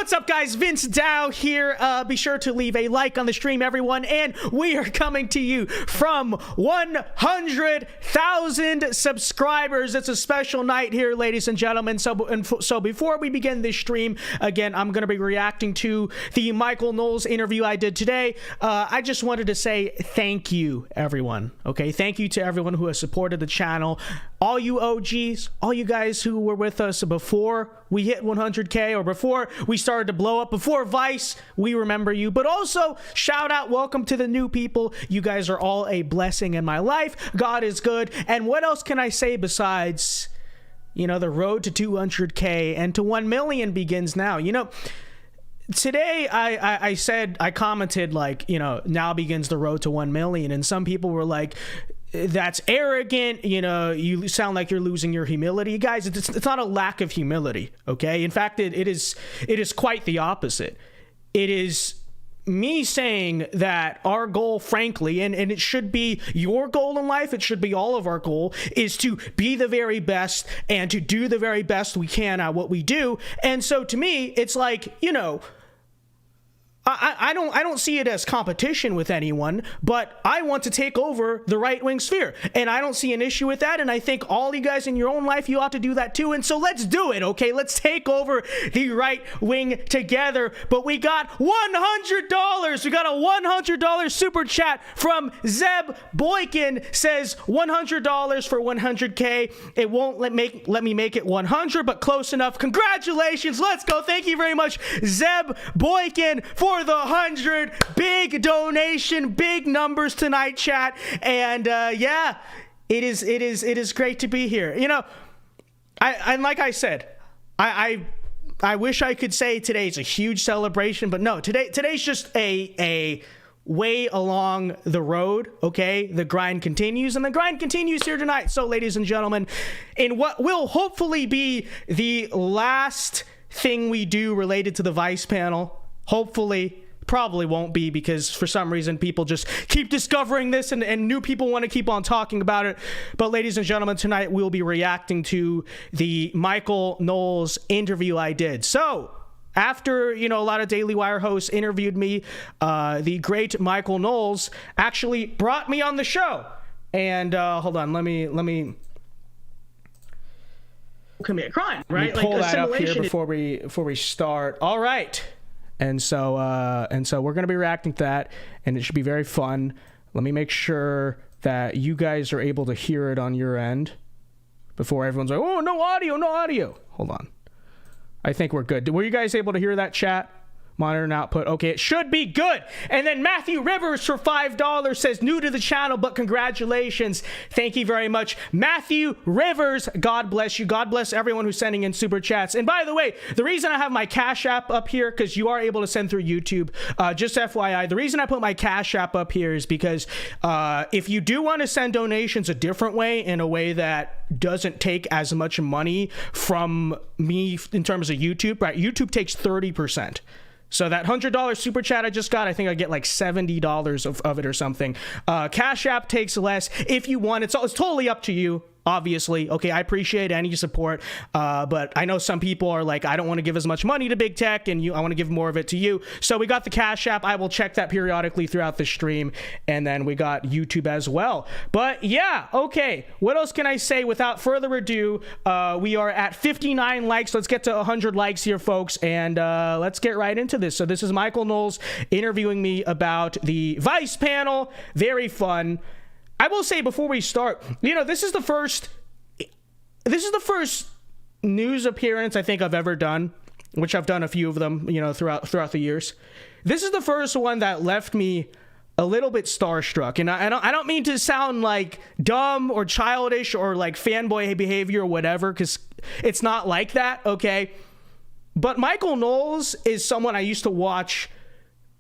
What's up, guys? Vince Dow here. Be sure to leave a like on the stream, everyone. And we are coming to you from 100,000 subscribers. It's a special night here, ladies and gentlemen. So before we begin this stream, again, I'm going to be reacting to the Michael Knowles interview I did today. I just wanted to say thank you, everyone. Okay, thank you to everyone who has supported the channel. All you OGs, all you guys who were with us before we hit 100K or before we started to blow up, before Vice, we remember you. But also, shout out, welcome to the new people. You guys are all a blessing in my life. God is good. And what else can I say besides, you know, the road to 200K and to 1 million begins now. You know, today I commented like, you know, now begins the road to 1 million. And some people were like, that's arrogant, you know, you sound like you're losing your humility. Guys, it's not a lack of humility, okay? In fact, it is quite the opposite. It is me saying that our goal, frankly, and it should be your goal in life, it should be all of our goal, is to be the very best and to do the very best we can at what we do. And so to me, it's like, you know, I don't see it as competition with anyone, but I want to take over the right-wing sphere, and I don't see an issue with that, and I think all you guys in your own life, you ought to do that too, and so let's do it, okay? Let's take over the right wing together. But we got $100. We got a $100 super chat from Zeb Boykin. Says $100 for 100K. It won't let me make it 100, but close enough. Congratulations. Let's go. Thank you very much, Zeb Boykin, for the 100. Big donation, big numbers tonight, chat. And yeah, it is great to be here. You know, I like I said, I wish I could say today's a huge celebration, but no, today's just a way along the road. Okay, the grind continues, and the grind continues here tonight. So, ladies and gentlemen, in what will hopefully be the last thing we do related to the Vice panel. Hopefully, probably won't be, because for some reason people just keep discovering this and new people want to keep on talking about it. But ladies and gentlemen, tonight we'll be reacting to the Michael Knowles interview I did. So after, you know, a lot of Daily Wire hosts interviewed me, the great Michael Knowles actually brought me on the show. And hold on, let me commit a crime, right? Pull like that up here before we start. All right. And so we're going to be reacting to that, and it should be very fun. Let me make sure that you guys are able to hear it on your end before everyone's like, oh, no audio, no audio. Hold on. I think we're good. Were you guys able to hear that, chat? Monitor and output. Okay, it should be good. And then Matthew Rivers for $5 says, new to the channel, but congratulations. Thank you very much, Matthew Rivers. God bless you. God bless everyone who's sending in super chats. And by the way, the reason I have my Cash App up here, because you are able to send through YouTube, just FYI, the reason I put my Cash App up here is because if you do want to send donations a different way, in a way that doesn't take as much money from me in terms of YouTube, right? YouTube takes 30%. So that $100 super chat I just got, I think I get like $70 of it or something. Cash App takes less if you want. It's totally up to you, obviously. Okay, I appreciate any support, but I know some people are like, I don't want to give as much money to big tech, and I want to give more of it to you. So we got the Cash App. I will check that periodically throughout the stream, and then we got YouTube as well. But yeah, okay, what else can I say without further ado? We are at 59 likes. Let's get to 100 likes here, folks, and let's get right into this. So this is Michael Knowles interviewing me about the Vice panel. Very fun. I will say before we start, you know, this is the first news appearance I think I've ever done, which I've done a few of them, you know, throughout the years. This is the first one that left me a little bit starstruck, and I don't mean to sound like dumb or childish or like fanboy behavior or whatever, because it's not like that, okay? But Michael Knowles is someone I used to watch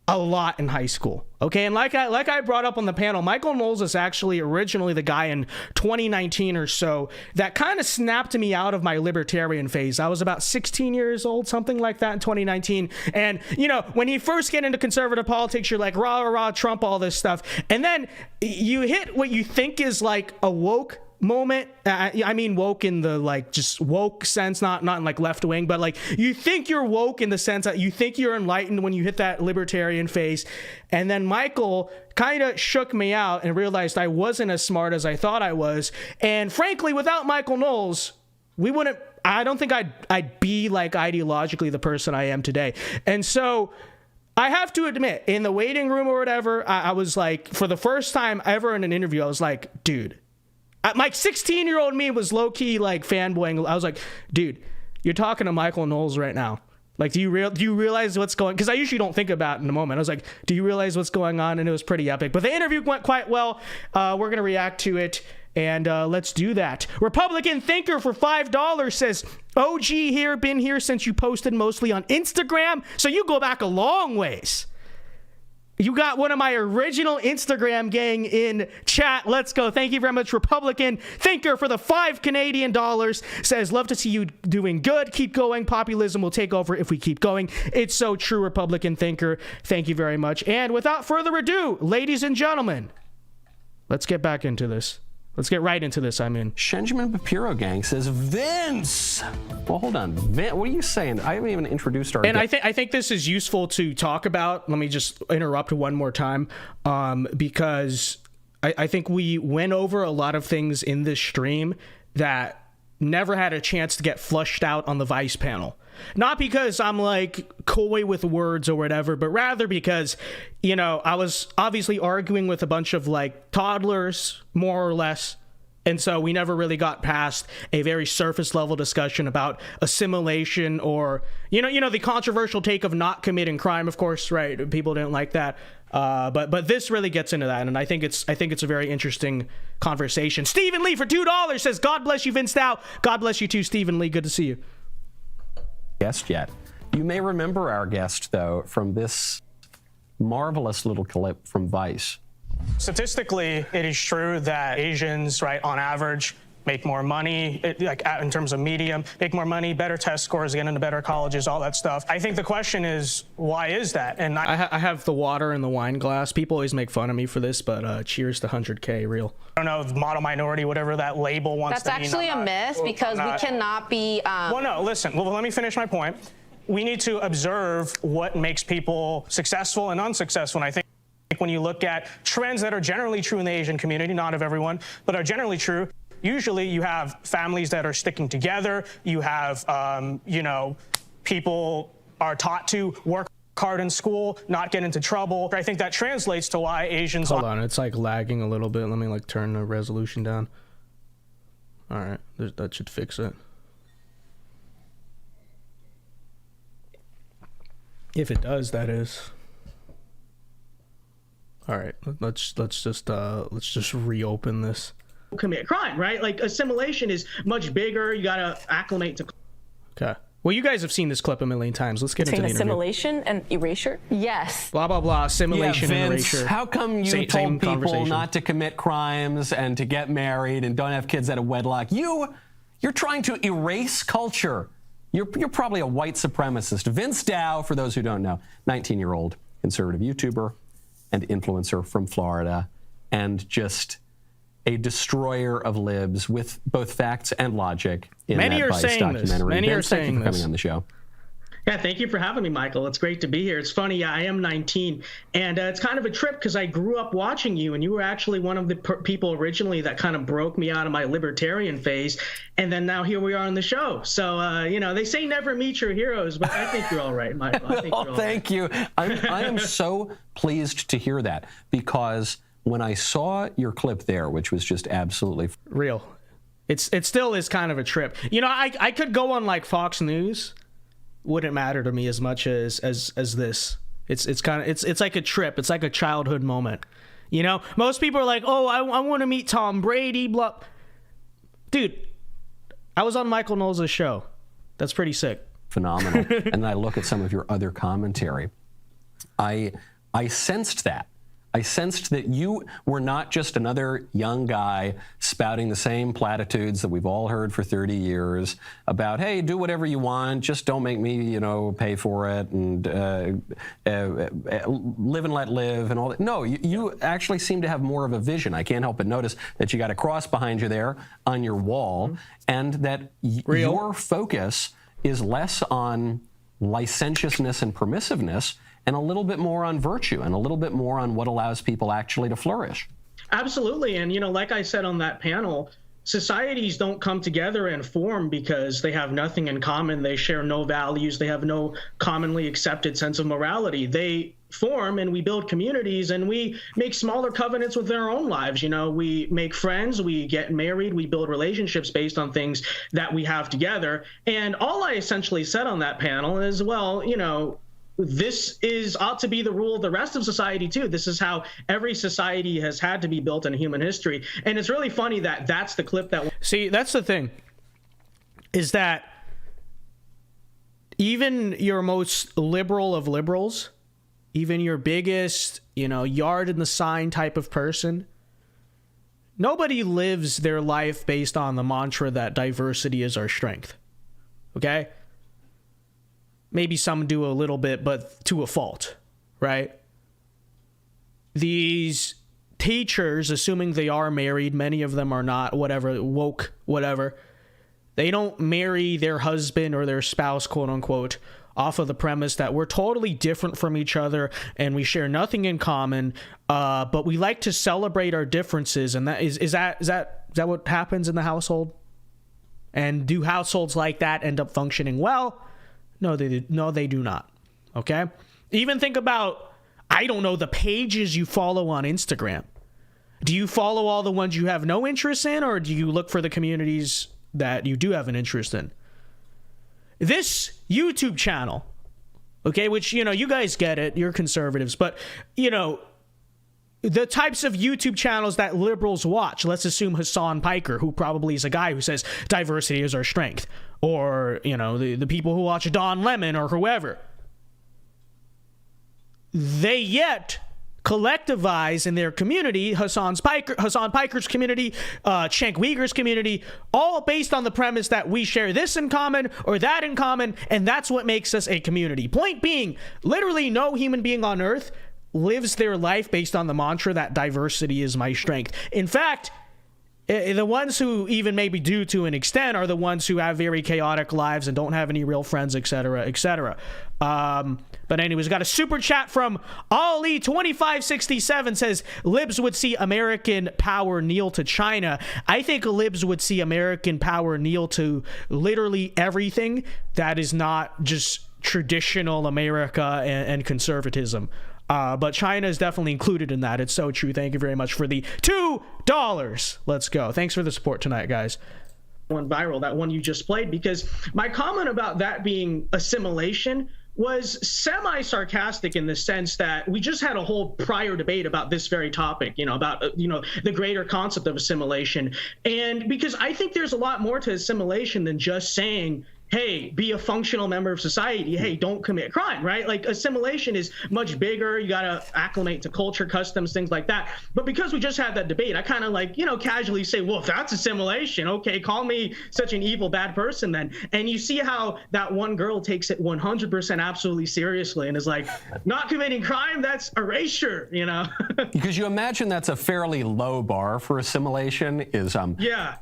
a lot in high school, okay? And like I brought up on the panel, Michael Knowles is actually originally the guy in 2019 or so that kind of snapped me out of my libertarian phase. I was about 16 years old, something like that, in 2019. And, you know, when you first get into conservative politics, you're like, rah, rah, rah, Trump, all this stuff. And then you hit what you think is like a woke moment. I mean woke in the like just woke sense, not in like left wing, but like you think you're woke in the sense that you think you're enlightened when you hit that libertarian phase. And then Michael kind of shook me out and realized I wasn't as smart as I thought I was. And frankly, without Michael Knowles, I don't think I'd be like ideologically the person I am today. And so I have to admit, in the waiting room or whatever, I was like, for the first time ever in an interview, I was like, dude, my 16-year-old me was low-key like fanboying. I was like, dude, you're talking to Michael Knowles right now. Like, do you realize what's going? Because I usually don't think about it in a moment. I was like, do you realize what's going on? And it was pretty epic. But the interview went quite well. We're gonna react to it, and let's do that. Republican Thinker for $5 says, OG here, been here since you posted mostly on Instagram. So you go back a long ways. You got one of my original Instagram gang in chat. Let's go. Thank you very much, Republican Thinker, for the $5 Canadian. Says, love to see you doing good. Keep going. Populism will take over if we keep going. It's so true, Republican Thinker. Thank you very much. And without further ado, ladies and gentlemen, let's get back into this. Let's get right into this, Shenjamin Papiro gang says, Vince! Well, hold on. What are you saying? I haven't even introduced our... And I think this is useful to talk about. Let me just interrupt one more time, because I think we went over a lot of things in this stream that never had a chance to get flushed out on the Vice panel. Not because I'm like coy with words or whatever, but rather because, you know, I was obviously arguing with a bunch of like toddlers, more or less. And so we never really got past a very surface level discussion about assimilation or, you know, the controversial take of not committing crime, of course, right? People didn't like that. But this really gets into that, and I think it's a very interesting conversation. Stephen Lee for $2 says, God bless you, VinceDao. God bless you too, Stephen Lee. Good to see you. Guest yet. You may remember our guest, though, from this marvelous little clip from Vice. Statistically, it is true that Asians, right, on average, make more money, in terms of medium, make more money, better test scores, get into better colleges, all that stuff. I think the question is, why is that? And I have the water in the wine glass. People always make fun of me for this, but cheers to 100K, real. I don't know, model minority, whatever that label wants to mean. That's actually a myth, because we cannot be... Well, no, listen. Well, let me finish my point. We need to observe what makes people successful and unsuccessful, and I think when you look at trends that are generally true in the Asian community, not of everyone, but are generally true, usually you have families that are sticking together. You have, you know, people are taught to work hard in school, not get into trouble. I think that translates to why Asians... Hold on, it's like lagging a little bit. Let me like turn the resolution down. All right, that should fix it. If it does, that is. All right, let's just reopen this. Commit crime, right? Like assimilation is much bigger. You gotta acclimate to. Okay. Well, you guys have seen this clip a million times. Let's get into the interview. Assimilation and erasure? Yes. Blah blah blah. Assimilation and erasure. How come you told people not to commit crimes and to get married and don't have kids out of wedlock? You're trying to erase culture. You're probably a white supremacist. VinceDao, for those who don't know, 19-year-old conservative YouTuber and influencer from Florida, and just a destroyer of libs with both facts and logic in that Vice documentary. Many are saying thank you for coming on the show. Yeah, thank you for having me, Michael. It's great to be here. It's funny, I am 19, and it's kind of a trip because I grew up watching you, and you were actually one of the people originally that kind of broke me out of my libertarian phase, and then now here we are on the show. So, you know, they say never meet your heroes, but I think you're all right, Michael. I think you're all thank you. I am so pleased to hear that, because when I saw your clip there, which was just absolutely real, it still is kind of a trip. You know, I could go on like Fox News. Wouldn't matter to me as much as this. It's kind of it's like a trip. It's like a childhood moment. You know, most people are like, oh, I want to meet Tom Brady. Blah, dude. I was on Michael Knowles' show. That's pretty sick. Phenomenal. And then I look at some of your other commentary. I sensed that. I sensed that you were not just another young guy spouting the same platitudes that we've all heard for 30 years about, hey, do whatever you want, just don't make me, pay for it, and live and let live, and all that. No, you actually seem to have more of a vision. I can't help but notice that you got a cross behind you there on your wall, and that your focus is less on licentiousness and permissiveness, and a little bit more on virtue, and a little bit more on what allows people actually to flourish. Absolutely. And, like I said on that panel, societies don't come together and form because they have nothing in common. They share no values. They have no commonly accepted sense of morality. They form and we build communities and we make smaller covenants with their own lives. We make friends, we get married, we build relationships based on things that we have together. And all I essentially said on that panel is, well, this ought to be the rule of the rest of society too. This is how every society has had to be built in human history. And it's really funny that that's the clip that... See, that's the thing, is that even your most liberal of liberals, even your biggest, yard in the sign type of person, nobody lives their life based on the mantra that diversity is our strength. Okay? Maybe some do a little bit, but to a fault, right? These teachers, assuming they are married, many of them are not, whatever, woke, whatever, they don't marry their husband or their spouse, quote unquote, off of the premise that we're totally different from each other and we share nothing in common, but we like to celebrate our differences. And that is that what happens in the household? And do households like that end up functioning well? No, they do not. Okay? Even think about, I don't know, the pages you follow on Instagram. Do you follow all the ones you have no interest in, or do you look for the communities that you do have an interest in? This YouTube channel, okay, which, you guys get it, you're conservatives, but, the types of YouTube channels that liberals watch, let's assume Hassan Piker, who probably is a guy who says diversity is our strength, or, the people who watch Don Lemon or whoever, they yet collectivize in their community, Hassan Piker's community, Cenk Uyghur's community, all based on the premise that we share this in common or that in common, and that's what makes us a community. Point being, literally no human being on earth lives their life based on the mantra that diversity is my strength. In fact, the ones who even maybe do to an extent are the ones who have very chaotic lives and don't have any real friends, etc., etc. But anyways, got a super chat from Ali2567 says, libs would see American power kneel to China. I think libs would see American power kneel to literally everything that is not just traditional America and conservatism. But China is definitely included in that. It's so true. Thank you very much for the $2. Let's go. Thanks for the support tonight, guys. One viral, that one you just played, because my comment about that being assimilation was semi-sarcastic in the sense that we just had a whole prior debate about this very topic, about, the greater concept of assimilation. And because I think there's a lot more to assimilation than just saying, hey, be a functional member of society. Hey, don't commit crime, right? Like, assimilation is much bigger. You got to acclimate to culture, customs, things like that. But because we just had that debate, I kind of casually say, well, if that's assimilation, okay, call me such an evil, bad person then. And you see how that one girl takes it 100% absolutely seriously and is like, not committing crime, that's erasure, Because you imagine that's a fairly low bar for assimilation is... Yeah.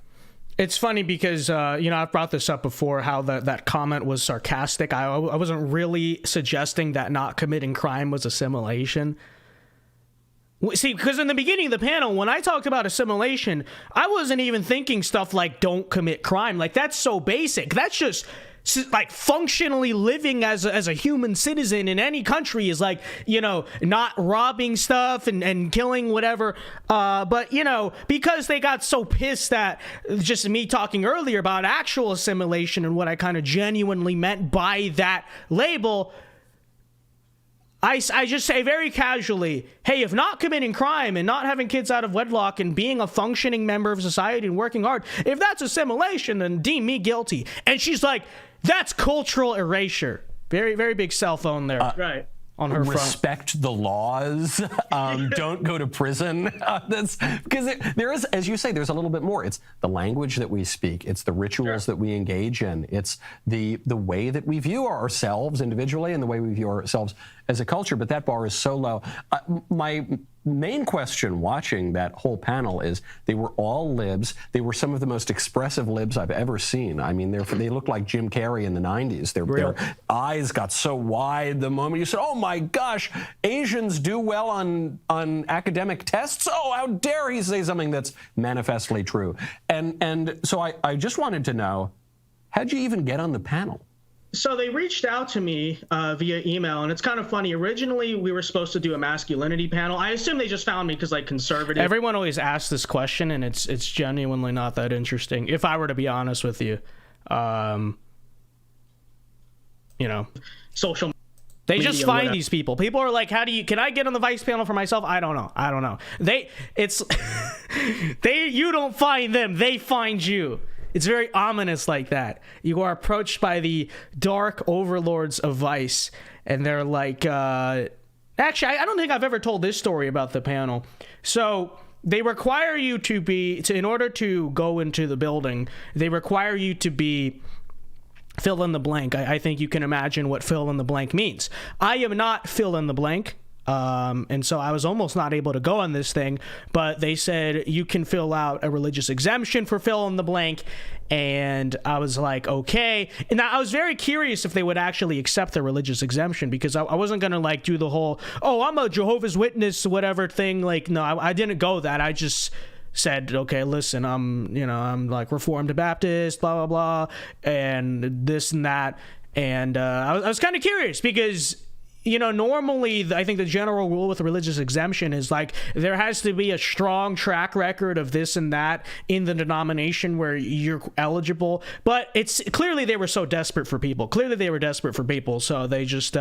It's funny because, I've brought this up before, how that comment was sarcastic. I wasn't really suggesting that not committing crime was assimilation. See, because in the beginning of the panel, when I talked about assimilation, I wasn't even thinking stuff like don't commit crime. Like, that's so basic. That's just... like functionally living as a human citizen in any country is like, not robbing stuff and killing whatever. But, because they got so pissed at just me talking earlier about actual assimilation and what I kind of genuinely meant by that label, I just say very casually, hey, if not committing crime and not having kids out of wedlock and being a functioning member of society and working hard, if that's assimilation, then deem me guilty. And she's like, that's cultural erasure. Very, very big cell phone there. Right. on her front. Respect the laws. Don't go to prison. That's because there is, as you say, there's a little bit more. It's the language that we speak. It's the rituals that we engage in. It's the way that we view ourselves individually and the way we view ourselves as a culture. But that bar is so low. My main question watching that whole panel is they were all libs. They were some of the most expressive libs I've ever seen. I mean, they look like Jim Carrey in the 90s. Their eyes got so wide the moment you said, oh my gosh, Asians do well on academic tests. Oh, how dare he say something that's manifestly true. And so I just wanted to know, how'd you even get on the panel? So they reached out to me via email, and it's kind of funny. Originally, we were supposed to do a masculinity panel. I assume they just found me because, like, conservative. Everyone always asks this question, and it's genuinely not that interesting. If I were to be honest with you, you know, social. They just find these people. People are like, can I get on the Vice panel for myself? I don't know. You don't find them. They find you. It's very ominous like that. You are approached by the dark overlords of Vice, and they're like, actually, I don't think I've ever told this story about the panel. So they require you in order to go into the building, they require you to be fill in the blank. I think you can imagine what fill in the blank means. I am not fill in the blank. And so I was almost not able to go on this thing, but they said you can fill out a religious exemption for fill in the blank. And I was like, okay. And I was very curious if they would actually accept the religious exemption, because I wasn't going to like do the whole, oh, I'm a Jehovah's Witness, whatever thing. Like, no, I didn't go that. I just said, okay, listen, I'm like Reformed Baptist, blah, blah, blah, and this and that. And I was kind of curious because, you know, normally I think the general rule with a religious exemption is like there has to be a strong track record of this and that in the denomination where you're eligible. But it's clearly they were so desperate for people. Clearly they were desperate for people. So they just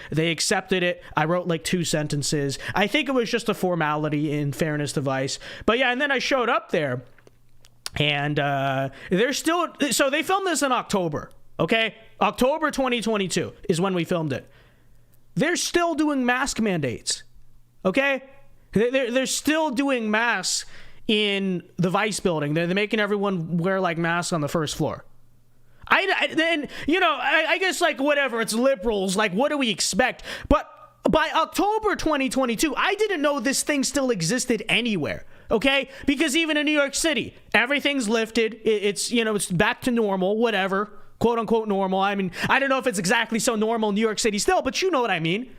they accepted it. I wrote like 2 sentences. I think it was just a formality, in fairness to Vice. But yeah, and then I showed up there, and they're still. So they filmed this in October. Okay, October 2022 is when we filmed it. They're still doing mask mandates, okay? They're still doing masks in the Vice building. They're making everyone wear, like, masks on the first floor. I guess, like, whatever, it's liberals. Like, what do we expect? But by October 2022, I didn't know this thing still existed anywhere, okay? Because even in New York City, everything's lifted. It's back to normal, whatever. Quote unquote normal. I mean, I don't know if it's exactly so normal in New York City still, but you know what I mean.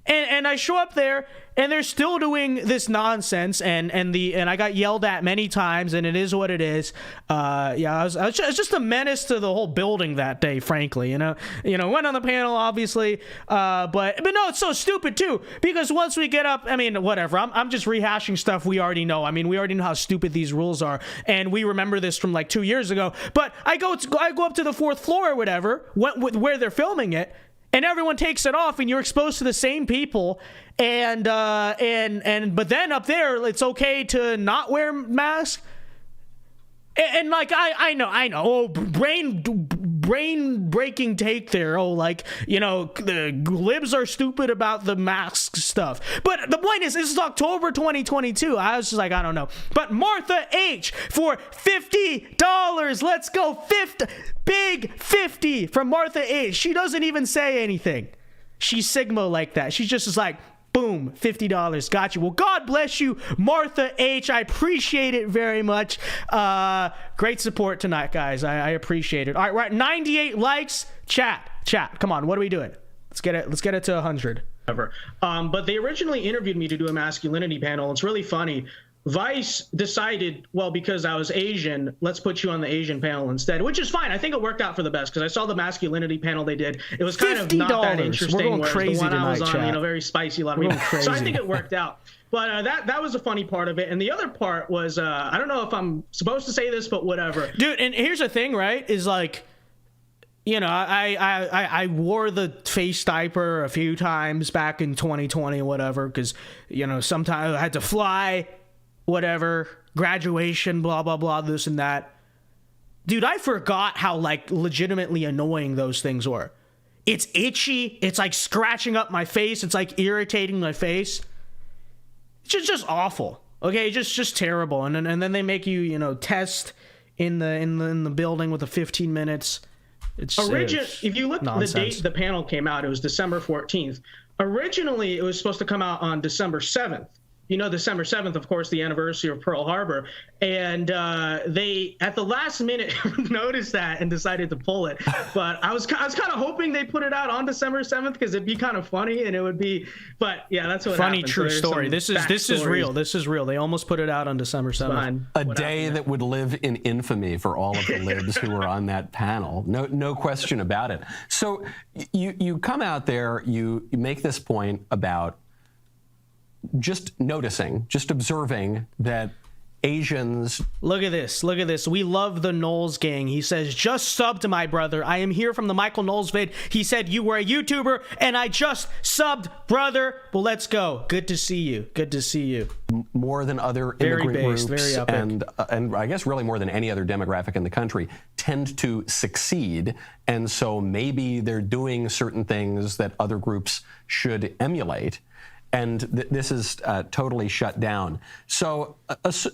And I show up there, and they're still doing this nonsense, and I got yelled at many times, and it is what it is. I was just a menace to the whole building that day, frankly. Went on the panel, obviously, but no, it's so stupid too, because once we get up, I mean, whatever. I'm just rehashing stuff we already know. I mean, we already know how stupid these rules are, and we remember this from like 2 years ago. But I go up to the 4th floor or whatever, where they're filming it. And everyone takes it off, and you're exposed to the same people, but then up there, it's okay to not wear masks. And like I know. Oh, brain breaking take there. Oh, like, the libs are stupid about the mask stuff. But the point is, this is October 2022. I was just like, I don't know. But Martha H for $50. Let's go. Big 50 from Martha H. She doesn't even say anything. She's Sigma like that. She's just like, boom, $50. Got you. Well, God bless you, Martha H. I appreciate it very much. Great support tonight, guys. I appreciate it. All right, we're at 98 likes. Chat. Come on, what are we doing? Let's get it to 100. But they originally interviewed me to do a masculinity panel. It's really funny. Vice decided, well, because I was Asian, let's put you on the Asian panel instead, which is fine. I think it worked out for the best, because I saw the masculinity panel they did. It was kind of not that interesting. We're going crazy the one tonight, I was on, chat. very spicy, a lot of people. So I think it worked out. But that was a funny part of it. And the other part was, I don't know if I'm supposed to say this, but whatever. Dude, and here's the thing, right, is like, I wore the face diaper a few times back in 2020 or whatever, because, sometimes I had to fly, whatever, graduation, blah, blah, blah, this and that. Dude, I forgot how, like, legitimately annoying those things were. It's itchy. It's like scratching up my face. It's like irritating my face. It's just awful. Okay, just terrible. And then they make you, test in the building with the 15 minutes. It's if you look at the date the panel came out, it was December 14th. Originally, it was supposed to come out on December 7th. December 7th, of course, the anniversary of Pearl Harbor. And they, at the last minute, noticed that and decided to pull it. But I was kind of hoping they put it out on December 7th because it'd be kind of funny and it would be. But yeah, that's what funny. happened. True story. This is real. This is real. They almost put it out on December 7th. A day that would live in infamy for all of the libs who were on that panel. No question about it. So you come out there, you make this point about just noticing, just observing that Asians. Look at this. We love the Knowles gang. He says, just subbed to my brother. I am here from the Michael Knowles vid. He said, you were a YouTuber and I just subbed, brother. Well, let's go. Good to see you. More than other immigrant groups, very epic. And I guess really more than any other demographic in the country, tend to succeed. And so maybe they're doing certain things that other groups should emulate. And this is totally shut down. So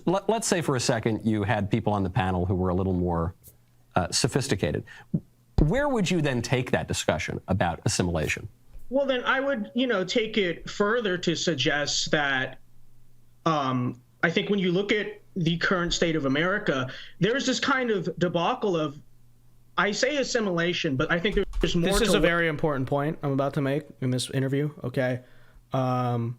let's say for a second you had people on the panel who were a little more sophisticated. Where would you then take that discussion about assimilation? Well, then I would, take it further to suggest that I think when you look at the current state of America, there's this kind of debacle of, I say assimilation, but I think there's more. This is a very important point I'm about to make in this interview. Okay. And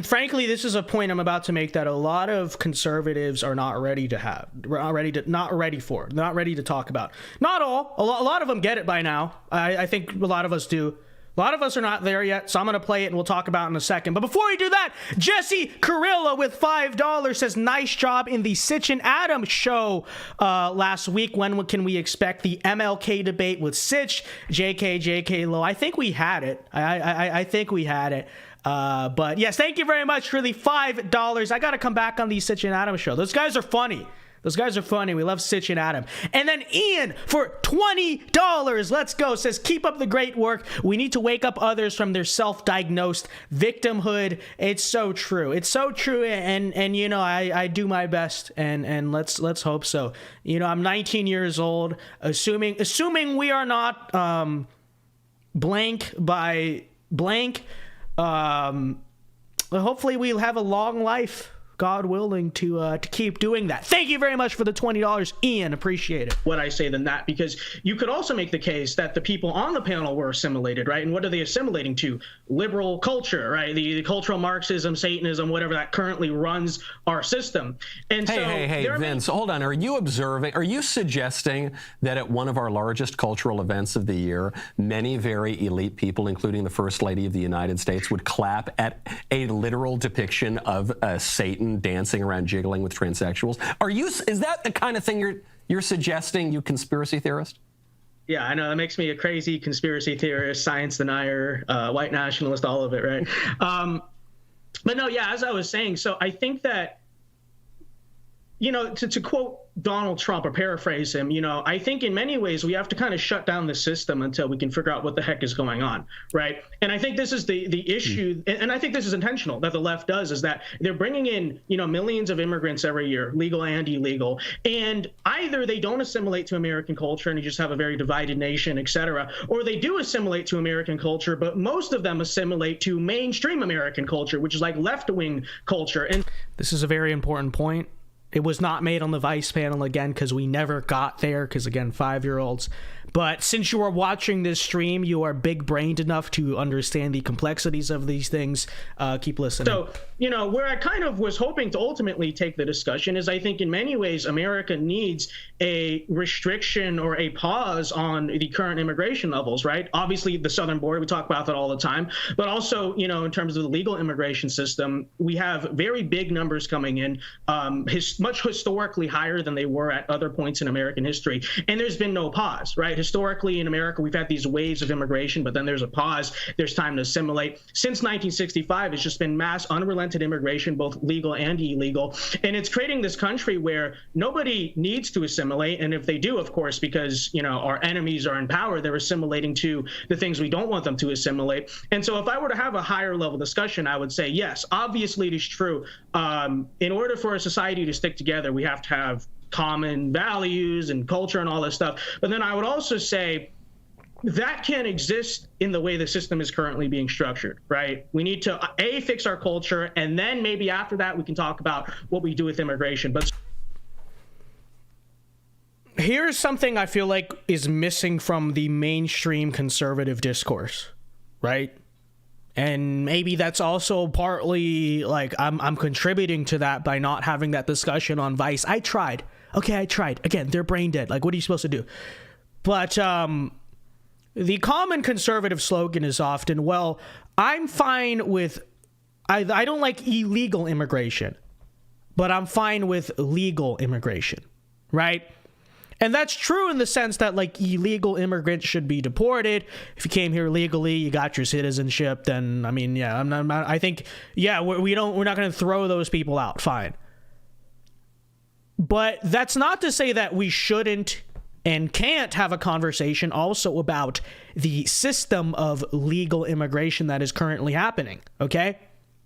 frankly, this is a point I'm about to make that a lot of conservatives are not ready to not ready to talk about. Not all. A lot of them get it by now. I think a lot of us do. A lot of us are not there yet, so I'm going to play it and we'll talk about it in a second. But before we do that, Jesse Carilla with $5 says, nice job in the Sitch and Adam show last week. When can we expect the MLK debate with Sitch? JK Low. I think we had it. I think we had it. But yes, thank you very much for the $5. I got to come back on the Sitch and Adam show. Those guys are funny. We love Sitch and Adam. And then Ian for $20. Let's go. Says, keep up the great work. We need to wake up others from their self-diagnosed victimhood. It's so true. And I do my best. And let's hope so. I'm 19 years old. Assuming we are not blank by blank. Hopefully we'll have a long life, God willing, to keep doing that. Thank you very much for the $20, Ian. Appreciate it. What I say than that, because you could also make the case that the people on the panel were assimilated, right? And what are they assimilating to? Liberal culture, right? The cultural Marxism, Satanism, whatever that currently runs our system. And hey, Vince, hold on. Are you suggesting that at one of our largest cultural events of the year, many very elite people, including the First Lady of the United States, would clap at a literal depiction of Satan dancing around, jiggling with transsexuals? Is that the kind of thing you're suggesting, you conspiracy theorist? Yeah, I know. That makes me a crazy conspiracy theorist, science denier, white nationalist, all of it, right? But no, yeah, as I was saying, so I think that, to quote Donald Trump or paraphrase him, I think in many ways we have to kind of shut down the system until we can figure out what the heck is going on, right? And I think this is the issue, and I think this is intentional that the left does, is that they're bringing in, millions of immigrants every year, legal and illegal, and either they don't assimilate to American culture and you just have a very divided nation, et cetera, or they do assimilate to American culture, but most of them assimilate to mainstream American culture, which is like left-wing culture. And this is a very important point. It was not made on the Vice panel again because we never got there because, again, 5-year-olds. But since you are watching this stream, you are big-brained enough to understand the complexities of these things. Keep listening. So, where I kind of was hoping to ultimately take the discussion is I think in many ways America needs a restriction or a pause on the current immigration levels, right? Obviously, the southern border, we talk about that all the time. But also, in terms of the legal immigration system, we have very big numbers coming in, much historically higher than they were at other points in American history. And there's been no pause, right? Historically in America, we've had these waves of immigration, but then there's a pause. There's time to assimilate. Since 1965, it's just been mass, unrelented immigration, both legal and illegal. And it's creating this country where nobody needs to assimilate. And if they do, of course, because, you know, our enemies are in power, they're assimilating to the things we don't want them to assimilate. And so if I were to have a higher level discussion, I would say, yes, obviously it is true. In order for a society to stick together, we have to have common values and culture and all this stuff. But then I would also say that can't exist in the way the system is currently being structured, right? We need to, A, fix our culture, and then maybe after that we can talk about what we do with immigration. But here's something I feel like is missing from the mainstream conservative discourse, right? And maybe that's also partly like I'm contributing to that by not having that discussion on Vice. I tried. Okay, I tried. Again, they're brain dead. Like, what are you supposed to do? But the common conservative slogan is often, well, I'm fine with, I don't like illegal immigration, but I'm fine with legal immigration, right? And that's true in the sense that, like, illegal immigrants should be deported. If you came here legally, you got your citizenship, then, I mean, yeah, I think, yeah, we're not going to throw those people out. Fine. But that's not to say that we shouldn't and can't have a conversation also about the system of legal immigration that is currently happening, okay?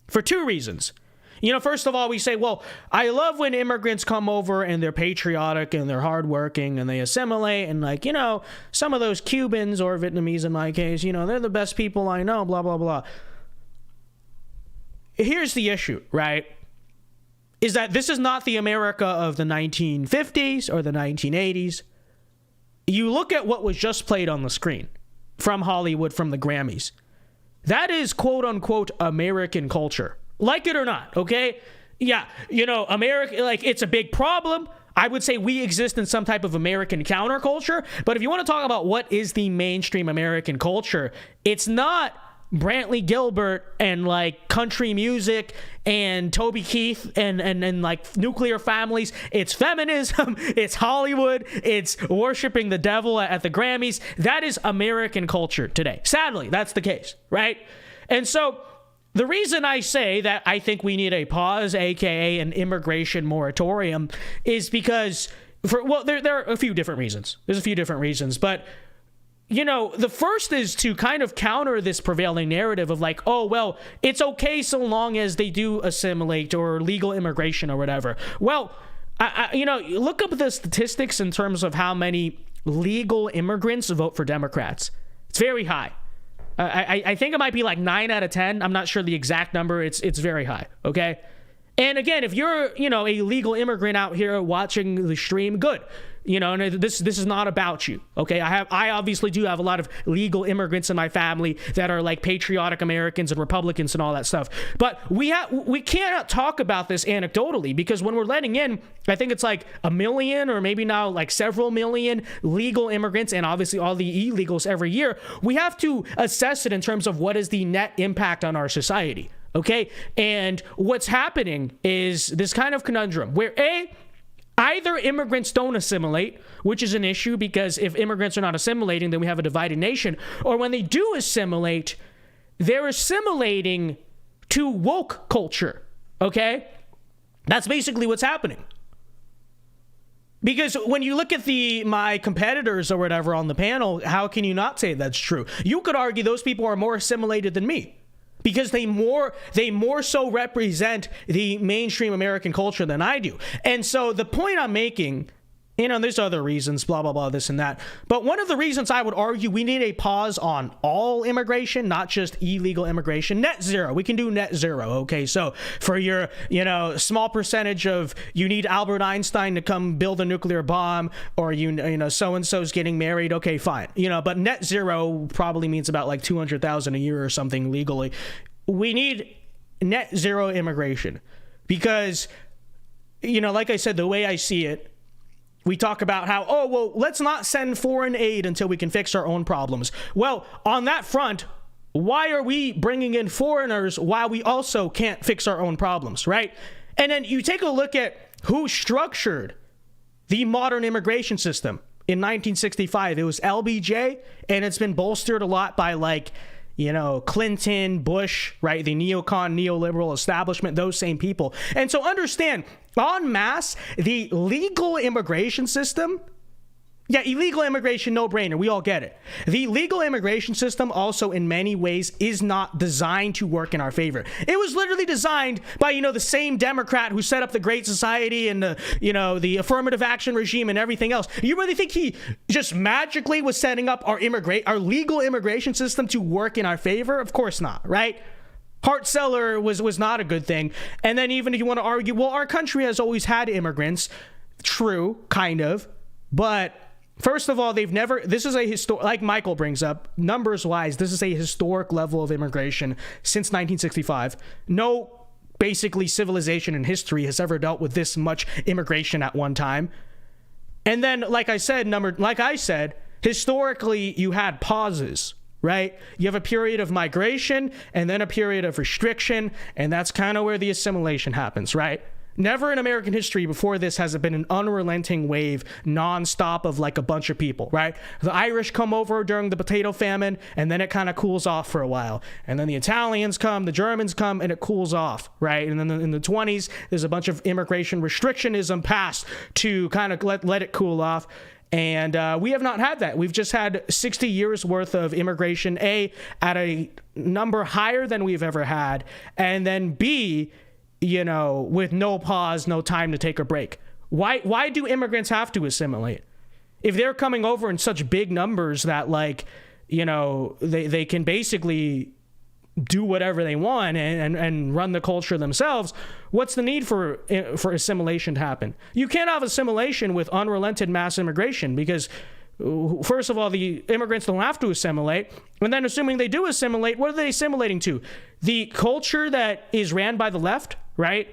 For two reasons. You know, first of all, we say, well, I love when immigrants come over and they're patriotic and they're hardworking and they assimilate, and, like, you know, some of those Cubans or Vietnamese in my case, you know, they're the best people I know, blah, blah, blah. Here's the issue, right? Is that this is not the America of the 1950s or the 1980s. You look at what was just played on the screen from Hollywood, from the Grammys. That is quote unquote American culture. Like it or not, okay? Yeah, you know, America, like, it's a big problem. I would say we exist in some type of American counterculture. But if you want to talk about what is the mainstream American culture, it's not Brantley Gilbert and, like, country music and Toby Keith and like nuclear families. It's feminism. It's Hollywood. It's worshiping the devil at the Grammys. That is American culture today. Sadly, that's the case, right? And so the reason I say that I think we need a pause, aka an immigration moratorium, is because there are a few different reasons. There's a few different reasons, but, you know, the first is to kind of counter this prevailing narrative of, like, oh, well, it's okay so long as they do assimilate or legal immigration or whatever. Well, you know, look up the statistics in terms of how many legal immigrants vote for Democrats. It's very high. I think it might be like 9 out of 10. I'm not sure the exact number. It's very high, okay? And again, if you're, you know, a legal immigrant out here watching the stream, good. You know, and this is not about you, okay? I obviously do have a lot of legal immigrants in my family that are, like, patriotic Americans and Republicans and all that stuff. But we cannot talk about this anecdotally, because when we're letting in, I think it's like 1 million or maybe now like several million legal immigrants and obviously all the illegals every year, we have to assess it in terms of what is the net impact on our society, okay? And what's happening is this kind of conundrum where either immigrants don't assimilate, which is an issue because if immigrants are not assimilating, then we have a divided nation. Or when they do assimilate, they're assimilating to woke culture, okay? That's basically what's happening. Because when you look at my competitors or whatever on the panel, how can you not say that's true? You could argue those people are more assimilated than me, because they more so represent the mainstream American culture than I do. And so the point I'm making, you know, there's other reasons, blah, blah, blah, this and that. But one of the reasons I would argue we need a pause on all immigration, not just illegal immigration, net zero. We can do net zero, okay? So for your, you know, small percentage of you need Albert Einstein to come build a nuclear bomb, or you know, so-and-so's getting married, okay, fine. You know, but net zero probably means about like 200,000 a year or something legally. We need net zero immigration because, you know, like I said, the way I see it, we talk about how, oh, well, let's not send foreign aid until we can fix our own problems. Well, on that front, why are we bringing in foreigners while we also can't fix our own problems, right? And then you take a look at who structured the modern immigration system. in 1965, it was LBJ, and it's been bolstered a lot by like, Clinton, Bush, right? The neocon, neoliberal establishment, those same people. And so understand, en masse, the legal immigration system, illegal immigration, no brainer. We all get it. The legal immigration system also in many ways is not designed to work in our favor. It was literally designed by, the same Democrat who set up the Great Society and the affirmative action regime and everything else. You really think he just magically was setting up our legal immigration system to work in our favor? Of course not, right? Hart-Celler was not a good thing. And then even if you want to argue, well, our country has always had immigrants. True, kind of. But first of all, this is a like Michael brings up, numbers wise, this is a historic level of immigration since 1965. No, basically, civilization in history has ever dealt with this much immigration at one time. And then, like I said, historically, you had pauses, right? You have a period of migration and then a period of restriction, and that's kind of where the assimilation happens, right? Never in American history before this has it been an unrelenting wave nonstop of like a bunch of people, right? The Irish come over during the potato famine, and then it kind of cools off for a while. And then the Italians come, the Germans come, and it cools off, right? And then in the 20s, there's a bunch of immigration restrictionism passed to kind of let it cool off. And we have not had that. We've just had 60 years worth of immigration, A, at a number higher than we've ever had, and then B, with no pause, no time to take a break. Why do immigrants have to assimilate? If they're coming over in such big numbers that they can basically do whatever they want and run the culture themselves, what's the need for assimilation to happen? You can't have assimilation with unrelented mass immigration because, first of all, the immigrants don't have to assimilate. And then assuming they do assimilate, what are they assimilating to? The culture that is ran by the left, right?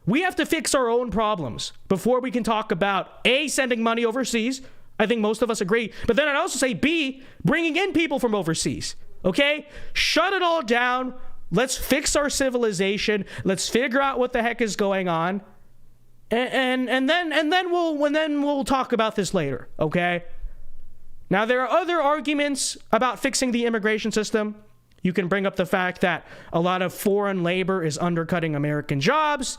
We have to fix our own problems before we can talk about A, sending money overseas. I think most of us agree. But then I'd also say B, bringing in people from overseas. Okay? Shut it all down. Let's fix our civilization. Let's figure out what the heck is going on. And then we'll talk about this later, okay? Now, there are other arguments about fixing the immigration system. You can bring up the fact that a lot of foreign labor is undercutting American jobs.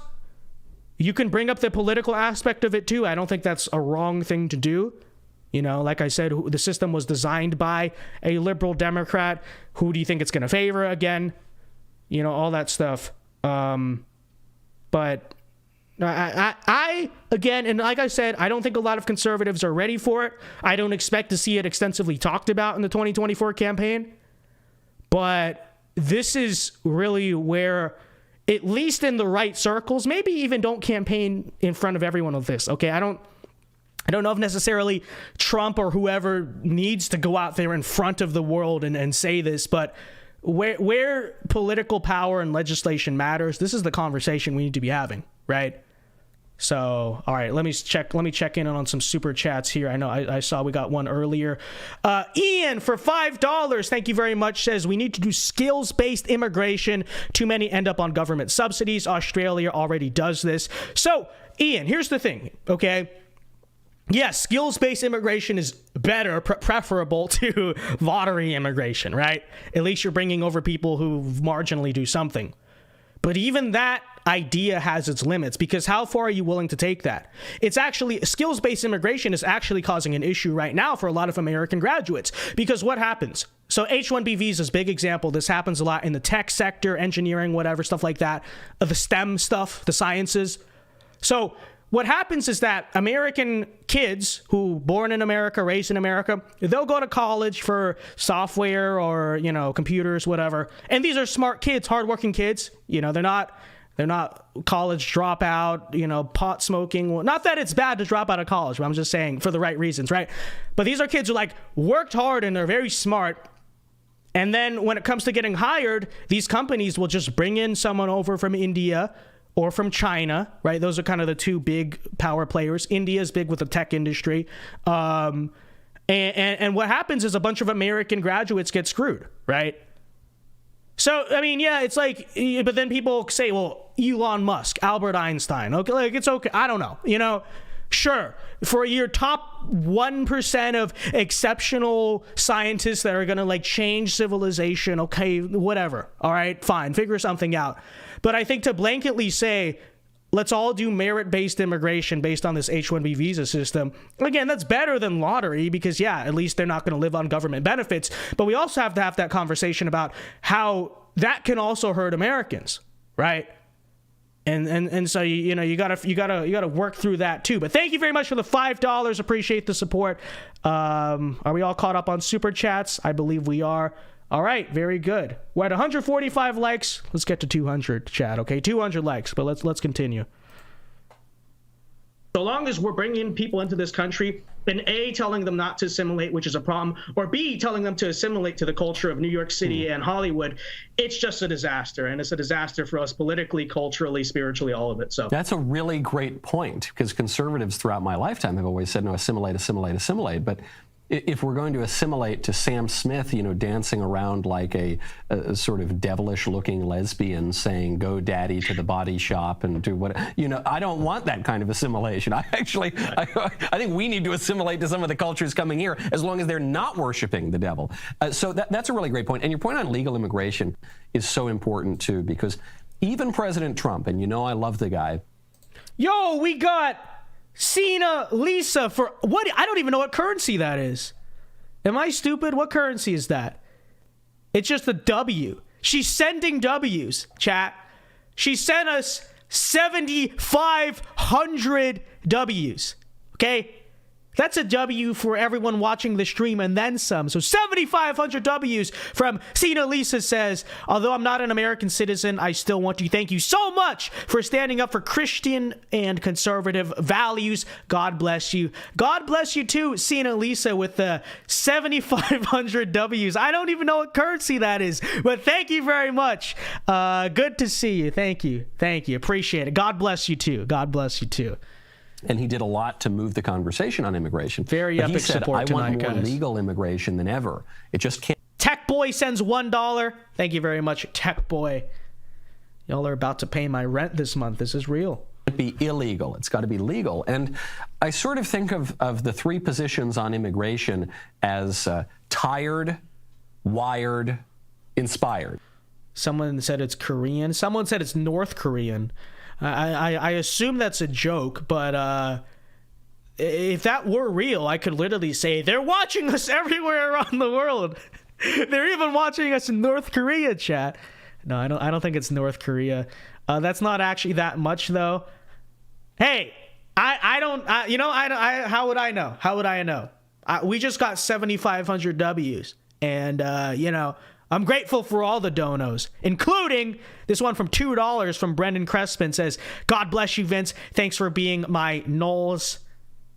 You can bring up the political aspect of it too. I don't think that's a wrong thing to do. Like I said, the system was designed by a liberal Democrat. Who do you think it's going to favor again? All that stuff. But I again, and like I said, I don't think a lot of conservatives are ready for it. I don't expect to see it extensively talked about in the 2024 campaign. But this is really where, at least in the right circles, maybe even don't campaign in front of everyone with this, okay? I don't know if necessarily Trump or whoever needs to go out there in front of the world and say this, but where political power and legislation matters, this is the conversation we need to be having, right? So, all right, let me check in on some super chats here. I know I saw we got one earlier. Ian, for $5, thank you very much, says we need to do skills-based immigration. Too many end up on government subsidies. Australia already does this. So, Ian, here's the thing, okay? Yes, skills-based immigration is better, preferable to lottery immigration, right? At least you're bringing over people who marginally do something. But even that idea has its limits, because how far are you willing to take that? It's actually, skills-based immigration is actually causing an issue right now for a lot of American graduates, because what happens? So H-1B visas, big example. This happens a lot in the tech sector, engineering, whatever, stuff like that, the STEM stuff, the sciences. So what happens is that American kids who born in America, raised in America, they'll go to college for software or, computers, whatever. And these are smart kids, hardworking kids. They're not college dropout, pot smoking. Well, not that it's bad to drop out of college, but I'm just saying for the right reasons, right? But these are kids who worked hard and they're very smart. And then when it comes to getting hired, these companies will just bring in someone over from India or from China, right? Those are kind of the two big power players. India is big with the tech industry. And what happens is a bunch of American graduates get screwed, right? So, it's but then people say, well, Elon Musk, Albert Einstein, okay, it's okay. I don't know, Sure, for your top 1% of exceptional scientists that are going to like change civilization, okay, whatever. All right, fine, figure something out. But I think to blanketly say, let's all do merit-based immigration based on this H-1B visa system, again, that's better than lottery because, yeah, at least they're not going to live on government benefits. But we also have to have that conversation about how that can also hurt Americans, right? And so you gotta work through that too. But thank you very much for the $5. Appreciate the support. Are we all caught up on super chats? I believe we are. All right, very good. We're at 145 likes. Let's get to 200, chat. Okay, 200 likes. But let's continue. So long as we're bringing people into this country and A, telling them not to assimilate, which is a problem, or B, telling them to assimilate to the culture of New York City and Hollywood, it's just a disaster. And it's a disaster for us politically, culturally, spiritually, all of it. So that's a really great point, because conservatives throughout my lifetime have always said, no, assimilate, assimilate, assimilate. But if we're going to assimilate to Sam Smith, dancing around like a sort of devilish-looking lesbian saying, go daddy to the body shop and do what, I don't want that kind of assimilation. I think we need to assimilate to some of the cultures coming here as long as they're not worshiping the devil. So that's a really great point. And your point on legal immigration is so important, too, because even President Trump, and I love the guy. Yo, we got Cena Lisa for what? I don't even know what currency that is. Am I stupid? What currency is that? It's just a W. She's sending W's, chat. She sent us 7,500 W's. Okay? That's a W for everyone watching the stream and then some. So 7,500 W's from Cena Lisa says, although I'm not an American citizen, I still want to thank you so much for standing up for Christian and conservative values. God bless you. God bless you too, Cena Lisa, with the 7,500 W's. I don't even know what currency that is, but thank you very much. Good to see you. Thank you. Thank you. Appreciate it. God bless you too. God bless you too. And he did a lot to move the conversation on immigration. Very epic support tonight, I want more guys. Legal immigration than ever. It just can't. Tech Boy sends $1. Thank you very much, Tech Boy. Y'all are about to pay my rent this month. This is real. Be illegal. It's got to be legal. And I sort of think of the three positions on immigration as tired, wired, inspired. Someone said it's Korean. Someone said it's North Korean. I assume that's a joke, but if that were real, I could literally say they're watching us everywhere around the world. They're even watching us in North Korea, chat. No, I don't think it's North Korea. That's not actually that much, though. Hey, how would I know? How would I know? We just got 7,500 W's, and I'm grateful for all the donos, including this one from $2 from Brendan Crespin. Says, God bless you, Vince. Thanks for being my Knowles.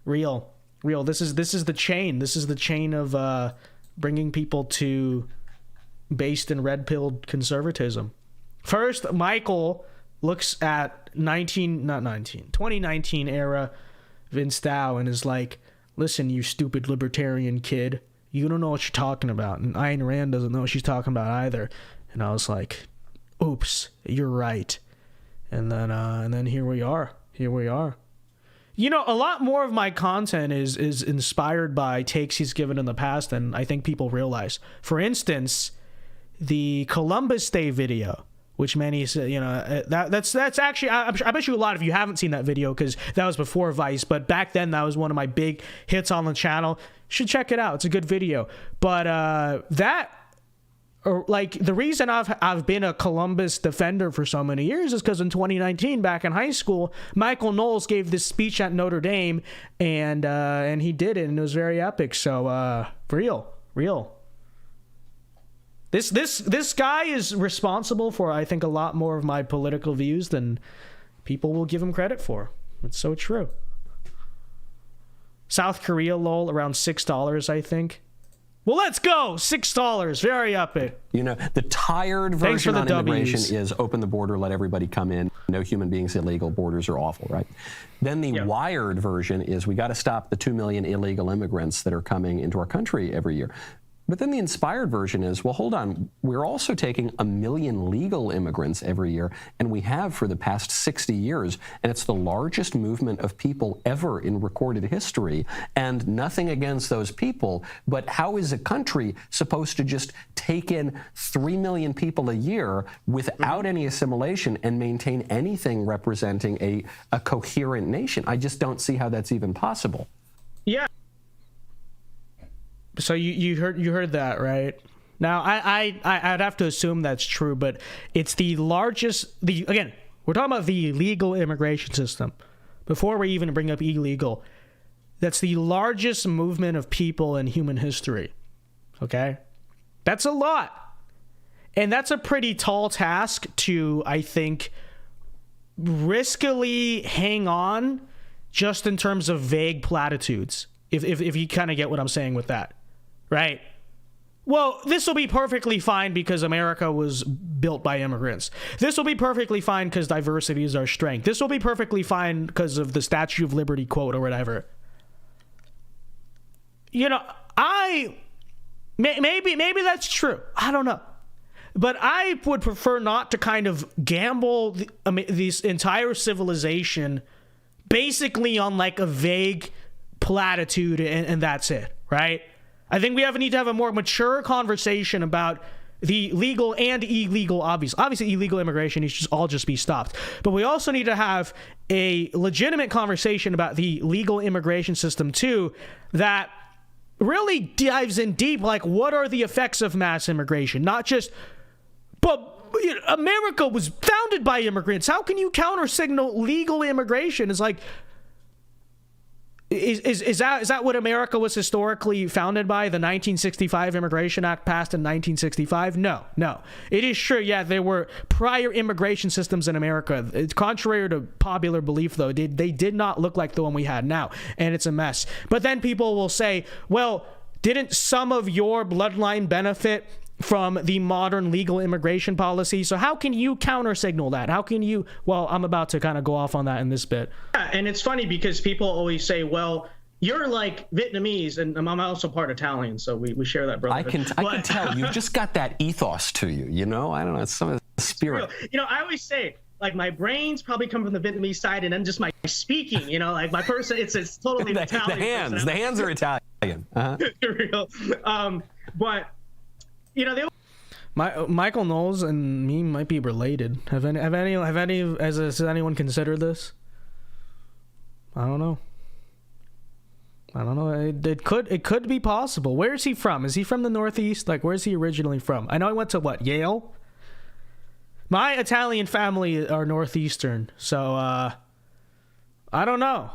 Real. This is the chain. This is the chain of bringing people to based in red-pilled conservatism. First, Michael looks at 2019 era Vince Dow and is like, listen, you stupid libertarian kid. You don't know what you're talking about. And Ayn Rand doesn't know what she's talking about either. And I was like, oops, you're right. And then here we are. A lot more of my content is inspired by takes he's given in the past than I think people realize. For instance, the Columbus Day video, which many say, that's actually, I bet you a lot of you haven't seen that video because that was before Vice, but back then that was one of my big hits on the channel. Should check it out. It's a good video. But the reason I've been a Columbus defender for so many years is because in 2019, back in high school, Michael Knowles gave this speech at Notre Dame, and he did it, and it was very epic. So real. This guy is responsible for, I think, a lot more of my political views than people will give him credit for. It's so true. South Korea, lol, around $6, I think. Well, let's go. $6. Very epic. The tired version on immigration is open the border, let everybody come in. No human beings illegal. Borders are awful, right? Then the wired version is we got to stop the 2 million illegal immigrants that are coming into our country every year. But then the inspired version is, well, hold on, we're also taking 1 million legal immigrants every year, and we have for the past 60 years, and it's the largest movement of people ever in recorded history, and nothing against those people, but how is a country supposed to just take in 3 million people a year without any assimilation and maintain anything representing a coherent nation? I just don't see how that's even possible. Yeah. So you heard that, right? Now I'd have to assume that's true, but it's the largest. Again, we're talking about the legal immigration system. Before we even bring up illegal, that's the largest movement of people in human history. Okay, that's a lot, and that's a pretty tall task to, I think, riskily hang on, just in terms of vague platitudes. If you kind of get what I'm saying with that. Right. Well, this will be perfectly fine because America was built by immigrants. This will be perfectly fine because diversity is our strength. This will be perfectly fine because of the Statue of Liberty quote or whatever. You know, maybe that's true. I don't know. But I would prefer not to kind of gamble this entire civilization basically on like a vague platitude and that's it, right? I think we need to have a more mature conversation about the legal and illegal, obviously illegal immigration needs to all just be stopped. But we also need to have a legitimate conversation about the legal immigration system too, that really dives in deep, like what are the effects of mass immigration? Not just, but America was founded by immigrants. How can you counter-signal legal immigration? It's like, Is that what America was historically founded by? The 1965 Immigration Act passed in 1965? No. It is true, yeah, there were prior immigration systems in America. It's contrary to popular belief, though. They did not look like the one we had now, and it's a mess. But then people will say, well, didn't some of your bloodline benefit from the modern legal immigration policy? So how can you counter-signal that? How can you... Well, I'm about to kind of go off on that in this bit. Yeah, and it's funny because people always say, well, you're like Vietnamese, and I'm also part Italian, so we share that brotherhood. I can tell. You've just got that ethos to you, you know? I don't know. It's some of the spirit. You know, I always say, like, my brains probably come from the Vietnamese side, and then just my speaking, you know, like my person, it's totally Italian. The hands are Italian. Real. But... You know, Michael Knowles and me might be related. Has anyone considered this? I don't know. It could be possible. Where is he from? Is he from the Northeast? Like, where's he originally from? I know he went to Yale? My Italian family are Northeastern, so I don't know.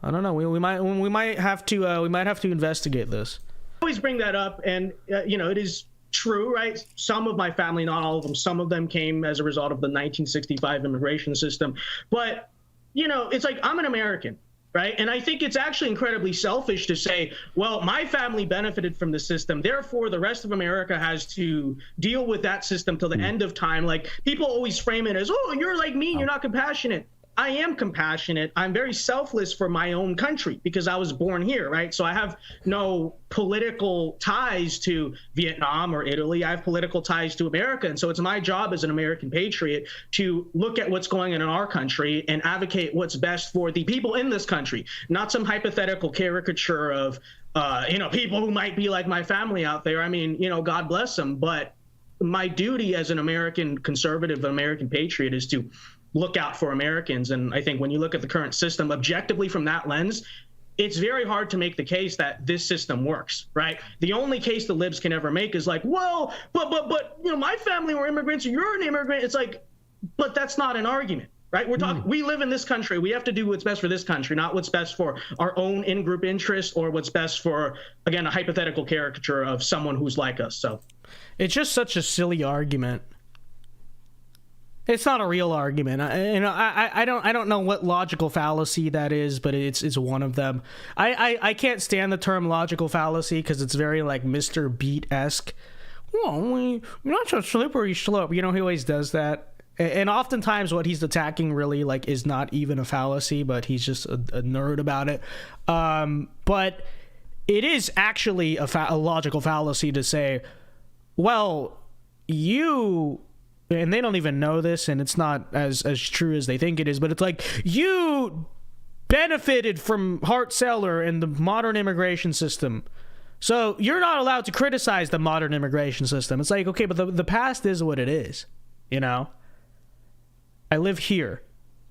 We might have to investigate this. I always bring that up, and you know, it is true, right? Some of my family, not all of them, some of them came as a result of the 1965 immigration system. But, you know, it's like, I'm an American, right? And I think it's actually incredibly selfish to say, well, my family benefited from the system, therefore the rest of America has to deal with that system till the end of time. Like, people always frame it as, oh, you're like me, you're not compassionate. I am compassionate. I'm very selfless for my own country because I was born here, right? So I have no political ties to Vietnam or Italy. I have political ties to America. And so it's my job as an American patriot to look at what's going on in our country and advocate what's best for the people in this country, not some hypothetical caricature of, you know, people who might be like my family out there. I mean, you know, God bless them. But my duty as an American conservative, American patriot is to look out for Americans. And I think when you look at the current system objectively from that lens, it's very hard to make the case that this system works, right? The only case the libs can ever make is like, well, but you know, my family were immigrants, you're an immigrant. It's like, but that's not an argument, right? We're talking, we live in this country. We have to do what's best for this country, not what's best for our own in-group interest or what's best for, again, a hypothetical caricature of someone who's like us. So it's just such a silly argument. It's not a real argument. I don't know what logical fallacy that is, but it's one of them. I can't stand the term logical fallacy because it's very like Mr. Beat-esque. Well, we're not so slippery slope. You know, he always does that. And oftentimes what he's attacking really like is not even a fallacy, but he's just a nerd about it. But it is actually a logical fallacy to say, well, you, and they don't even know this, and it's not as true as they think it is, but it's like, you benefited from Hart-Celler and the modern immigration system, so you're not allowed to criticize the modern immigration system. It's like, okay, but the past is what it is, you know? I live here,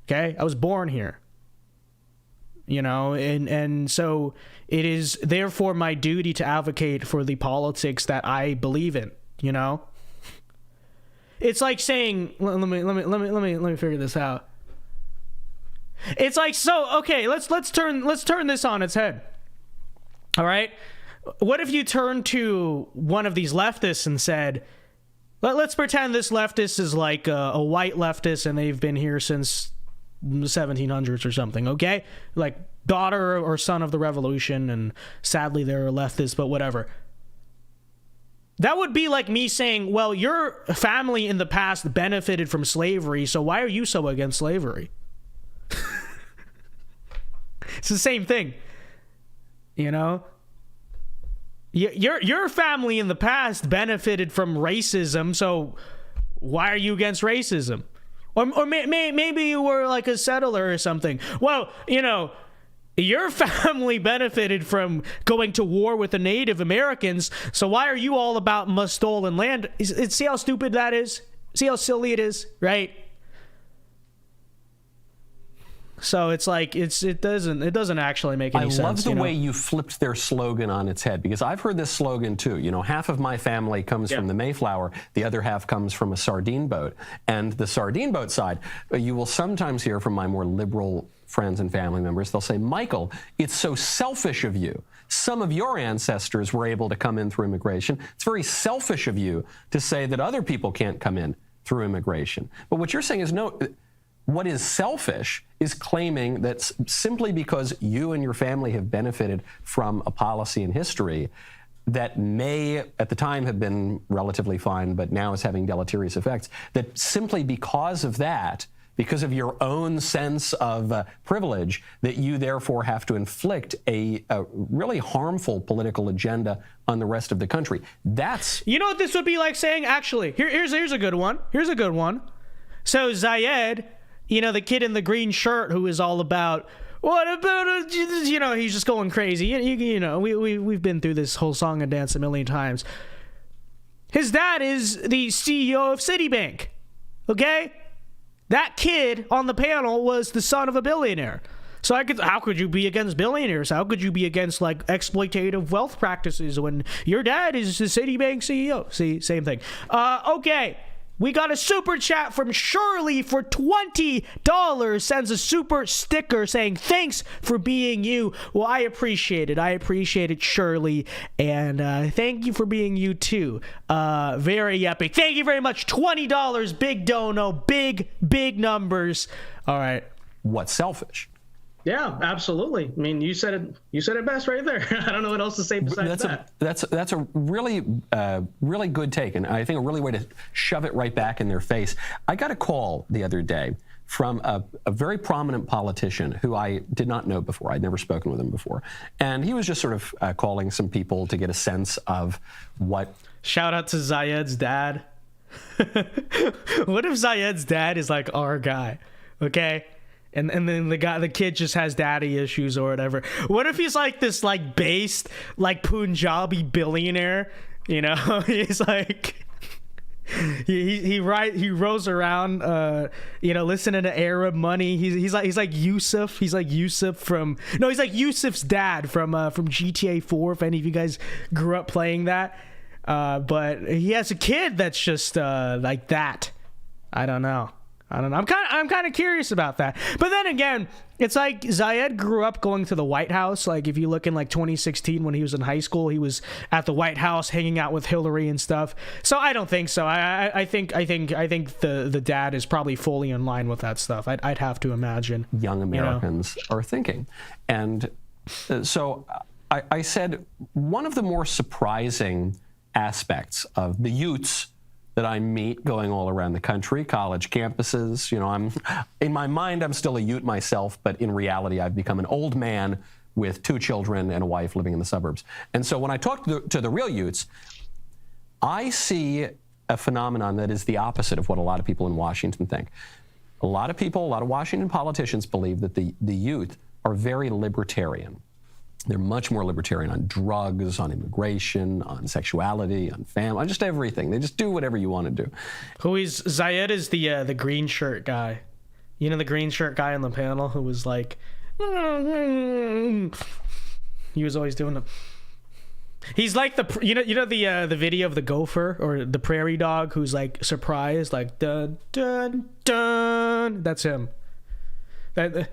okay? I was born here, you know? And so it is therefore my duty to advocate for the politics that I believe in, you know? It's like saying, let me figure this out. It's like, so, okay, let's turn this on its head. All right? What if you turned to one of these leftists and said, let's pretend this leftist is like a white leftist and they've been here since the 1700s or something, okay? Like daughter or son of the revolution, and sadly they're a leftist, but whatever. That would be like me saying, well, your family in the past benefited from slavery, so why are you so against slavery? It's the same thing, you know? Your family in the past benefited from racism, so why are you against racism? Or maybe you were like a settler or something. Well, you know, your family benefited from going to war with the Native Americans, so why are you all about stolen land? See how stupid that is? See how silly it is, right? So it's like it doesn't actually make any sense. I love the way you flipped their slogan on its head, because I've heard this slogan too. You know, half of my family comes from the Mayflower, the other half comes from a sardine boat. And the sardine boat side, you will sometimes hear from my more liberal friends and family members, they'll say, Michael, it's so selfish of you. Some of your ancestors were able to come in through immigration. It's very selfish of you to say that other people can't come in through immigration. But what you're saying is, no, what is selfish is claiming that simply because you and your family have benefited from a policy in history that may at the time have been relatively fine, but now is having deleterious effects, that simply because of that, because of your own sense of privilege, that you therefore have to inflict a really harmful political agenda on the rest of the country. That's... You know what this would be like saying, actually, here's a good one. Here's a good one. So Zayed, you know, the kid in the green shirt who is all about, what about, you know, he's just going crazy. You know, we've been through this whole song and dance a million times. His dad is the CEO of Citibank, okay? That kid on the panel was the son of a billionaire. So how could you be against billionaires? How could you be against like exploitative wealth practices when your dad is the Citibank CEO? See, same thing. Okay. We got a super chat from Shirley for $20. Sends a super sticker saying, thanks for being you. Well, I appreciate it. I appreciate it, Shirley. And thank you for being you, too. Very epic. Thank you very much. $20. Big dono. Big numbers. All right. What's selfish? Yeah, absolutely. I mean, you said it best right there. I don't know what else to say besides that. That's a really really good take, and I think a really way to shove it right back in their face. I got a call the other day from a very prominent politician who I did not know before. I'd never spoken with him before, and he was just sort of calling some people to get a sense of what. Shout out to Zayed's dad. What if Zayed's dad is like our guy? Okay. And then the kid just has daddy issues or whatever. What if he's like this like based like Punjabi billionaire? You know, he's like he rows around you know, listening to Arab Money. He's like Yusuf. He's like Yusuf from he's like Yusuf's dad from GTA 4. If any of you guys grew up playing that, but he has a kid that's just like that. I don't know. I'm kind of curious about that. But then again, it's like Zayed grew up going to the White House. Like if you look in like 2016 when he was in high school, he was at the White House hanging out with Hillary and stuff. So I don't think so. I think the dad is probably fully in line with that stuff. I'd have to imagine. Young Americans are thinking. And so I said one of the more surprising aspects of the youths that I meet going all around the country, college campuses. You know, in my mind, I'm still a youth myself, but in reality, I've become an old man with 2 children and a wife living in the suburbs. And so when I talk to the real Utes, I see a phenomenon that is the opposite of what a lot of people in Washington think. A lot of people, a lot of Washington politicians believe that the youth are very libertarian. They're much more libertarian on drugs, on immigration, on sexuality, on family, on just everything. They just do whatever you want to do. Zayed is the green shirt guy. You know the green shirt guy on the panel who was like, he was always doing the. He's like the the video of the gopher or the prairie dog who's like surprised, like dun dun dun. That's him. That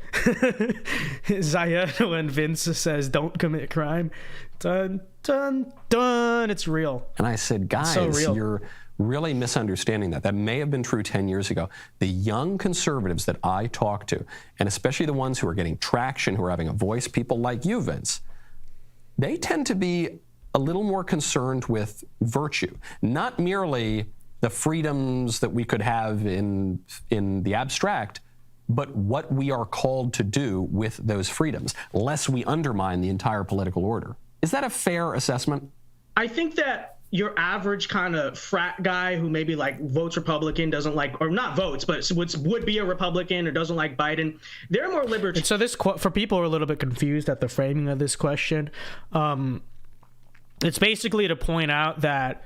Zayed, when Vince says don't commit crime, dun dun dun, it's real. And I said, guys, so you're really misunderstanding that. That may have been true 10 years ago. The young conservatives that I talk to, and especially the ones who are getting traction, who are having a voice, people like you, Vince, they tend to be a little more concerned with virtue, not merely the freedoms that we could have in the abstract, but what we are called to do with those freedoms, lest we undermine the entire political order. Is that a fair assessment? I think that your average kind of frat guy who maybe like votes Republican, doesn't like, or not votes, but would be a Republican or doesn't like Biden, they're more libertarian. And so this, for people who are a little bit confused at the framing of this question, it's basically to point out that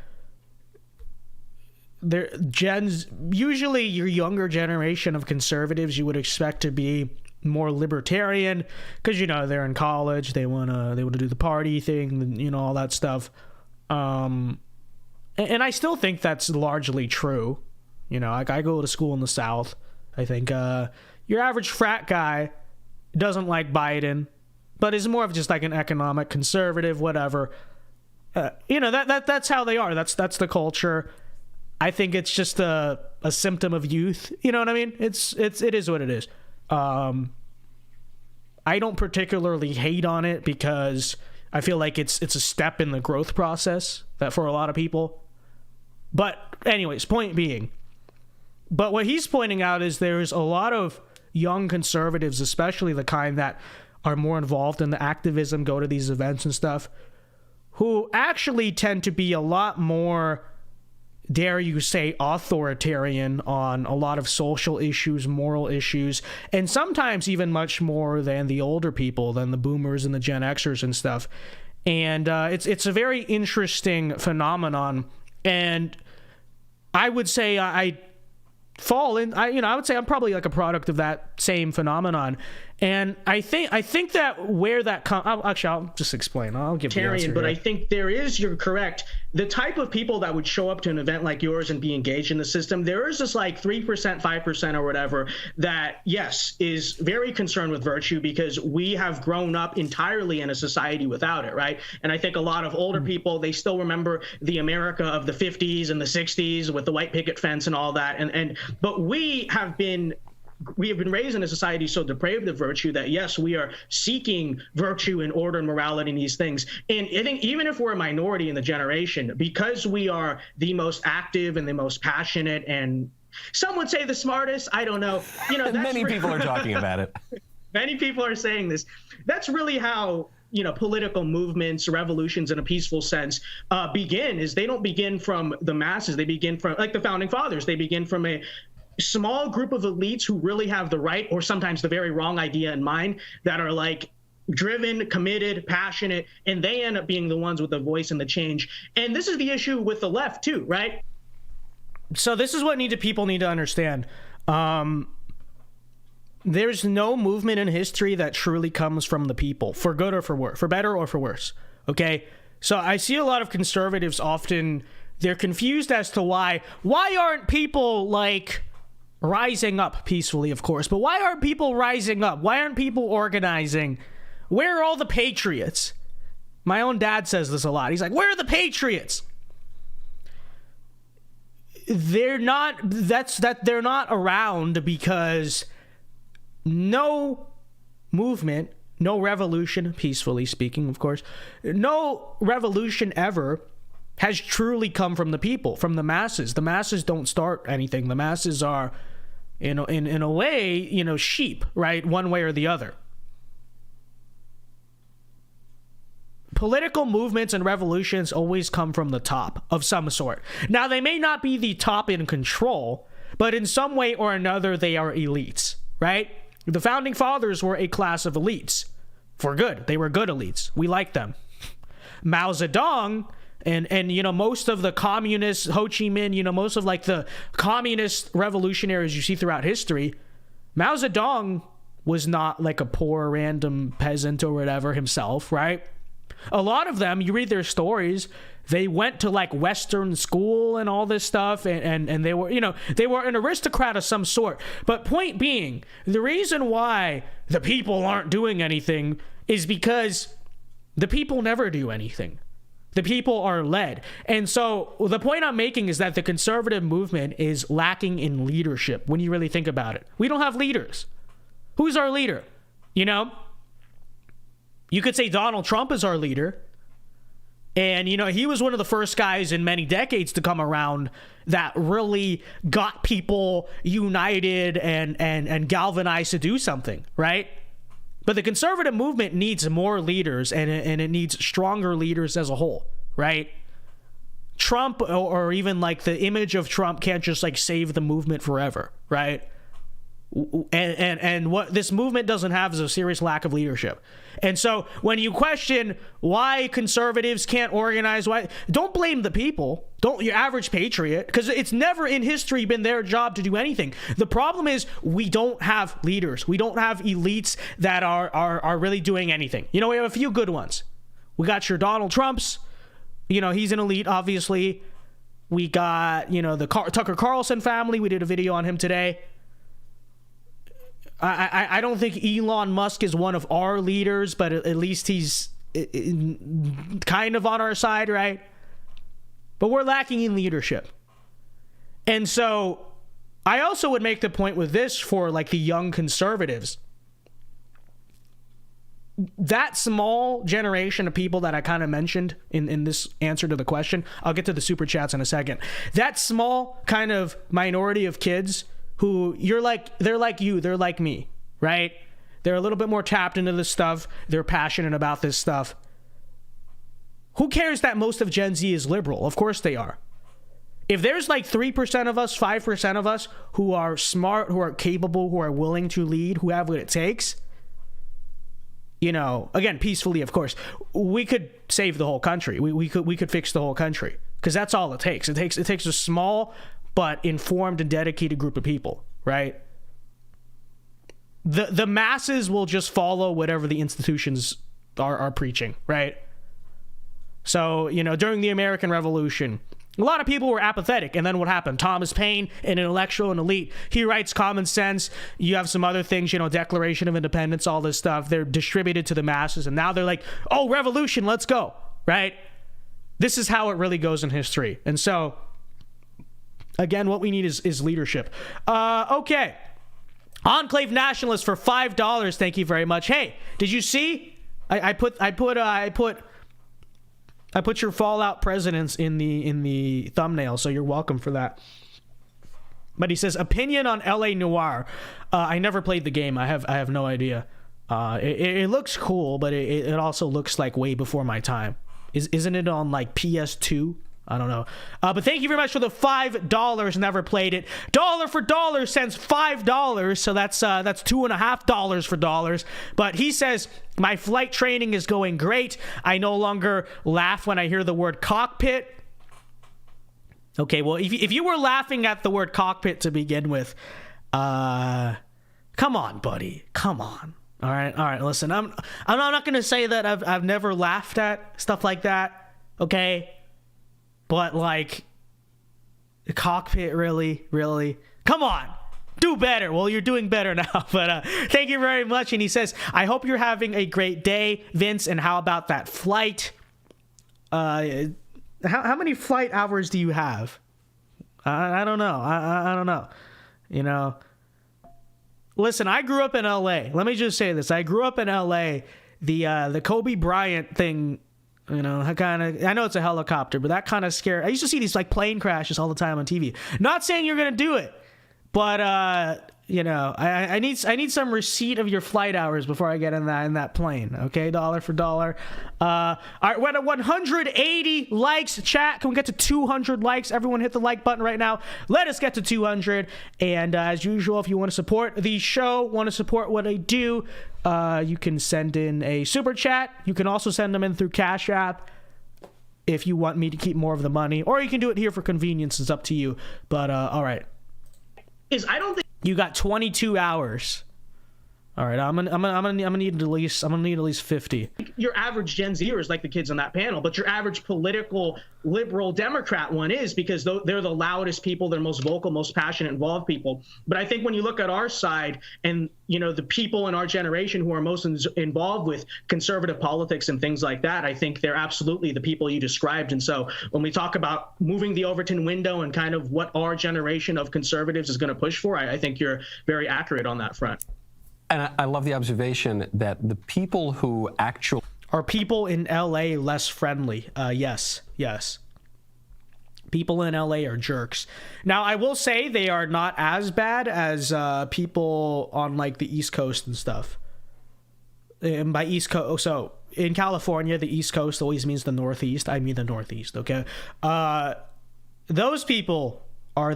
usually your younger generation of conservatives you would expect to be more libertarian because they're in college, they want to do the party thing, all that stuff, and I still think that's largely true. Like I go to school in the South. I think your average frat guy doesn't like Biden, but is more of just like an economic conservative, whatever. That's how they are. That's the culture. I think it's just a symptom of youth. You know what I mean? It is what it is. I don't particularly hate on it because I feel like it's a step in the growth process that for a lot of people. But anyways, point being, but what he's pointing out is there's a lot of young conservatives, especially the kind that are more involved in the activism, go to these events and stuff, who actually tend to be a lot more, dare you say, authoritarian on a lot of social issues, moral issues, and sometimes even much more than the older people, than the boomers and the Gen Xers and stuff. And it's a very interesting phenomenon. And I would say I would say I'm probably like a product of that same phenomenon. And I think that where that comes, I'll just explain. I'll give the answer. But I think you're correct. The type of people that would show up to an event like yours and be engaged in the system, there is this like 3%, 5% or whatever that, yes, is very concerned with virtue because we have grown up entirely in a society without it, right? And I think a lot of older people, they still remember the America of the 50s and the 60s with the white picket fence and all that. But we have been raised in a society so depraved of virtue that, yes, we are seeking virtue and order and morality and these things. And I think even if we're a minority in the generation, because we are the most active and the most passionate and some would say the smartest, I don't know. Many people are talking about it. Many people are saying this. That's really how political movements, revolutions in a peaceful sense begin, is they don't begin from the masses. They begin from, like the founding fathers, they begin from a small group of elites who really have the right or sometimes the very wrong idea in mind, that are like driven, committed, passionate, and they end up being the ones with the voice and the change. And this is the issue with the left too, right? So this is what people need to understand. There's no movement in history that truly comes from the people, for good or for worse, for better or for worse. Okay? So I see a lot of conservatives often, they're confused as to why aren't people like rising up peacefully, of course, but why aren't people rising up? Why aren't people organizing? Where are all the patriots? My own dad says this a lot. He's like, where are the patriots? They're not around because no movement, no revolution, peacefully speaking, of course, no revolution ever has truly come from the people, from the masses. The masses don't start anything. The masses are, in a way, sheep, right? One way or the other. political movements and revolutions always come from the top of some sort. Now, they may not be the top in control, but in some way or another, they are elites, right? The founding fathers were a class of elites. For good. They were good elites. We like them. Mao Zedong and you know, most of the communists, Ho Chi Minh, you know, most of like the communist revolutionaries you see throughout history, Mao Zedong was not like a poor random peasant or whatever himself, right? A lot of them, you read their stories, they went to like Western school and all this stuff, and they were, you know, they were an aristocrat of some sort. But point being, the reason why the people aren't doing anything is because the people never do anything. The people are led. And so the point I'm making is that the conservative movement is lacking in leadership when you really think about it. We don't have leaders. Who's our leader? You know? You could say Donald Trump is our leader. And, you know, he was one of the first guys in many decades to come around that really got people united and galvanized to do something, right? But the conservative movement needs more leaders, and it needs stronger leaders as a whole, right? Trump or even like the image of Trump can't just like save the movement forever, right? And what this movement doesn't have is a serious lack of leadership. And so when you question why conservatives can't organize, why, don't blame the people, don't your average patriot, because it's never in history been their job to do anything. The problem is we don't have leaders. We don't have elites that are really doing anything. You know, we have a few good ones. We got your Donald Trumps. You know, he's an elite, obviously. We got, you know, the Tucker Carlson family. We did a video on him today. I don't think Elon Musk is one of our leaders, but at least he's kind of on our side, right? But we're lacking in leadership. And so I also would make the point with this for like the young conservatives. That small generation of people that I kind of mentioned in this answer to the question, I'll get to the super chats in a second. That small kind of minority of kids who they're like you, they're like me, right? They're a little bit more tapped into this stuff. They're passionate about this stuff. Who cares that most of Gen Z is liberal? Of course they are. If there's like 3% of us, 5% of us who are smart, who are capable, who are willing to lead, who have what it takes, you know, again, peacefully, of course, we could save the whole country. We could fix the whole country, because that's all it takes. It takes a small but informed and dedicated group of people, right? The masses will just follow whatever the institutions are preaching, right? So, you know, during the American Revolution, a lot of people were apathetic. And then what happened? Thomas Paine, an intellectual and elite, he writes Common Sense. You have some other things, you know, Declaration of Independence, all this stuff. They're distributed to the masses. And now they're like, oh, revolution, let's go, right? This is how it really goes in history. And so, again, what we need is leadership. Okay. Enclave Nationalist for $5. Thank you very much. Hey, did you see? I put your Fallout presidents in the thumbnail, so you're welcome for that. But he says, opinion on LA Noire. I never played the game. I have no idea. It looks cool, but it also looks like way before my time. Isn't it on like PS2? I don't know. But thank you very much for the $5. Never played it. Dollar for dollar sends $5. So that's $2.50 for dollars. But he says, my flight training is going great. I no longer laugh when I hear the word cockpit. Okay, well, if you were laughing at the word cockpit to begin with, come on, buddy. Come on. All right. Listen, I'm not gonna say that I've never laughed at stuff like that. Okay. But, like, the cockpit, really? Come on. Do better. Well, you're doing better now. But thank you very much. And he says, I hope you're having a great day, Vince. And how about that flight? How many flight hours do you have? I don't know. I don't know. You know. Listen, I grew up in L.A. Let me just say this. I grew up in L.A. The Kobe Bryant thing, you know, I know it's a helicopter, but that kind of scared. I used to see these like plane crashes all the time on TV. Not saying you're going to do it, But you know, I need some receipt of your flight hours before I get in that plane. Okay, dollar for dollar. All right, we're at 180 likes. Chat, can we get to 200 likes? Everyone hit the like button right now. Let us get to 200. And as usual, if you want to support the show, want to support what I do, you can send in a super chat. You can also send them in through Cash App if you want me to keep more of the money, or you can do it here for convenience. It's up to you. But all right. I don't think you got 22 hours. All right, I'm gonna need at least 50. your average Gen Zers like the kids on that panel, but your average political liberal Democrat one is, because they're the loudest people, they're most vocal, most passionate, involved people. But I think when you look at our side and, you know, the people in our generation who are most involved with conservative politics and things like that, I think they're absolutely the people you described. And so when we talk about moving the Overton window and kind of what our generation of conservatives is going to push for, I think you're very accurate on that front. And I love the observation that the people who actually... Are people in LA less friendly? Yes. People in LA are jerks. Now, I will say they are not as bad as people on, like, the East Coast and stuff. And by East Coast, so in California, the East Coast always means the Northeast. I mean the Northeast, okay? Those people are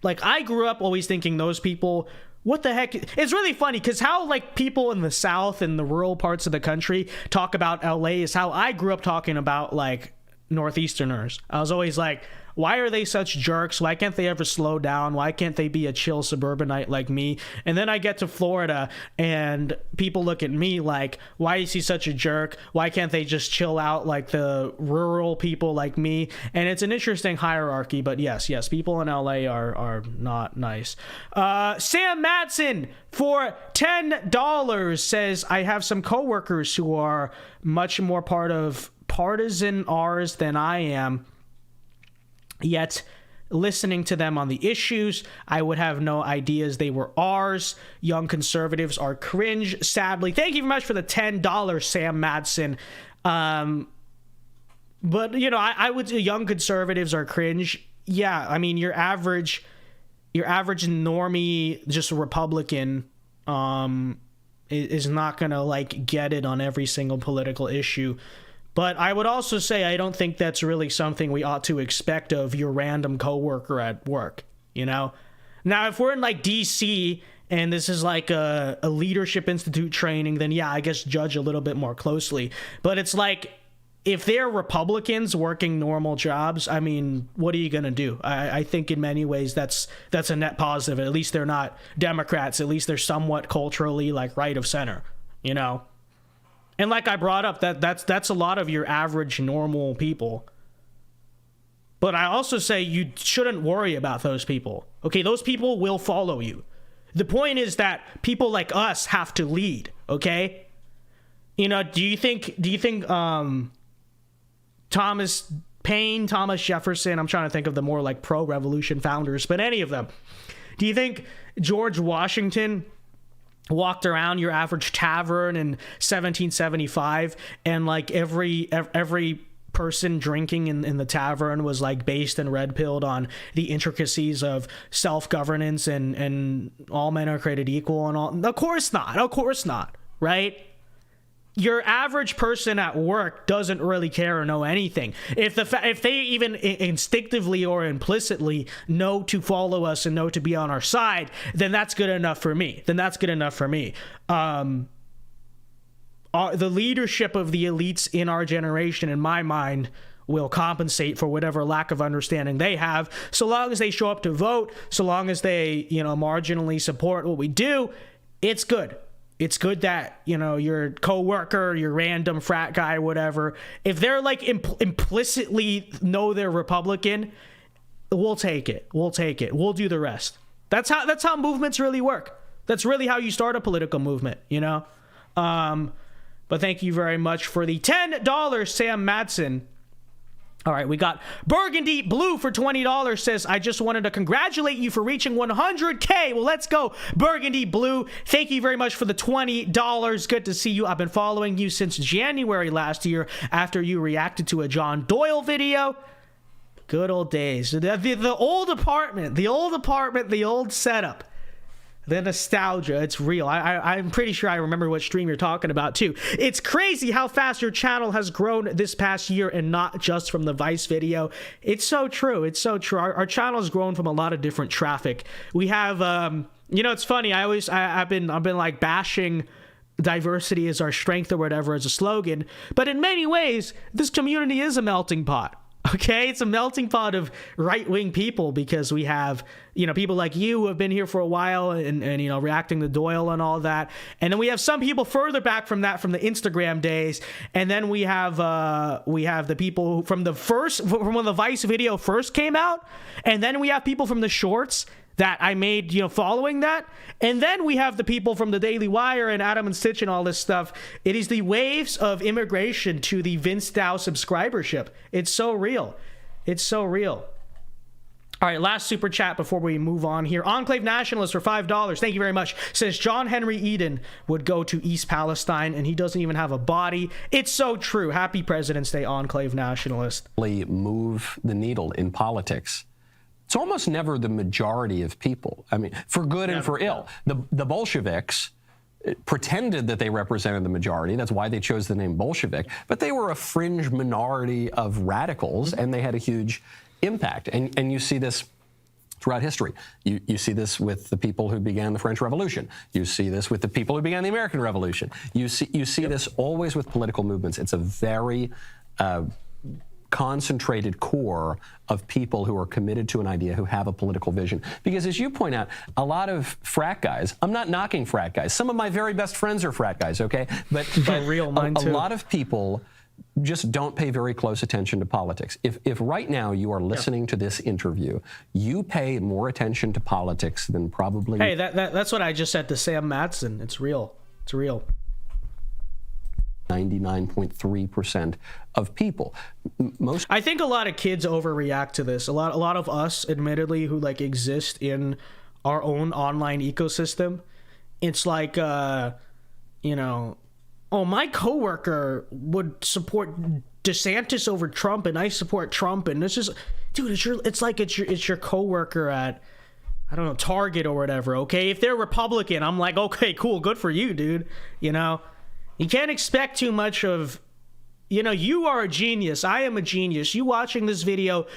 I grew up always thinking those people... What the heck? It's really funny because how, like, people in the South and the rural parts of the country talk about LA is how I grew up talking about, like, Northeasterners. I was always like, why are they such jerks? Why can't they ever slow down? Why can't they be a chill suburbanite like me? And then I get to Florida and people look at me like, why is he such a jerk? Why can't they just chill out like the rural people like me? And it's an interesting hierarchy, but yes, people in LA are not nice. Sam Madsen for $10 says, I have some coworkers who are much more part of partisan R's than I am. Yet, listening to them on the issues, I would have no ideas they were ours. Young conservatives are cringe, sadly. Thank you very much for the $10, Sam Madsen. But, you know, I would say young conservatives are cringe. Yeah, I mean, your average normie, just a Republican, is not going to, like, get it on every single political issue. But I would also say I don't think that's really something we ought to expect of your random coworker at work, you know? Now, if we're in, like, D.C. and this is like a leadership institute training, then yeah, I guess judge a little bit more closely. But it's like, if they're Republicans working normal jobs, I mean, what are you going to do? I think in many ways that's a net positive. At least they're not Democrats. At least they're somewhat culturally, like, right of center, you know? And like I brought up, that's a lot of your average normal people. But I also say you shouldn't worry about those people. Okay, those people will follow you. The point is that people like us have to lead, okay? You know, do you think Thomas Paine, Thomas Jefferson, I'm trying to think of the more like pro-revolution founders, but any of them. Do you think George Washington walked around your average tavern in 1775 and like every person drinking in the tavern was like based and red-pilled on the intricacies of self-governance and all men are created equal and all? Of course not, right? Your average person at work doesn't really care or know anything. If they even instinctively or implicitly know to follow us and know to be on our side, then that's good enough for me. The leadership of the elites in our generation, in my mind, will compensate for whatever lack of understanding they have, so long as they show up to vote, so long as they, you know, marginally support what we do. It's good. It's good that, you know, your coworker, your random frat guy, whatever, if they're like implicitly know they're Republican, we'll take it. We'll do the rest. That's how movements really work. That's really how you start a political movement, you know? But thank you very much for the $10, Sam Madsen. All right, we got Burgundy Blue for $20 says, I just wanted to congratulate you for reaching 100K. Well, let's go, Burgundy Blue. Thank you very much for the $20. Good to see you. I've been following you since January last year after you reacted to a John Doyle video. Good old days. The old apartment, the old setup. The nostalgia, it's real. I'm pretty sure I remember what stream you're talking about too. It's crazy how fast your channel has grown this past year, and not just from the Vice video. It's so true. It's so true. Our channel has grown from a lot of different traffic. We have, you know, it's funny. I've been like bashing diversity as our strength or whatever as a slogan, but in many ways, this community is a melting pot. Okay, it's a melting pot of right-wing people, because we have, you know, people like you who have been here for a while and you know, reacting to Doyle and all that. And then we have some people further back from that, from the Instagram days. And then we have the people from from when the Vice video first came out. And then we have people from the shorts that I made, you know, following that. And then we have the people from the Daily Wire and Adam and Stitch and all this stuff. It is the waves of immigration to the VinceDao subscribership. It's so real. It's so real. All right, last super chat before we move on here. Enclave Nationalist for $5. Thank you very much. Says John Henry Eden would go to East Palestine and he doesn't even have a body. It's so true. Happy President's Day, Enclave Nationalist. Move the needle in politics. It's almost never the majority of people. I mean, for good and for ill. The Bolsheviks pretended that they represented the majority. That's why they chose the name Bolshevik. But they were a fringe minority of radicals, and they had a huge impact. And you see this throughout history. You see this with the people who began the French Revolution. You see this with the people who began the American Revolution. You see this always with political movements. It's a very concentrated core of people who are committed to an idea, who have a political vision. Because as you point out, a lot of frat guys, I'm not knocking frat guys. Some of my very best friends are frat guys, okay? But real, mine too. A lot of people just don't pay very close attention to politics. If right now you are listening to this interview, you pay more attention to politics than probably... Hey, that's what I just said to Sam Matson. It's real. It's real. 99.3% of people. I think a lot of kids overreact to this. A lot of us, admittedly, who like exist in our own online ecosystem. It's like, you know, oh, my coworker would support DeSantis over Trump, and I support Trump, and this is, dude, it's your coworker at, I don't know, Target or whatever. Okay, if they're Republican, I'm like, okay, cool, good for you, dude. You know. You can't expect too much of, you know, you are a genius. I am a genius. You watching this video,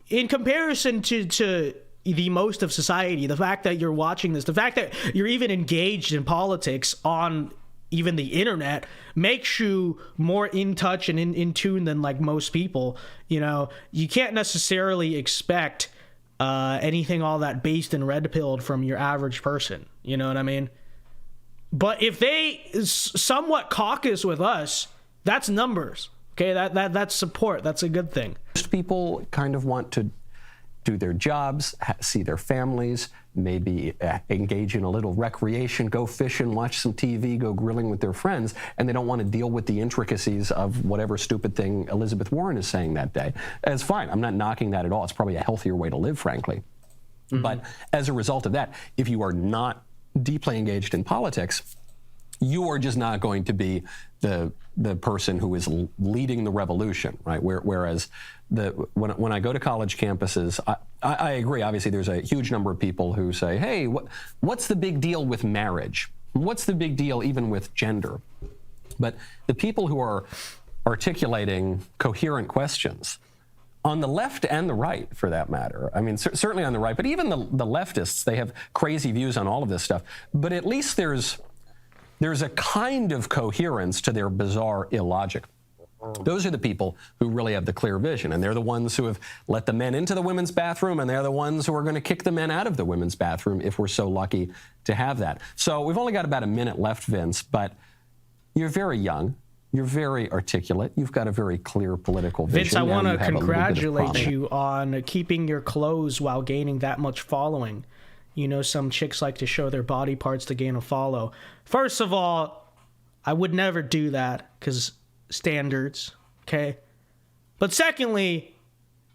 in comparison to the most of society, the fact that you're watching this, the fact that you're even engaged in politics on even the internet makes you more in touch and in tune than like most people. You know, you can't necessarily expect anything all that based and red-pilled from your average person. You know what I mean? But if they somewhat caucus with us, that's numbers. Okay, that's support. That's a good thing. Most people kind of want to do their jobs, see their families, maybe engage in a little recreation, go fishing, watch some TV, go grilling with their friends, and they don't want to deal with the intricacies of whatever stupid thing Elizabeth Warren is saying that day. It's fine. I'm not knocking that at all. It's probably a healthier way to live, frankly. Mm-hmm. But as a result of that, if you are not deeply engaged in politics, you are just not going to be the person who is leading the revolution, right? Whereas when I go to college campuses, I agree. Obviously, there's a huge number of people who say, "Hey, what's the big deal with marriage? What's the big deal even with gender?" But the people who are articulating coherent questions, on the left and the right, for that matter. I mean, certainly on the right, but even the leftists, they have crazy views on all of this stuff. But at least there's a kind of coherence to their bizarre illogic. Those are the people who really have the clear vision, and they're the ones who have let the men into the women's bathroom, and they're the ones who are going to kick the men out of the women's bathroom if we're so lucky to have that. So we've only got about a minute left, Vince, but you're very young. You're very articulate. You've got a very clear political vision. Vince, I want to congratulate you on keeping your clothes while gaining that much following. You know, some chicks like to show their body parts to gain a follow. First of all, I would never do that because standards, okay? But secondly,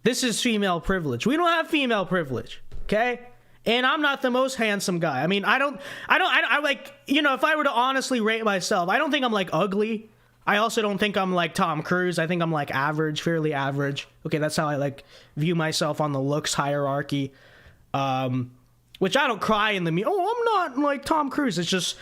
this is female privilege. We don't have female privilege, okay? And I'm not the most handsome guy. I mean, I like, you know, if I were to honestly rate myself, I don't think I'm like ugly. I also don't think I'm like Tom Cruise. I think I'm like average, fairly average. Okay, that's how I like view myself on the looks hierarchy. Which I don't cry in the I'm not like Tom Cruise. It's just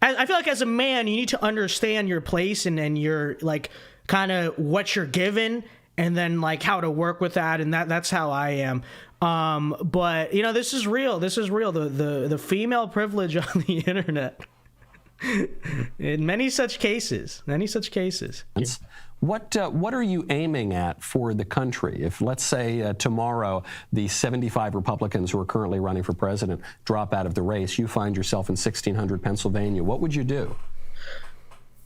I feel like as a man, you need to understand your place and your like kind of what you're given, and then like how to work with that, and that's how I am. But you know, this is real. This is real. The female privilege on the internet. In many such cases. What are you aiming at for the country? If, let's say, tomorrow the 75 Republicans who are currently running for president drop out of the race, you find yourself in 1600 Pennsylvania, what would you do?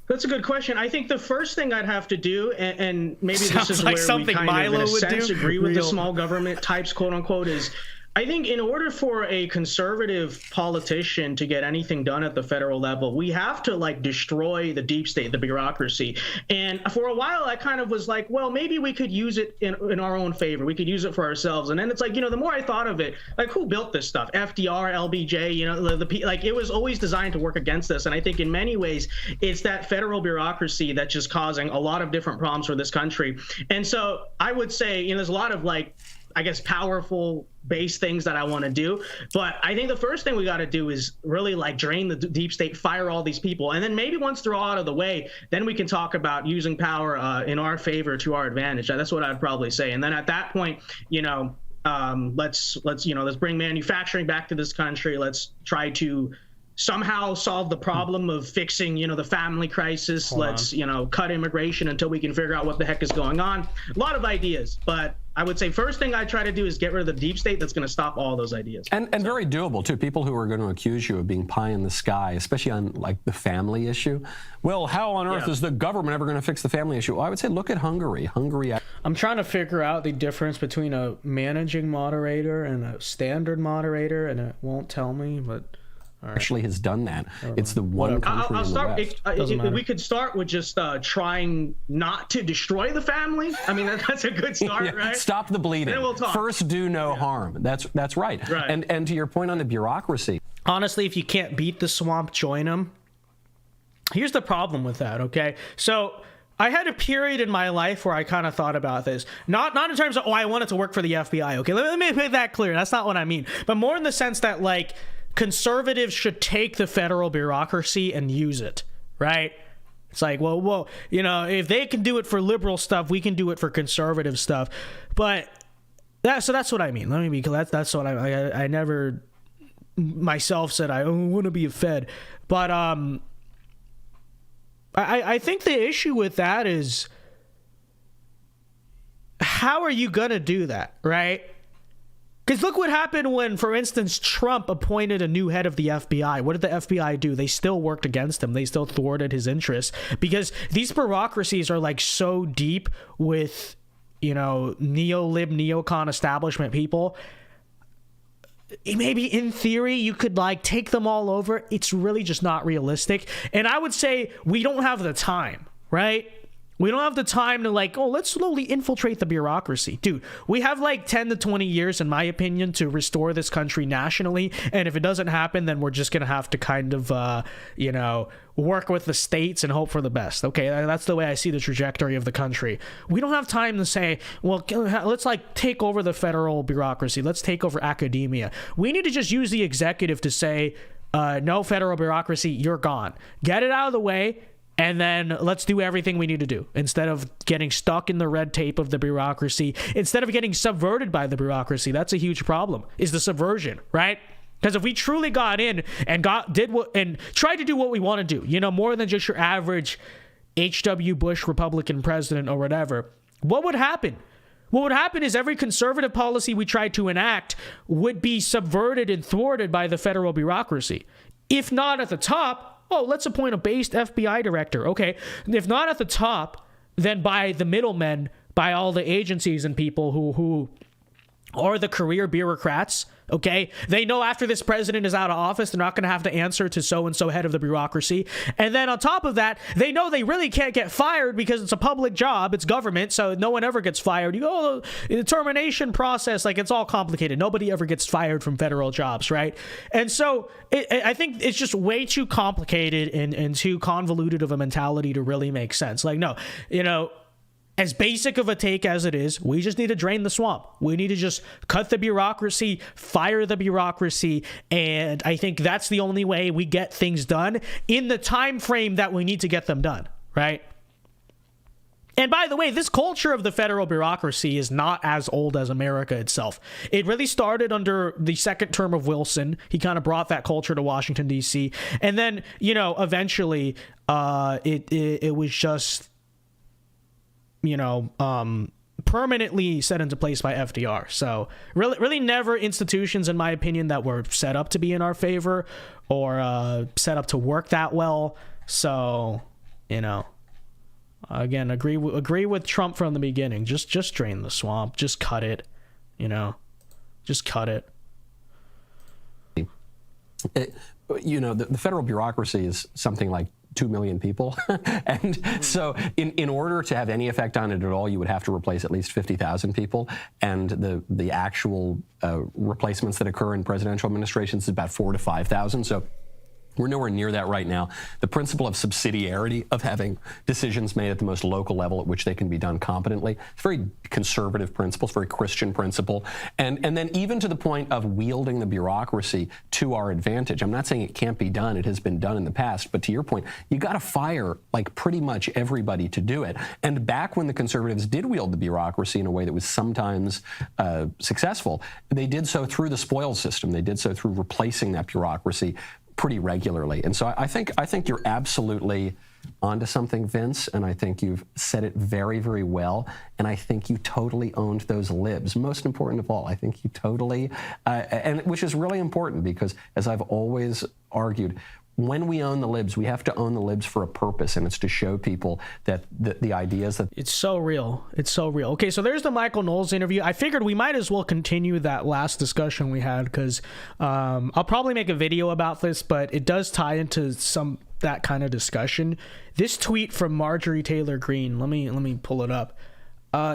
That's a good question. I think the first thing I'd have to do, and maybe Sounds this is like where something we kind Milo of, in a would sense, do. agree with Real. the small government types, quote unquote, is I think in order for a conservative politician to get anything done at the federal level, we have to like destroy the deep state, the bureaucracy. And for a while, I kind of was like, well, maybe we could use it in our own favor. We could use it for ourselves. And then it's like, you know, the more I thought of it, like who built this stuff? FDR, LBJ, you know, like it was always designed to work against us. And I think in many ways, it's that federal bureaucracy that's just causing a lot of different problems for this country. And so I would say, you know, there's a lot of like, I guess, powerful base things that I want to do. But I think the first thing we got to do is really like drain the deep state, fire all these people. And then maybe once they're all out of the way, then we can talk about using power in our favor to our advantage. That's what I'd probably say. And then at that point, you know, let's bring manufacturing back to this country. Let's try to somehow solve the problem of fixing, you know, the family crisis. Let's, you know, cut immigration until we can figure out what the heck is going on. A lot of ideas, but I would say first thing I try to do is get rid of the deep state. That's going to stop all those ideas. And very doable, too. People who are going to accuse you of being pie in the sky, especially on, like, the family issue. Well, how on earth is the government ever going to fix the family issue? Well, I would say look at Hungary. I'm trying to figure out the difference between a managing moderator and a standard moderator, and it won't tell me, but... actually has done that. It's the one country in the West. We could start with just trying not to destroy the family. I mean, that's a good start, right? Stop the bleeding. And then we'll talk. First, do no harm. That's right. And to your point on the bureaucracy. Honestly, if you can't beat the swamp, join them. Here's the problem with that, okay? So I had a period in my life where I kind of thought about this. Not in terms of, I wanted to work for the FBI, okay? Let me make that clear. That's not what I mean. But more in the sense that, like, conservatives should take the federal bureaucracy and use it, right? It's like, well, you know, if they can do it for liberal stuff, we can do it for conservative stuff. But that's what I mean. Let me be clear. That's what I never myself said I want to be a Fed. But I think the issue with that is, how are you gonna do that, right? Because look what happened when, for instance, Trump appointed a new head of the FBI. What did the FBI do? They still worked against him. They still thwarted his interests, because these bureaucracies are like so deep with, you know, neo-lib, neocon establishment people. Maybe in theory you could like take them all over. It's really just not realistic. And I would say we don't have the time, right? We don't have the time to like, let's slowly infiltrate the bureaucracy. Dude, we have like 10 to 20 years, in my opinion, to restore this country nationally. And if it doesn't happen, then we're just going to have to kind of, work with the states and hope for the best. Okay, that's the way I see the trajectory of the country. We don't have time to say, well, let's like take over the federal bureaucracy. Let's take over academia. We need to just use the executive to say, no federal bureaucracy, you're gone. Get it out of the way. And then let's do everything we need to do instead of getting stuck in the red tape of the bureaucracy, instead of getting subverted by the bureaucracy. That's a huge problem, is the subversion, right? Because if we truly got in and tried to do what we want to do, you know, more than just your average H.W. Bush Republican president or whatever, what would happen? What would happen is every conservative policy we tried to enact would be subverted and thwarted by the federal bureaucracy. If not at the top, let's appoint a based FBI director. Okay, if not at the top, then by the middlemen, by all the agencies and people who are the career bureaucrats Okay, they know after this president is out of office, they're not going to have to answer to so-and-so head of the bureaucracy. And then on top of that, they know they really can't get fired because it's a public job, it's government, so no one ever gets fired. You go, oh, the termination process, like, it's all complicated. Nobody ever gets fired from federal jobs, right? And so I think it's just way too complicated and too convoluted of a mentality to really make sense. Like, no, as basic of a take as it is, we just need to drain the swamp. We need to just cut the bureaucracy, fire the bureaucracy, and I think that's the only way we get things done in the time frame that we need to get them done, right? And by the way, this culture of the federal bureaucracy is not as old as America itself. It really started under the second term of Wilson. He kind of brought that culture to Washington, D.C. And then, eventually it was just permanently set into place by FDR. So really never institutions, in my opinion, that were set up to be in our favor or set up to work that well. So, again, agree with Trump from the beginning. Just drain the swamp. Just cut it, just cut it. The federal bureaucracy is something like 2 million people. And so in order to have any effect on it at all, you would have to replace at least 50,000 people. And the actual replacements that occur in presidential administrations is about 4,000 to 5,000. So we're nowhere near that right now. The principle of subsidiarity, of having decisions made at the most local level at which they can be done competently, it's a very conservative principle, it's a very Christian principle. And then even to the point of wielding the bureaucracy to our advantage. I'm not saying it can't be done. It has been done in the past. But to your point, you got to fire like pretty much everybody to do it. And back when the conservatives did wield the bureaucracy in a way that was sometimes successful, they did so through the spoils system. They did so through replacing that bureaucracy pretty regularly. And so I think you're absolutely onto something, Vince, and I think you've said it very, very well, and I think you totally owned those libs. Most important of all, I think you totally, and which is really important because, as I've always argued, when we own the libs, we have to own the libs for a purpose, and it's to show people that the ideas that... It's so real. It's so real. Okay, so there's the Michael Knowles interview. I figured we might as well continue that last discussion we had because I'll probably make a video about this, but it does tie into that kind of discussion. This tweet from Marjorie Taylor Greene, let me pull it up.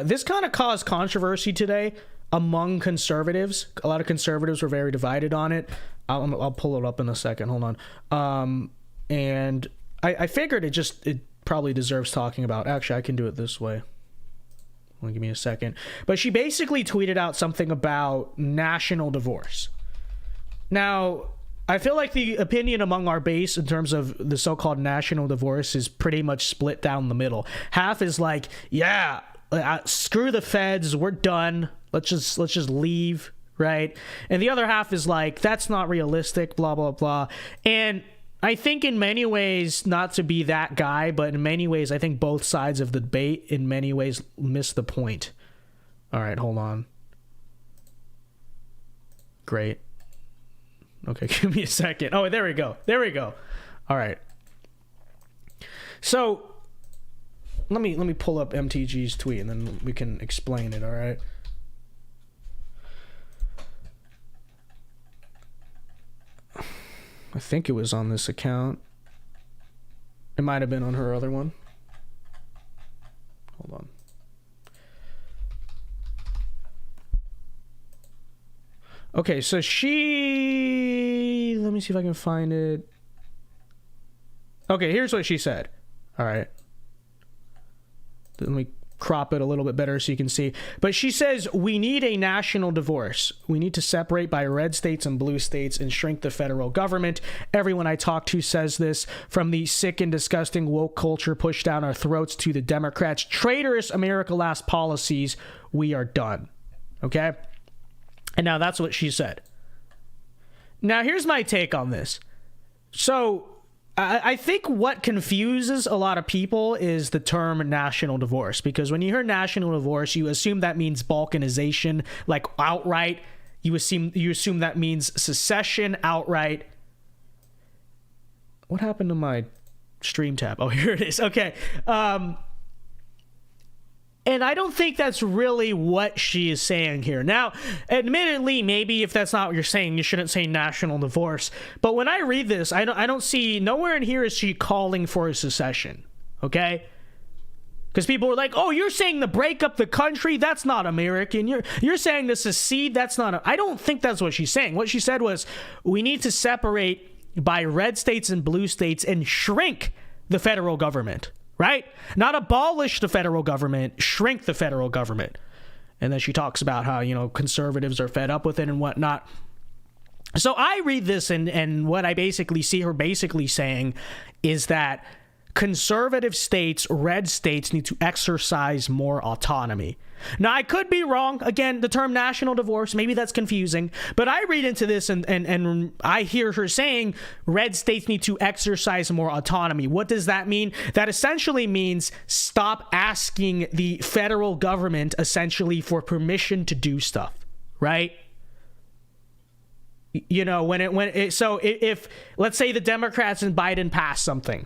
This kind of caused controversy today among conservatives. A lot of conservatives were very divided on it. I'll pull it up in a second. Hold on. And I figured it probably deserves talking about. Actually, I can do it this way. Give me a second. But she basically tweeted out something about national divorce. Now, I feel like the opinion among our base in terms of the so-called national divorce is pretty much split down the middle. Half is like, yeah, screw the feds, we're done. Let's just leave. Right? And the other half is like, that's not realistic, blah, blah, blah. And I think in many ways, not to be that guy, but in many ways, I think both sides of the debate in many ways miss the point. All right, hold on. Great. Okay, give me a second. Oh, there we go. There we go. All right. So let me pull up MTG's tweet and then we can explain it, all right? I think it was on this account. It might have been on her other one. Hold on. Okay, so she... Let me see if I can find it. Okay, here's what she said. All right. Let me crop it a little bit better so you can see. But she says, we need a national divorce. We need to separate by red states and blue states and shrink the federal government. Everyone I talk to says this, from the sick and disgusting woke culture pushed down our throats to the Democrats' traitorous America Last policies. We are done. Okay? And now that's what she said. Now here's my take on this. So I think what confuses a lot of people is the term national divorce, because when you hear national divorce, you assume that means balkanization, like outright. You assume that means secession outright. What happened to my stream tab? Oh, here it is. Okay. And I don't think that's really what she is saying here. Now, admittedly, maybe if that's not what you're saying, you shouldn't say national divorce. But when I read this, I don't see, nowhere in here is she calling for a secession, okay? Because people are like, oh, you're saying to break up the country? That's not American. You're saying to secede? That's not. I don't think that's what she's saying. What she said was, we need to separate by red states and blue states and shrink the federal government, right? Not abolish the federal government, shrink the federal government. And then she talks about how, conservatives are fed up with it and whatnot. So I read this and what I basically see her basically saying is that conservative states, red states, need to exercise more autonomy. Now, I could be wrong. Again, the term national divorce, maybe that's confusing, but I read into this and I hear her saying red states need to exercise more autonomy. What does that mean? That essentially means stop asking the federal government essentially for permission to do stuff, right? So if let's say the Democrats and Biden pass something,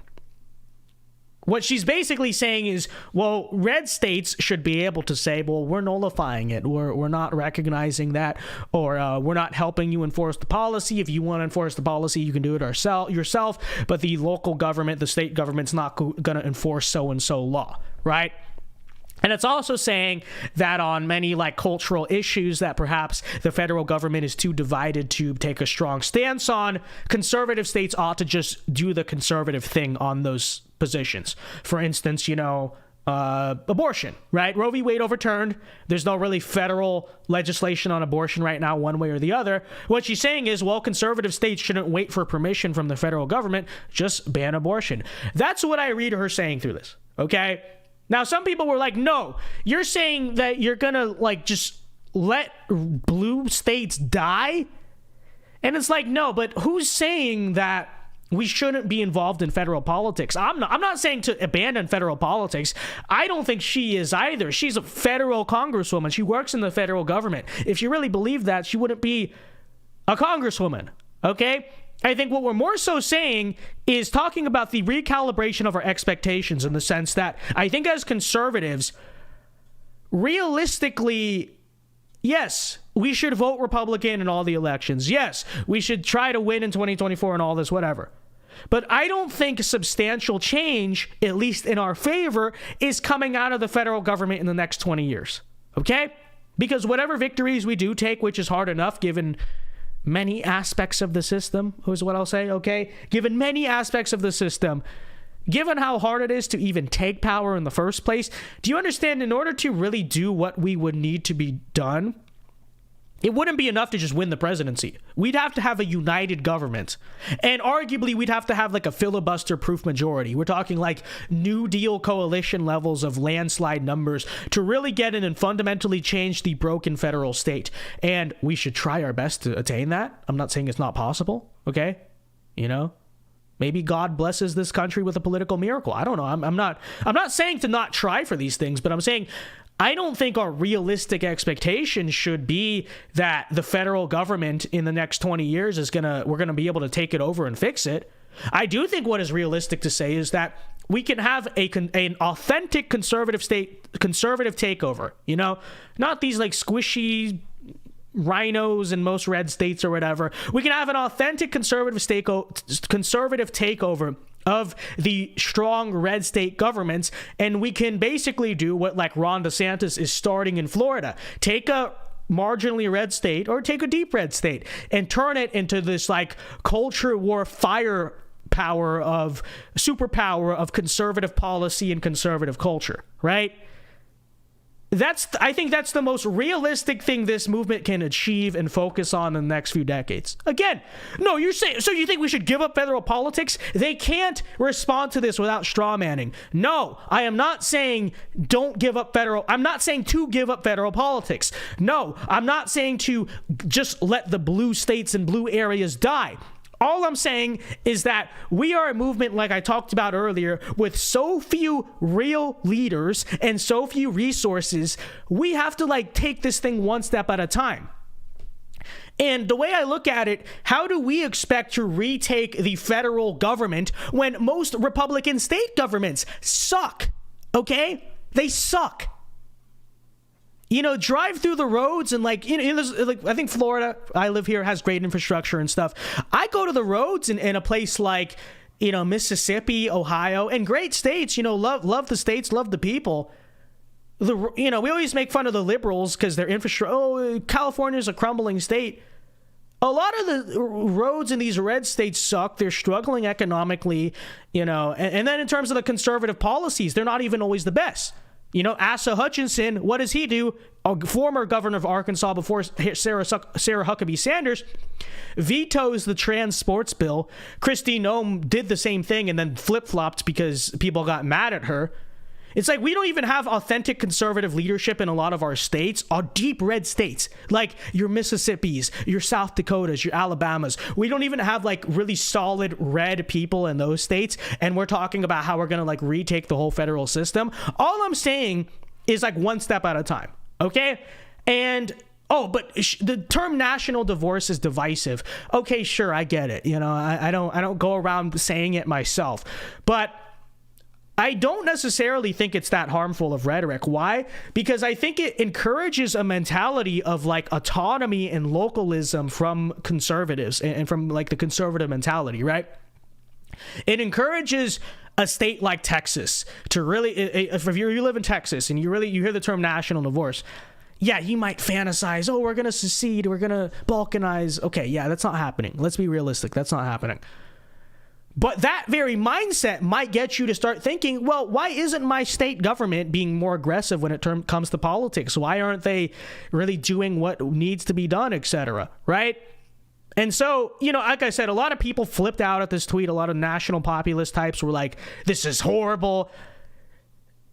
what she's basically saying is, well, red states should be able to say, well, we're nullifying it. We're not recognizing that, or we're not helping you enforce the policy. If you want to enforce the policy, you can do it yourself. But the local government, the state government's not going to enforce so-and-so law, right? And it's also saying that on many cultural issues that perhaps the federal government is too divided to take a strong stance on, conservative states ought to just do the conservative thing on those positions. For instance, abortion, right? Roe v. Wade overturned. There's no really federal legislation on abortion right now, one way or the other. What she's saying is, well, conservative states shouldn't wait for permission from the federal government, just ban abortion. That's what I read her saying through this, okay? Now, some people were like, no, you're saying that you're going to just let blue states die? And it's like, no, but who's saying that we shouldn't be involved in federal politics? I'm not saying to abandon federal politics. I don't think she is either. She's a federal congresswoman. She works in the federal government. If she really believed that, she wouldn't be a congresswoman, okay? I think what we're more so saying is talking about the recalibration of our expectations, in the sense that I think as conservatives, realistically, yes, we should vote Republican in all the elections. Yes, we should try to win in 2024 and all this, whatever. But I don't think substantial change, at least in our favor, is coming out of the federal government in the next 20 years, okay? Because whatever victories we do take, which is hard enough given many aspects of the system, is what I'll say, okay? Given many aspects of the system, given how hard it is to even take power in the first place, do you understand, in order to really do what we would need to be done, it wouldn't be enough to just win the presidency. We'd have to have a united government. And arguably, we'd have to have a filibuster-proof majority. We're talking New Deal coalition levels of landslide numbers to really get in and fundamentally change the broken federal state. And we should try our best to attain that. I'm not saying it's not possible, okay? Maybe God blesses this country with a political miracle. I don't know. I'm not saying to not try for these things, but I'm saying I don't think our realistic expectation should be that the federal government in the next 20 years we're gonna be able to take it over and fix it. I do think what is realistic to say is that we can have an authentic conservative takeover. Not these squishy rhinos in most red states or whatever. We can have an authentic conservative takeover of the strong red state governments, and we can basically do what Ron DeSantis is starting in Florida. Take a marginally red state or take a deep red state and turn it into this culture war superpower of conservative policy and conservative culture, right? I think that's the most realistic thing this movement can achieve and focus on in the next few decades. Again, no, you're saying, so you think we should give up federal politics? They can't respond to this without straw manning. No, I am not saying I'm not saying to give up federal politics. No, I'm not saying to just let the blue states and blue areas die. All I'm saying is that we are a movement, like I talked about earlier, with so few real leaders and so few resources. We have to take this thing one step at a time. And the way I look at it, how do we expect to retake the federal government when most Republican state governments suck? Okay? They suck. drive through the roads and like, like I think Florida, I live here, has great infrastructure and stuff. I go to the roads in a place like, Mississippi, Ohio, and great states, love the states, love the people. We always make fun of the liberals because their infrastructure, California's a crumbling state. A lot of the roads in these red states suck. They're struggling economically, and then in terms of the conservative policies, they're not even always the best. Asa Hutchinson, what does he do? A former governor of Arkansas before Sarah Huckabee Sanders vetoes the trans sports bill. Kristi Noem did the same thing and then flip-flopped because people got mad at her. It's like we don't even have authentic conservative leadership in a lot of our states, our deep red states, like your Mississippis, your South Dakotas, your Alabamas. We don't even have like really solid red people in those states. And we're talking about how we're going to like retake the whole federal system. All I'm saying is like one step at a time. Okay. And but the term national divorce is divisive. Okay, sure. I get it. I don't go around saying it myself, but I don't necessarily think it's that harmful of rhetoric. Why? Because I think it encourages a mentality of like autonomy and localism from conservatives and from like the conservative mentality, right? It encourages a state like Texas to really, if you live in Texas and you hear the term national divorce, yeah, you might fantasize, we're going to secede, we're going to balkanize. Okay, yeah, that's not happening. Let's be realistic. That's not happening. But that very mindset might get you to start thinking, well, why isn't my state government being more aggressive when it comes to politics? Why aren't they really doing what needs to be done, etc., right? And so, like I said, a lot of people flipped out at this tweet. A lot of national populist types were like, this is horrible.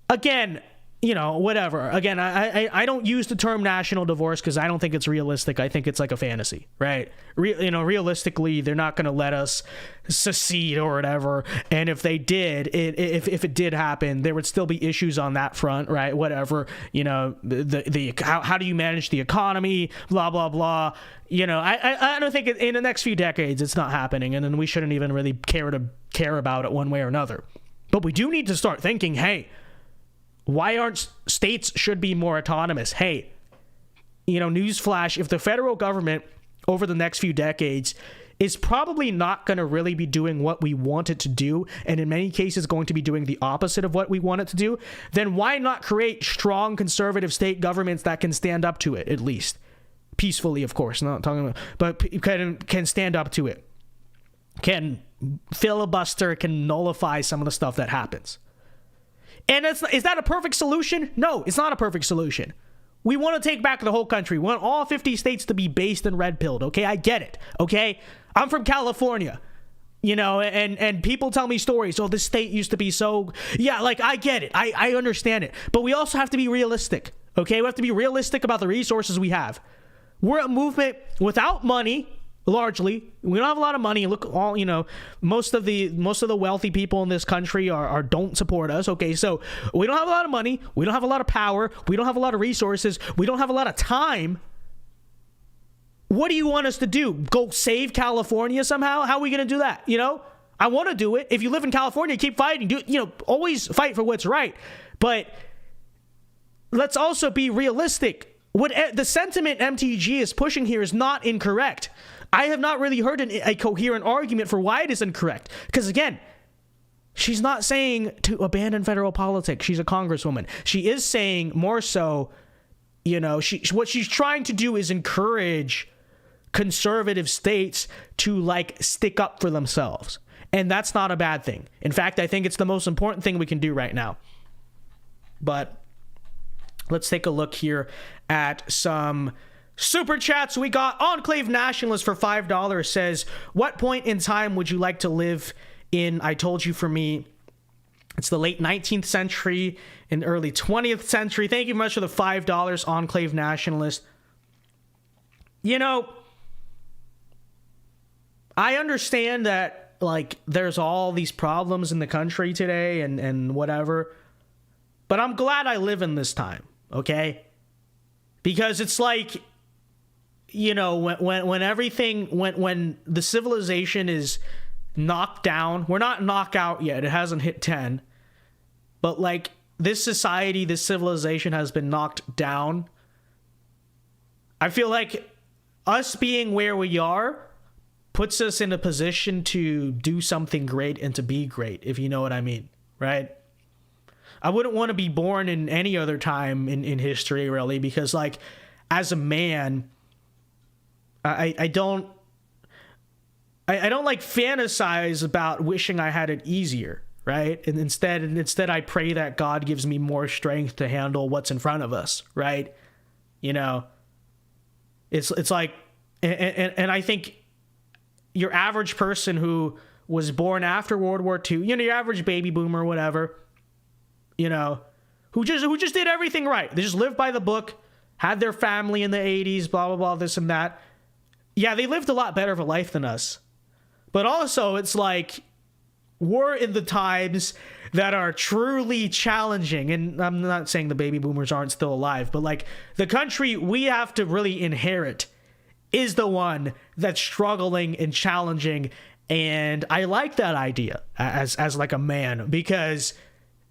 Again, whatever. Again, I don't use the term national divorce because I don't think it's realistic. I think it's like a fantasy, right? Realistically, they're not going to let us secede or whatever. And if they did, if it did happen, there would still be issues on that front, right? Whatever, how do you manage the economy? Blah, blah, blah. I don't think in the next few decades it's not happening. And then we shouldn't even really care about it one way or another. But we do need to start thinking, hey, why aren't states should be more autonomous? Hey, newsflash, if the federal government over the next few decades is probably not going to really be doing what we want it to do, and in many cases going to be doing the opposite of what we want it to do, then why not create strong conservative state governments that can stand up to it, at least? Peacefully, of course, not talking about, but can stand up to it. Can filibuster, can nullify some of the stuff that happens. And is that a perfect solution? No, it's not a perfect solution. We want to take back the whole country. We want all 50 states to be based and red-pilled, okay? I get it, okay? I'm from California, and people tell me stories. Oh, this state used to be so... Yeah, like, I get it. I understand it. But we also have to be realistic, okay? We have to be realistic about the resources we have. We're a movement without money... Largely, we don't have a lot of money. Look, most of the wealthy people in this country don't support us. Okay, so we don't have a lot of money. We don't have a lot of power. We don't have a lot of resources. We don't have a lot of time. What do you want us to do? Go save California somehow? How are we going to do that? I want to do it. If you live in California, keep fighting. Always fight for what's right. But let's also be realistic. What the sentiment MTG is pushing here is not incorrect. I have not really heard a coherent argument for why it is incorrect. Because again, she's not saying to abandon federal politics. She's a congresswoman. She is saying more so, what she's trying to do is encourage conservative states to like stick up for themselves. And that's not a bad thing. In fact, I think it's the most important thing we can do right now. But let's take a look here at some super chats. We got Enclave Nationalist for $5 says, what point in time would you like to live in? I told you, for me, it's the late 19th century and early 20th century. Thank you very much for the $5, Enclave Nationalist. I understand that like there's all these problems in the country today and whatever, but I'm glad I live in this time, okay? Because it's like, when everything, when the civilization is knocked down, we're not knocked out yet. It hasn't hit 10, but like this society, this civilization has been knocked down I feel like us being where we are puts us in a position to do something great and to be great, if you know what I mean, right? I wouldn't want to be born in any other time in history, really, because, like, as a man, I don't like fantasize about wishing I had it easier, right? And instead I pray that God gives me more strength to handle what's in front of us, right? You know, it's like, and I think your average person who was born after World War II, you know, your average baby boomer or whatever, you know, who just did everything right. They just lived by the book, had their family in the 80s, blah, blah, blah, this and that. Yeah, they lived a lot better of a life than us. But also, it's like, we're in the times that are truly challenging. And I'm not saying the baby boomers aren't still alive, but, like, the country we have to really inherit is the one that's struggling and challenging. And I like that idea as like a man, because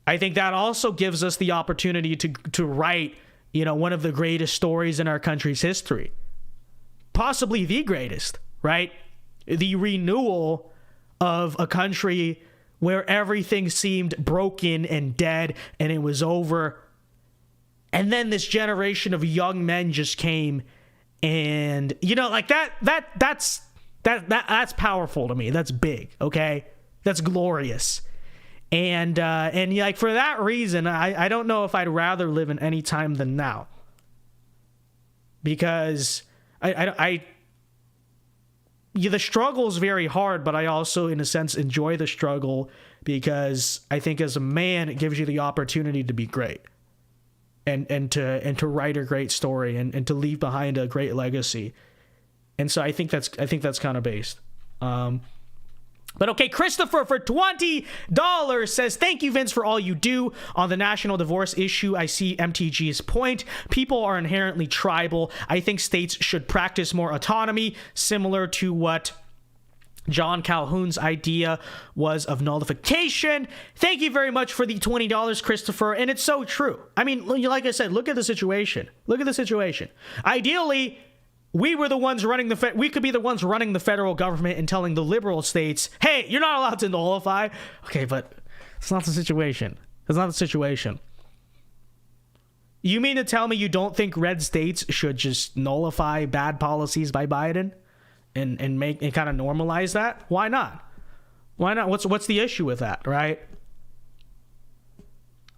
I think that also gives us the opportunity to write, you know, one of the greatest stories in our country's history. Possibly the greatest, right? The renewal of a country where everything seemed broken and dead and it was over. And then this generation of young men just came, and, you know, like that's powerful to me. That's big, okay? That's glorious. And like, for that reason, I don't know if I'd rather live in any time than now. Because the struggle is very hard, but I also, in a sense, enjoy the struggle, because I think as a man, it gives you the opportunity to be great and to write a great story and to leave behind a great legacy. And so I think that's kind of based. But okay, Christopher for $20 says, thank you, Vince, for all you do on the national divorce issue. I see MTG's point. People are inherently tribal. I think states should practice more autonomy, similar to what John Calhoun's idea was of nullification. Thank you very much for the $20, Christopher. And it's so true. I mean, like I said, look at the situation. Look at the situation. Ideally, we were the ones running we could be the ones running the federal government and telling the liberal states, hey, you're not allowed to nullify. Okay, but it's not the situation. It's not the situation. You mean to tell me you don't think red states should just nullify bad policies by Biden and make and kind of normalize that? Why not? Why not? What's the issue with that, right?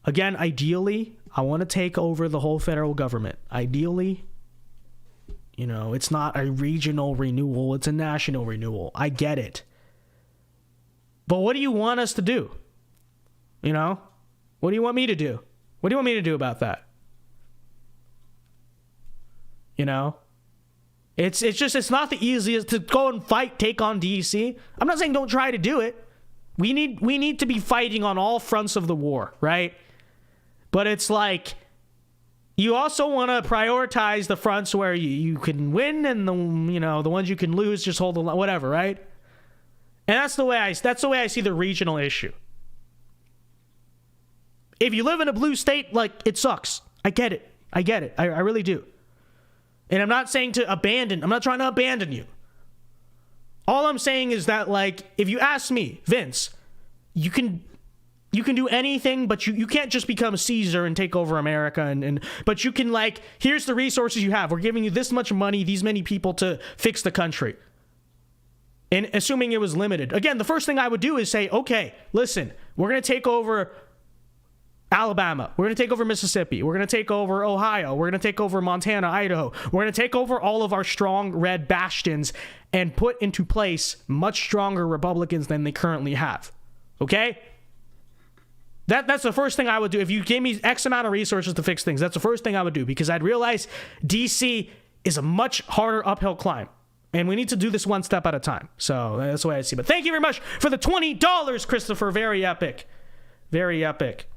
Again, ideally, I want to take over the whole federal government. Ideally, you know, it's not a regional renewal, it's a national renewal. I get it. But what do you want us to do? You know? What do you want me to do? What do you want me to do about that? You know? It's not the easiest to go and take on DC. I'm not saying don't try to do it. We need to be fighting on all fronts of the war, right? But it's like, you also want to prioritize the fronts where you can win, and the ones you can lose, just hold the line, whatever, right? And that's the way I see the regional issue. If you live in a blue state, like, it sucks. I get it. I really do. And I'm not saying I'm not trying to abandon you. All I'm saying is that, like, if you ask me, Vince, you can do anything, but you can't just become Caesar and take over America. But you can, like, here's the resources you have. We're giving you this much money, these many people to fix the country. And assuming it was limited. Again, the first thing I would do is say, okay, listen, we're going to take over Alabama. We're going to take over Mississippi. We're going to take over Ohio. We're going to take over Montana, Idaho. We're going to take over all of our strong red bastions and put into place much stronger Republicans than they currently have. Okay? That's the first thing I would do. If you gave me X amount of resources to fix things, that's the first thing I would do, because I'd realize DC is a much harder uphill climb. And we need to do this one step at a time. So that's the way I see it. But thank you very much for the $20, Christopher. Very epic. Very epic.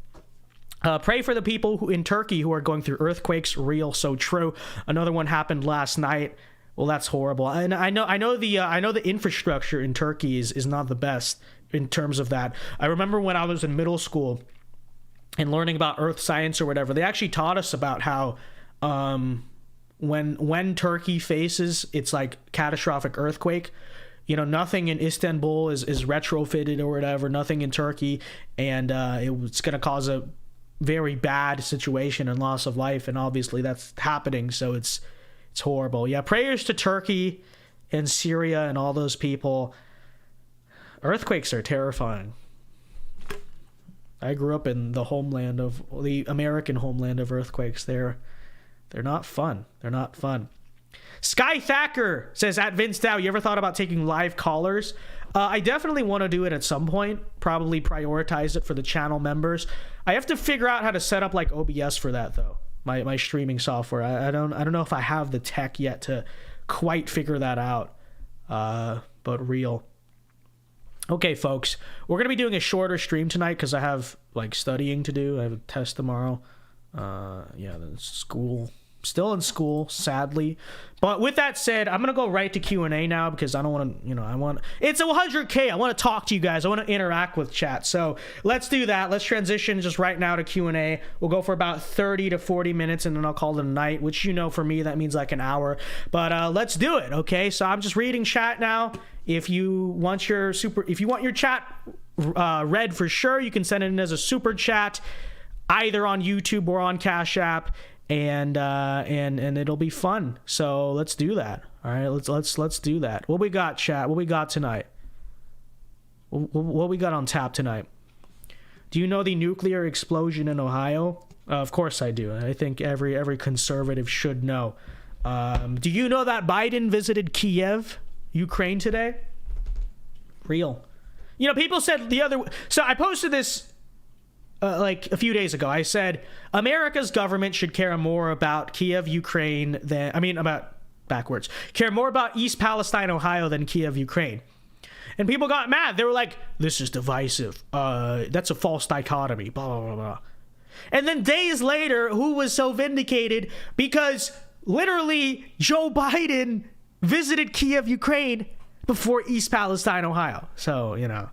Pray for the people in Turkey who are going through earthquakes. Real, so true. Another one happened last night. Well, that's horrible. And I know the infrastructure in Turkey is not the best in terms of that. I remember when I was in middle school and learning about earth science or whatever, they actually taught us about how when Turkey faces its like catastrophic earthquake, you know, nothing in Istanbul is retrofitted or whatever, nothing in Turkey, and it's going to cause a very bad situation and loss of life, and obviously that's happening, so it's horrible. Yeah, prayers to Turkey and Syria and all those people. Earthquakes are terrifying. I grew up in the homeland of the American homeland of earthquakes. They're not fun. They're not fun. Sky Thacker says, at VinceDao, you ever thought about taking live callers? I definitely want to do it at some point. Probably prioritize it for the channel members. I have to figure out how to set up like OBS for that though. My streaming software. I don't know if I have the tech yet to quite figure that out. But real. Okay, folks, we're going to be doing a shorter stream tonight because I have like studying to do. I have a test tomorrow. Yeah, school. Still in school, sadly. But with that said, I'm going to go right to Q&A now because I don't want to, you know, it's 100K. I want to talk to you guys. I want to interact with chat. So let's do that. Let's transition just right now to Q&A. We'll go for about 30 to 40 minutes and then I'll call it a night, which, you know, for me, that means like an hour. But let's do it. Okay. So I'm just reading chat now. If you want your chat read for sure, you can send it in as a super chat either on YouTube or on Cash App. And it'll be fun. So let's do that. All right, let's do that. What we got, chat? What we got tonight? What we got on tap tonight? Do you know the nuclear explosion in Ohio? Of course I do. I think every conservative should know. Do you know that Biden visited Kiev, Ukraine today? Real. You know, people said so I posted this like a few days ago. I said America's government should care more about Kiev, Ukraine care more about East Palestine, Ohio than Kiev, Ukraine. And people got mad. They were like, this is divisive. That's a false dichotomy, blah, blah, blah, blah. And then days later, who was so vindicated? Because literally Joe Biden visited Kiev, Ukraine before East Palestine, Ohio. So, you know,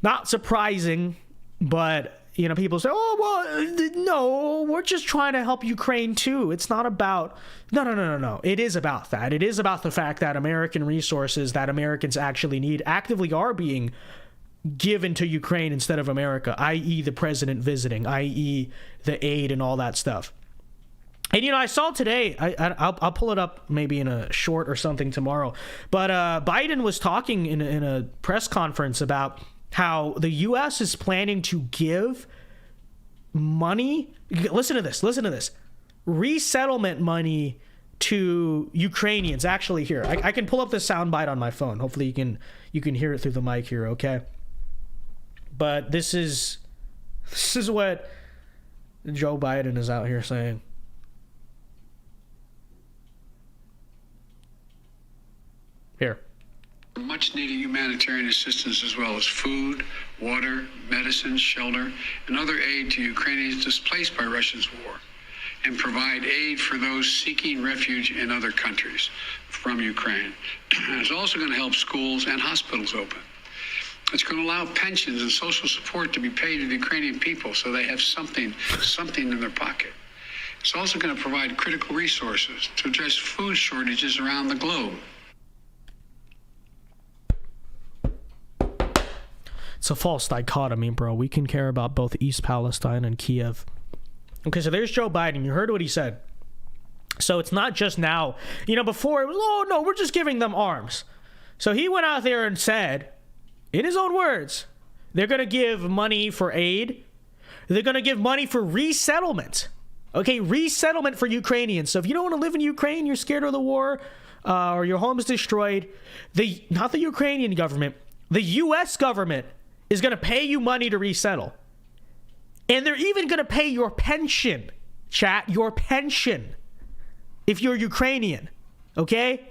not surprising. But, you know, people say, oh, well, no, we're just trying to help Ukraine too. It's not about, no. It is about that. It is about the fact that American resources that Americans actually need actively are being given to Ukraine instead of America, i.e. the president visiting, i.e. the aid and all that stuff. And, you know, I saw today, I'll pull it up maybe in a short or something tomorrow, but Biden was talking in a press conference about how the U.S. is planning to give money. Listen to this. Resettlement money to Ukrainians. Actually, here, I can pull up the soundbite on my phone. Hopefully you can hear it through the mic here, okay? But this is what Joe Biden is out here saying. Here. Much needed humanitarian assistance as well as food, water, medicine, shelter, and other aid to Ukrainians displaced by Russia's war, and provide aid for those seeking refuge in other countries from Ukraine. And it's also going to help schools and hospitals open. It's going to allow pensions and social support to be paid to the Ukrainian people so they have something in their pocket. It's also going to provide critical resources to address food shortages around the globe. It's a false dichotomy, bro. We can care about both East Palestine and Kiev. Okay, so there's Joe Biden. You heard what he said. So it's not just now. You know, before it was, oh, no, we're just giving them arms. So he went out there and said, in his own words, they're going to give money for aid. They're going to give money for resettlement. Okay, resettlement for Ukrainians. So if you don't want to live in Ukraine, you're scared of the war, or your home is destroyed, not the Ukrainian government, the U.S. government is going to pay you money to resettle. And they're even going to pay your pension, chat, your pension, if you're Ukrainian, okay?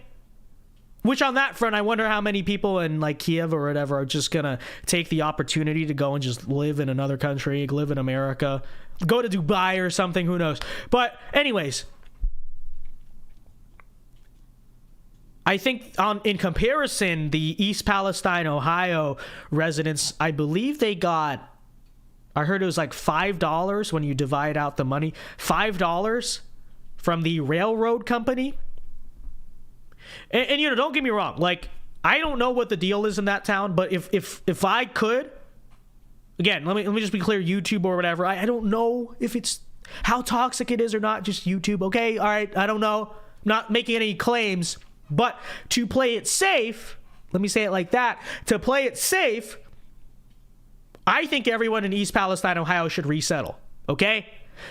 Which on that front, I wonder how many people in like Kiev or whatever are just going to take the opportunity to go and just live in another country, live in America, go to Dubai or something, who knows. But anyways, I think in comparison, the East Palestine, Ohio residents, I believe they got, I heard it was like $5 when you divide out the money, $5 from the railroad company. And you know, don't get me wrong. Like, I don't know what the deal is in that town, but if I could, again, let me just be clear, YouTube or whatever, I don't know if it's how toxic it is or not, just YouTube. Okay, all right, I don't know. I'm not making any claims, but to play it safe, let me say it like that, to play it safe, I think everyone in East Palestine, Ohio should resettle, okay?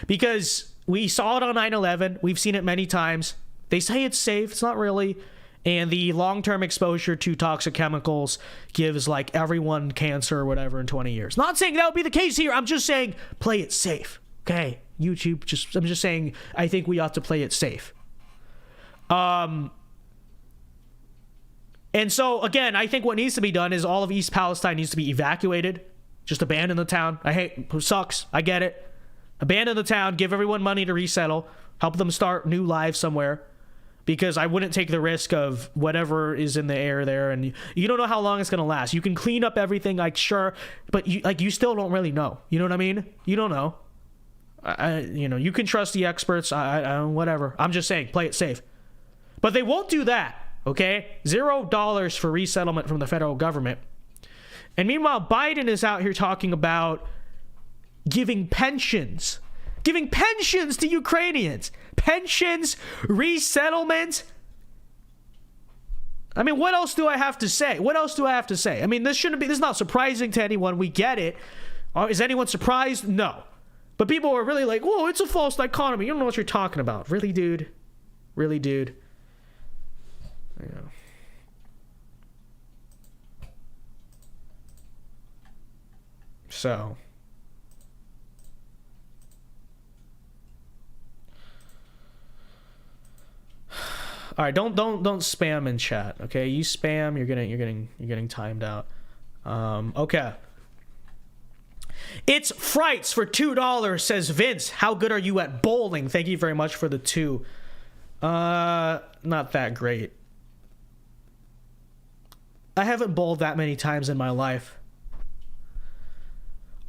Because we saw it on 9/11. We've seen it many times. They say it's safe. It's not really. And the long-term exposure to toxic chemicals gives, like, everyone cancer or whatever in 20 years. Not saying that would be the case here. I'm just saying play it safe, okay? YouTube, I'm just saying I think we ought to play it safe. And so, again, I think what needs to be done is all of East Palestine needs to be evacuated. Just abandon the town. It sucks. I get it. Abandon the town. Give everyone money to resettle. Help them start new lives somewhere. Because I wouldn't take the risk of whatever is in the air there. And you don't know how long it's going to last. You can clean up everything, like, sure. But you still don't really know. You know what I mean? You don't know. You can trust the experts. Whatever. I'm just saying, play it safe. But they won't do that. Okay? $0 for resettlement from the federal government. And meanwhile, Biden is out here talking about giving pensions to Ukrainians. Pensions, resettlement. I mean, what else do I have to say? I mean, this is not surprising to anyone. We get it. Is anyone surprised? No. But people are really like, whoa, it's a false dichotomy. You don't know what you're talking about. Really, dude? You know. So, all right, don't spam in chat, okay? You spam, you're getting timed out. Okay. It's Frights for $2, says Vince. How good are you at bowling? Thank you very much for the 2. Not that great. I haven't bowled that many times in my life.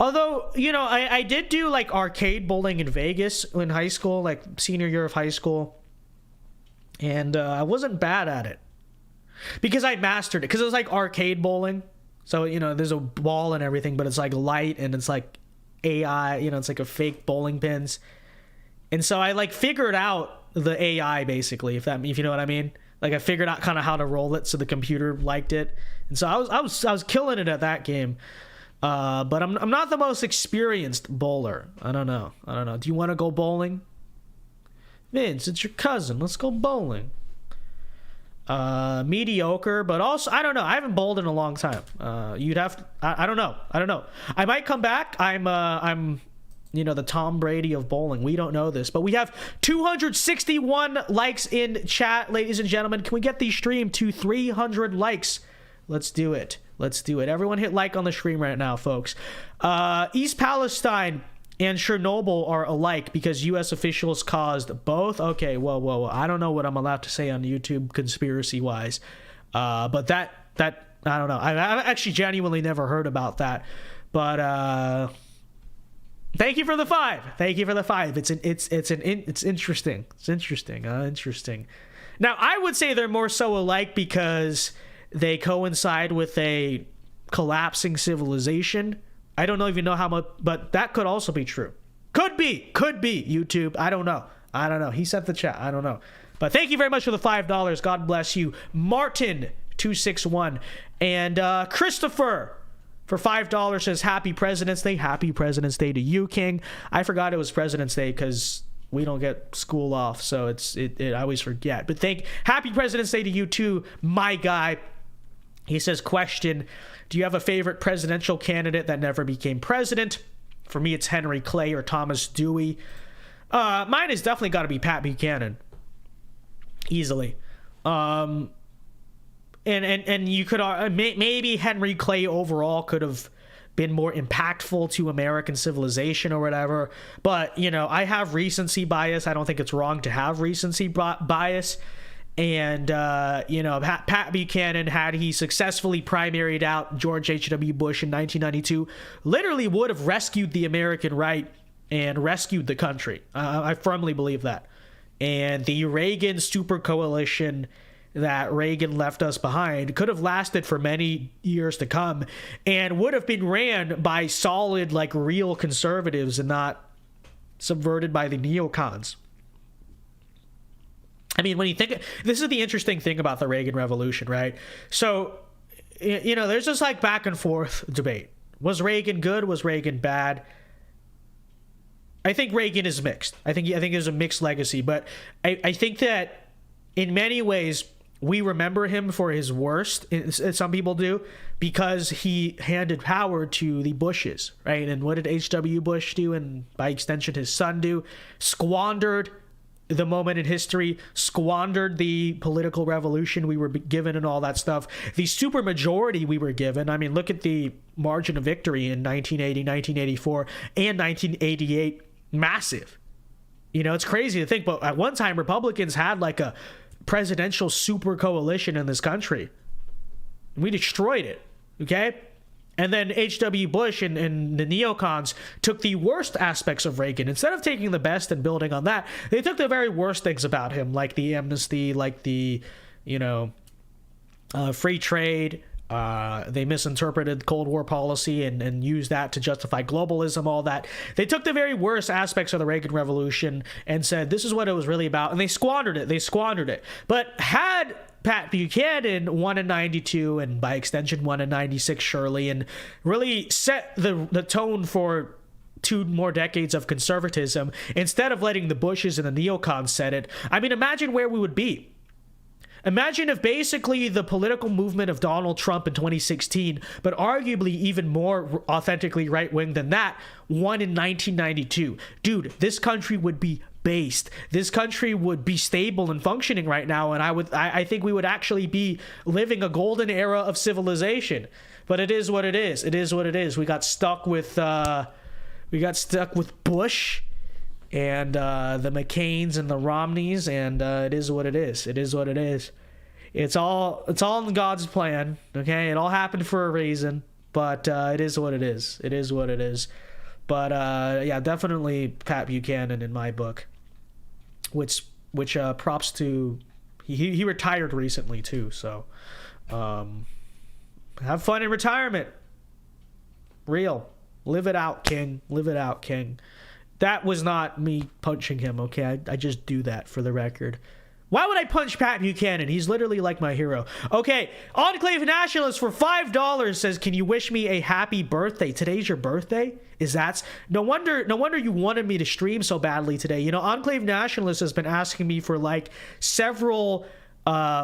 Although, you know, I did do, like, arcade bowling in Vegas in high school, like, senior year of high school. And I wasn't bad at it. Because I mastered it. Because it was, like, arcade bowling. So, you know, there's a ball and everything, but it's, like, light and it's, like, AI. You know, it's, like, a fake bowling pins. And so I, like, figured out the AI, basically, if you know what I mean. Like, I figured out kind of how to roll it so the computer liked it. And so I was killing it at that game. But I'm not the most experienced bowler. I don't know. Do you want to go bowling? Vince, it's your cousin. Let's go bowling. Mediocre, but also, I don't know. I haven't bowled in a long time. You'd have to, I don't know. I might come back. I'm the Tom Brady of bowling. We don't know this, but we have 261 likes in chat, ladies and gentlemen. Can we get the stream to 300 likes? Let's do it. Everyone hit like on the stream right now, folks. East Palestine and Chernobyl are alike because U.S. officials caused both. Okay, whoa. I don't know what I'm allowed to say on YouTube conspiracy-wise. But that I don't know. I've actually genuinely never heard about that. But thank you for the 5. It's interesting. Interesting. Now, I would say they're more so alike because they coincide with a collapsing civilization. I don't even know how much, but that could also be true. Could be YouTube. I don't know. He sent the chat. I don't know. But thank you very much for the $5. God bless you. Martin261 and Christopher for $5 says Happy President's Day. Happy President's Day to you, King. I forgot it was President's Day because we don't get school off, so I always forget. But Happy President's Day to you too, my guy. He says, question, do you have a favorite presidential candidate that never became president? For me, it's Henry Clay or Thomas Dewey. Mine has definitely got to be Pat Buchanan. Easily. And you could maybe Henry Clay overall could have been more impactful to American civilization or whatever. But, you know, I have recency bias. I don't think it's wrong to have recency bias. And, Pat Buchanan, had he successfully primaried out George H.W. Bush in 1992, literally would have rescued the American right and rescued the country. I firmly believe that. And the Reagan super coalition that Reagan left us behind could have lasted for many years to come and would have been ran by solid, like, real conservatives and not subverted by the neocons. I mean, when you think, this is the interesting thing about the Reagan Revolution, right? So, you know, there's this like back and forth debate. Was Reagan good? Was Reagan bad? I think Reagan is mixed. I think there's a mixed legacy, but I think that in many ways we remember him for his worst. Some people do, because he handed power to the Bushes, right? And what did H.W. Bush do? And by extension, his son do? Squandered the moment in history, squandered the political revolution we were given and all that stuff. The supermajority we were given. I mean, look at the margin of victory in 1980, 1984, and 1988. Massive. You know, it's crazy to think, but at one time Republicans had like a presidential super coalition in this country. We destroyed it. Okay? And then H.W. Bush and the neocons took the worst aspects of Reagan. Instead of taking the best and building on that, they took the very worst things about him, like the amnesty, like the, you know, free trade. They misinterpreted Cold War policy and used that to justify globalism, all that. They took the very worst aspects of the Reagan Revolution and said, this is what it was really about. And they squandered it. But had Pat Buchanan won in 92 and by extension won in 96 surely, and really set the tone for 2 more decades of conservatism instead of letting the Bushes and the neocons set it. I mean, imagine where we would be. Imagine if basically the political movement of Donald Trump in 2016, but arguably even more authentically right-wing than that, won in 1992. Dude, this country would be based. This country would be stable and functioning right now, and I think we would actually be living a golden era of civilization. But it is what it is. It is what it is. We got stuck with Bush and the McCains and the Romneys, and it is what it is. It is what it is. It's all in God's plan, okay? It all happened for a reason, but it is what it is. It is what it is. But yeah, definitely Pat Buchanan in my book, which props to, he retired recently too, so have fun in retirement. Real. Live it out, King. Live it out, King. That was not me punching him, okay? I just do that for the record. Why would I punch Pat Buchanan? He's literally like my hero. Okay, Enclave Nationalist for $5 says, can you wish me a happy birthday? Today's your birthday? Is that... No wonder you wanted me to stream so badly today. You know, Enclave Nationalist has been asking me for like several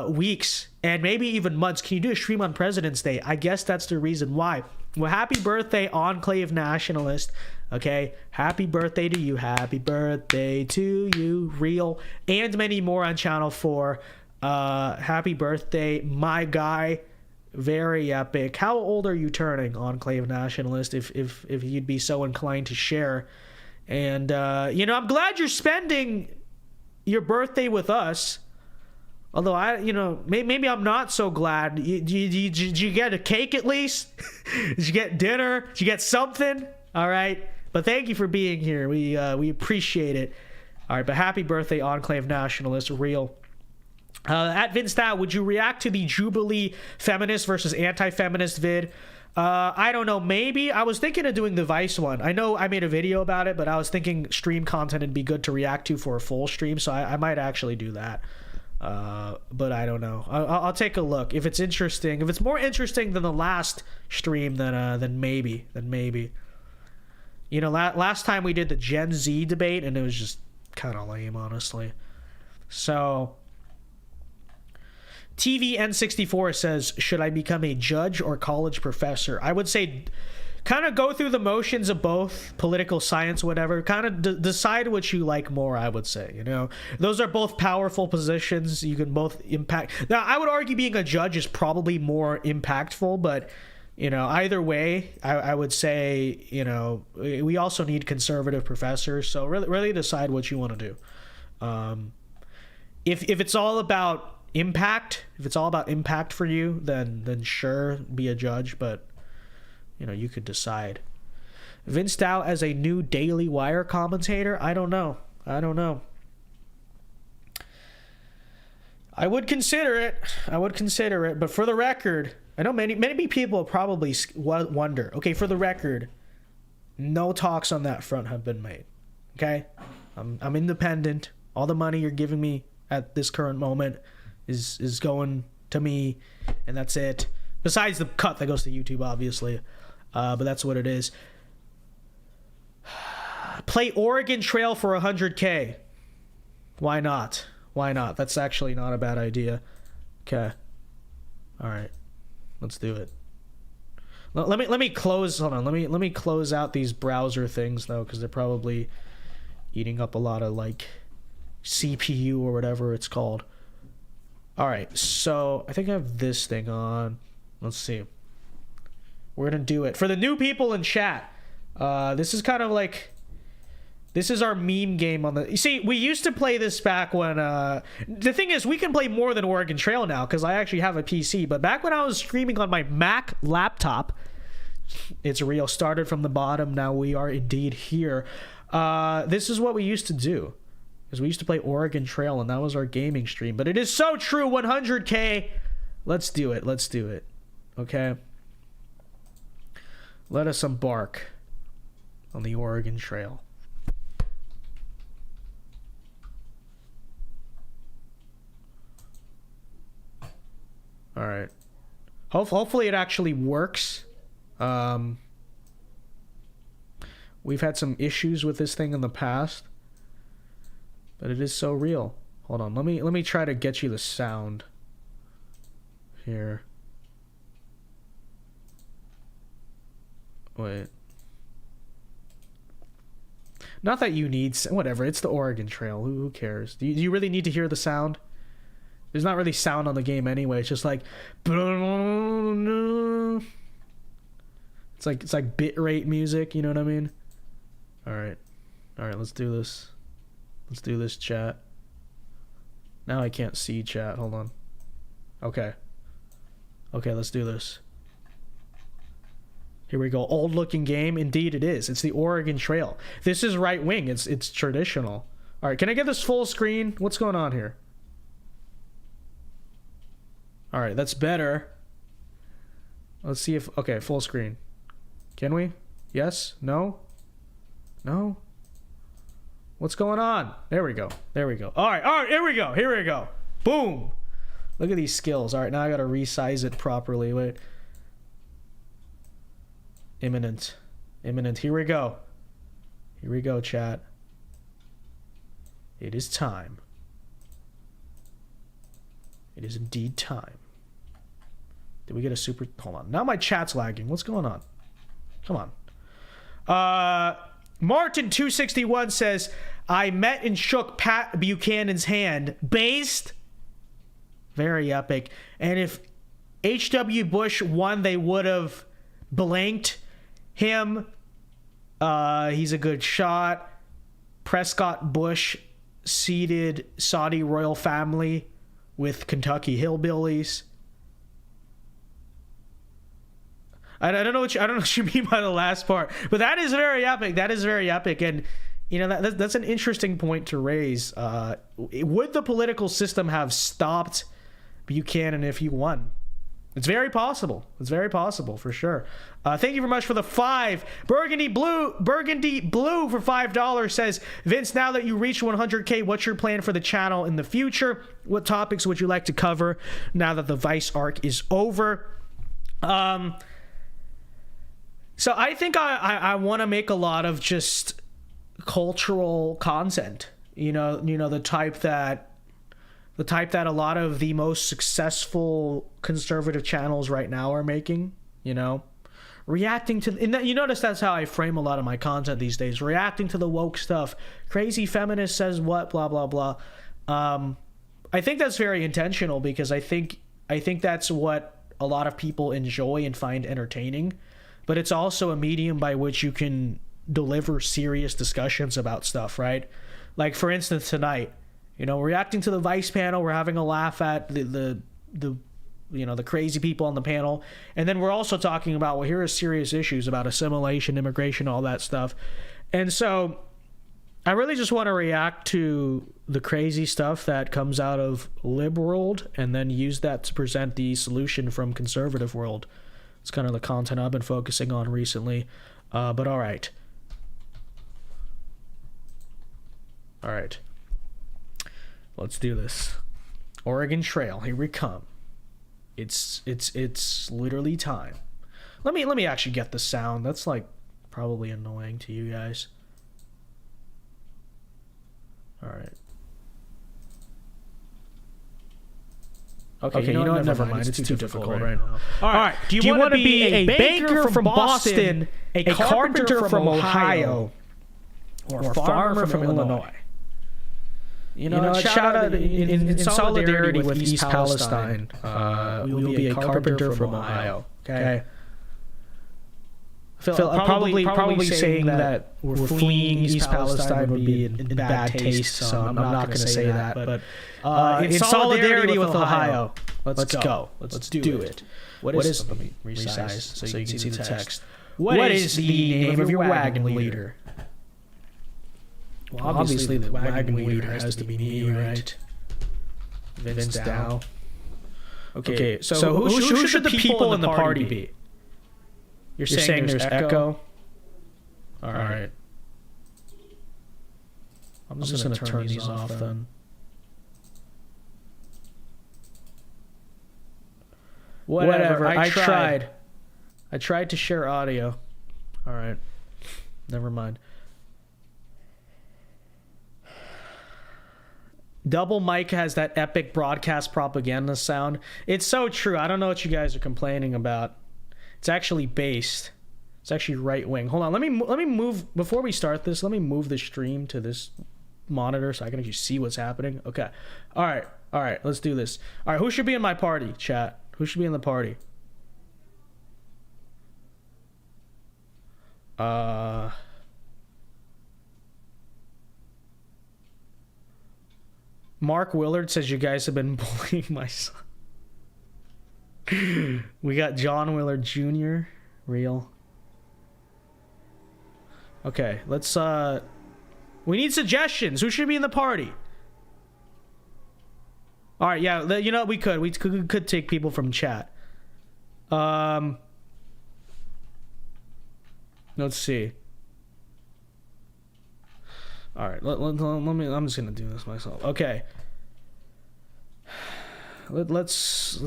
weeks and maybe even months, can you do a stream on President's Day? I guess that's the reason why. Well, happy birthday, Enclave Nationalist. Okay, happy birthday to you. Happy birthday to you, Real, and many more on Channel 4. Happy birthday, my guy. Very epic. How old are you turning, Enclave Nationalist, if you'd be so inclined to share? And, you know, I'm glad you're spending your birthday with us. Although maybe I'm not so glad. Did you get a cake at least? Did you get dinner? Did you get something? All right. But thank you for being here. We appreciate it. All right. But happy birthday, Enclave Nationalist, Real. At VinceDao, would you react to the Jubilee feminist versus anti-feminist vid? I don't know. Maybe. I was thinking of doing the Vice one. I know I made a video about it, but I was thinking stream content would be good to react to for a full stream. So I might actually do that. But I don't know. I'll take a look. If it's interesting, if it's more interesting than the last stream, then maybe. You know, last time we did the Gen Z debate, and it was just kind of lame, honestly. So, TVN64 says, should I become a judge or college professor? I would say kind of go through the motions of both, political science, whatever. Kind of decide what you like more, I would say. You know, those are both powerful positions. You can both impact. Now, I would argue being a judge is probably more impactful, but, you know, either way, I would say, you know, we also need conservative professors. So really decide what you want to do. If it's all about impact, for you, then sure, be a judge, but you know, you could decide. VinceDao as a new Daily Wire commentator? I don't know. I would consider it, but for the record, I know many people probably wonder. Okay, for the record, no talks on that front have been made. Okay, I'm independent. All the money you're giving me at this current moment is going to me, and that's it. Besides the cut that goes to YouTube, obviously, but that's what it is. Play Oregon Trail for 100K. Why not? Why not? That's actually not a bad idea. Okay. All right. Let's do it. Let me close. Hold on. Let me close out these browser things though, because they're probably eating up a lot of like CPU or whatever it's called. All right. So I think I have this thing on. Let's see. We're gonna do it for the new people in chat. This is kind of like. This is our meme game on the... You see, we used to play this back when... the thing is, we can play more than Oregon Trail now, because I actually have a PC. But back when I was streaming on my Mac laptop... It's real. Started from the bottom. Now we are indeed here. This is what we used to do. Because we used to play Oregon Trail, and that was our gaming stream. But it is so true. 100K. Let's do it. Let's do it. Okay? Let us embark on the Oregon Trail. All right. Hopefully it actually works. We've had some issues with this thing in the past, but it is so real. Hold on. Let me try to get you the sound here. Wait. Not that you need... Whatever. It's the Oregon Trail. Who cares? Do you really need to hear the sound? There's not really sound on the game anyway. It's just like... It's like bitrate music. You know what I mean? All right. Let's do this. Let's do this, chat. Now I can't see chat. Hold on. Okay, let's do this. Here we go. Old looking game. Indeed it is. It's the Oregon Trail. This is right wing. It's traditional. All right. Can I get this full screen? What's going on here? All right. That's better. Let's see if... Okay. Full screen. Can we? Yes? No? No? What's going on? There we go. All right. Here we go. Boom. Look at these skills. All right. Now I got to resize it properly. Wait. Imminent. Here we go, chat. It is time. It is indeed time. Did we get a super... Hold on. Now my chat's lagging. What's going on? Come on. Martin261 says, I met and shook Pat Buchanan's hand. Based? Very epic. And if H.W. Bush won, they would have blanked him. He's a good shot. Prescott Bush seeded Saudi royal family with Kentucky hillbillies. I don't know what you mean by the last part, but that is very epic. And you know that's an interesting point to raise. Would the political system have stopped Buchanan if he won? It's very possible. For sure. Thank you very much for the 5. Burgundy Blue for $5 says, Vince, now that you reach 100K, what's your plan for the channel in the future? What topics would you like to cover now that the Vice arc is over? So I think I want to make a lot of just cultural content. You know the type that a lot of the most successful conservative channels right now are making, reacting to, and you notice that's how I frame a lot of my content these days, reacting to the woke stuff. Crazy feminist says what, blah, blah, blah. I think that's very intentional because I think that's what a lot of people enjoy and find entertaining, but it's also a medium by which you can deliver serious discussions about stuff, right? Like, for instance, tonight, reacting to the Vice panel, we're having a laugh at the crazy people on the panel. And then we're also talking about, well, here are serious issues about assimilation, immigration, all that stuff. And so I really just want to react to the crazy stuff that comes out of lib world and then use that to present the solution from conservative world. It's kind of the content I've been focusing on recently. But all right. All right. Let's do this. Oregon Trail, here we come. It's literally time. Let me actually get the sound. That's like probably annoying to you guys. All right. Okay, you know what? Never mind. It's too difficult right now. All right. Do you want to be a baker from Boston, a carpenter from Ohio, or a farmer from Illinois? You know, shout out in solidarity with East Palestine. We will be a carpenter from Ohio. Okay. Phil, probably saying that we're fleeing East Palestine would be in bad taste, so I'm not going to say that. But in solidarity with Ohio, let's go. Let's do it. What is? Let me resize so you can see the text. What is the name of your wagon leader? Well, obviously the wagon leader has to be me, right? Vincedao. Okay, so who should the people in the party be? You're saying there's echo? All right. I'm just going to turn these off then. Whatever. I tried to share audio. All right. Never mind. Double mic has that epic broadcast propaganda sound. It's so true. I don't know what you guys are complaining about. It's actually based. It's actually right wing. Hold on. Let me move before we start this. Let me move the stream to this monitor so I can actually see what's happening. Okay. All right. Let's do this. All right. Who should be in my party, chat? Who should be in the party? Mark Willard says you guys have been bullying my son. We got John Willard Jr. Real. Okay, let's we need suggestions. Who should be in the party? All right, yeah, you know we could take people from chat. Let's see. All right, let me. I'm just gonna do this myself. Okay. Let's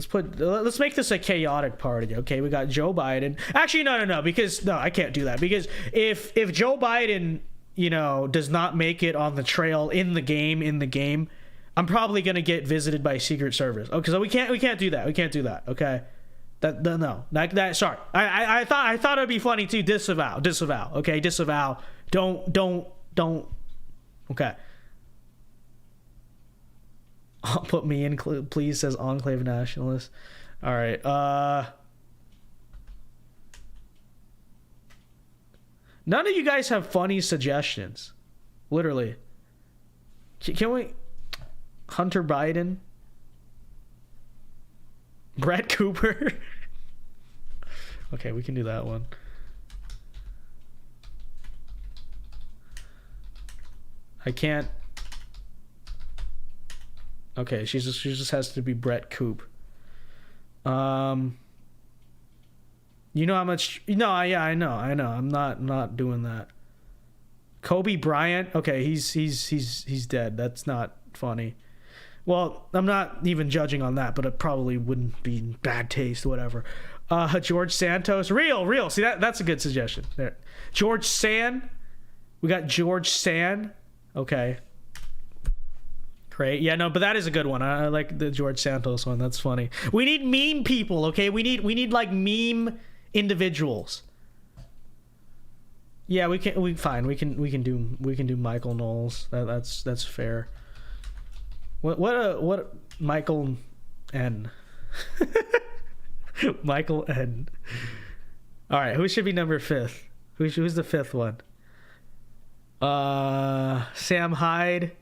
make this a chaotic party. Okay, we got Joe Biden. Actually, no, because I can't do that because if Joe Biden, does not make it on the trail in the game, I'm probably gonna get visited by Secret Service. Okay, so we can't do that. We can't do that. Okay, that sorry. I thought it'd be funny to disavow. Okay, disavow. Don't. Okay. I'll put me in, please, says Enclave Nationalist. All right. None of you guys have funny suggestions. Literally. Can we... Hunter Biden? Brett Cooper? Okay, we can do that one. I can't... Okay, she just has to be Brett Coop. You know how much? No, yeah, I know. I'm not doing that. Kobe Bryant. Okay, he's dead. That's not funny. Well, I'm not even judging on that, but it probably wouldn't be in bad taste. Whatever. George Santos. Real. See that's a good suggestion. There. George San. We got George San. Okay. Great. Yeah, no, but that is a good one. I like the George Santos one. That's funny. We need meme people, okay? We need like meme individuals. Yeah, we can do Michael Knowles. That's fair. What Michael N. Michael N. All right, who should be number 5th? Who's the 5th one? Sam Hyde.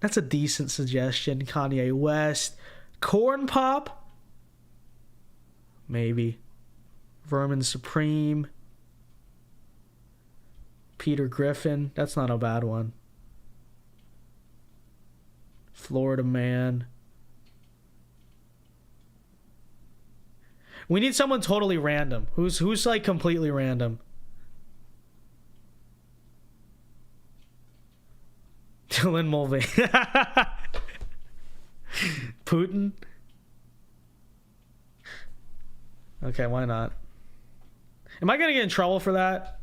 That's a decent suggestion. Kanye West. Corn Pop? Maybe. Vermin Supreme. Peter Griffin. That's not a bad one. Florida Man. We need someone totally random. Who's like completely random? Dylan Mulvey. Putin. Okay, why not? Am I gonna get in trouble for that?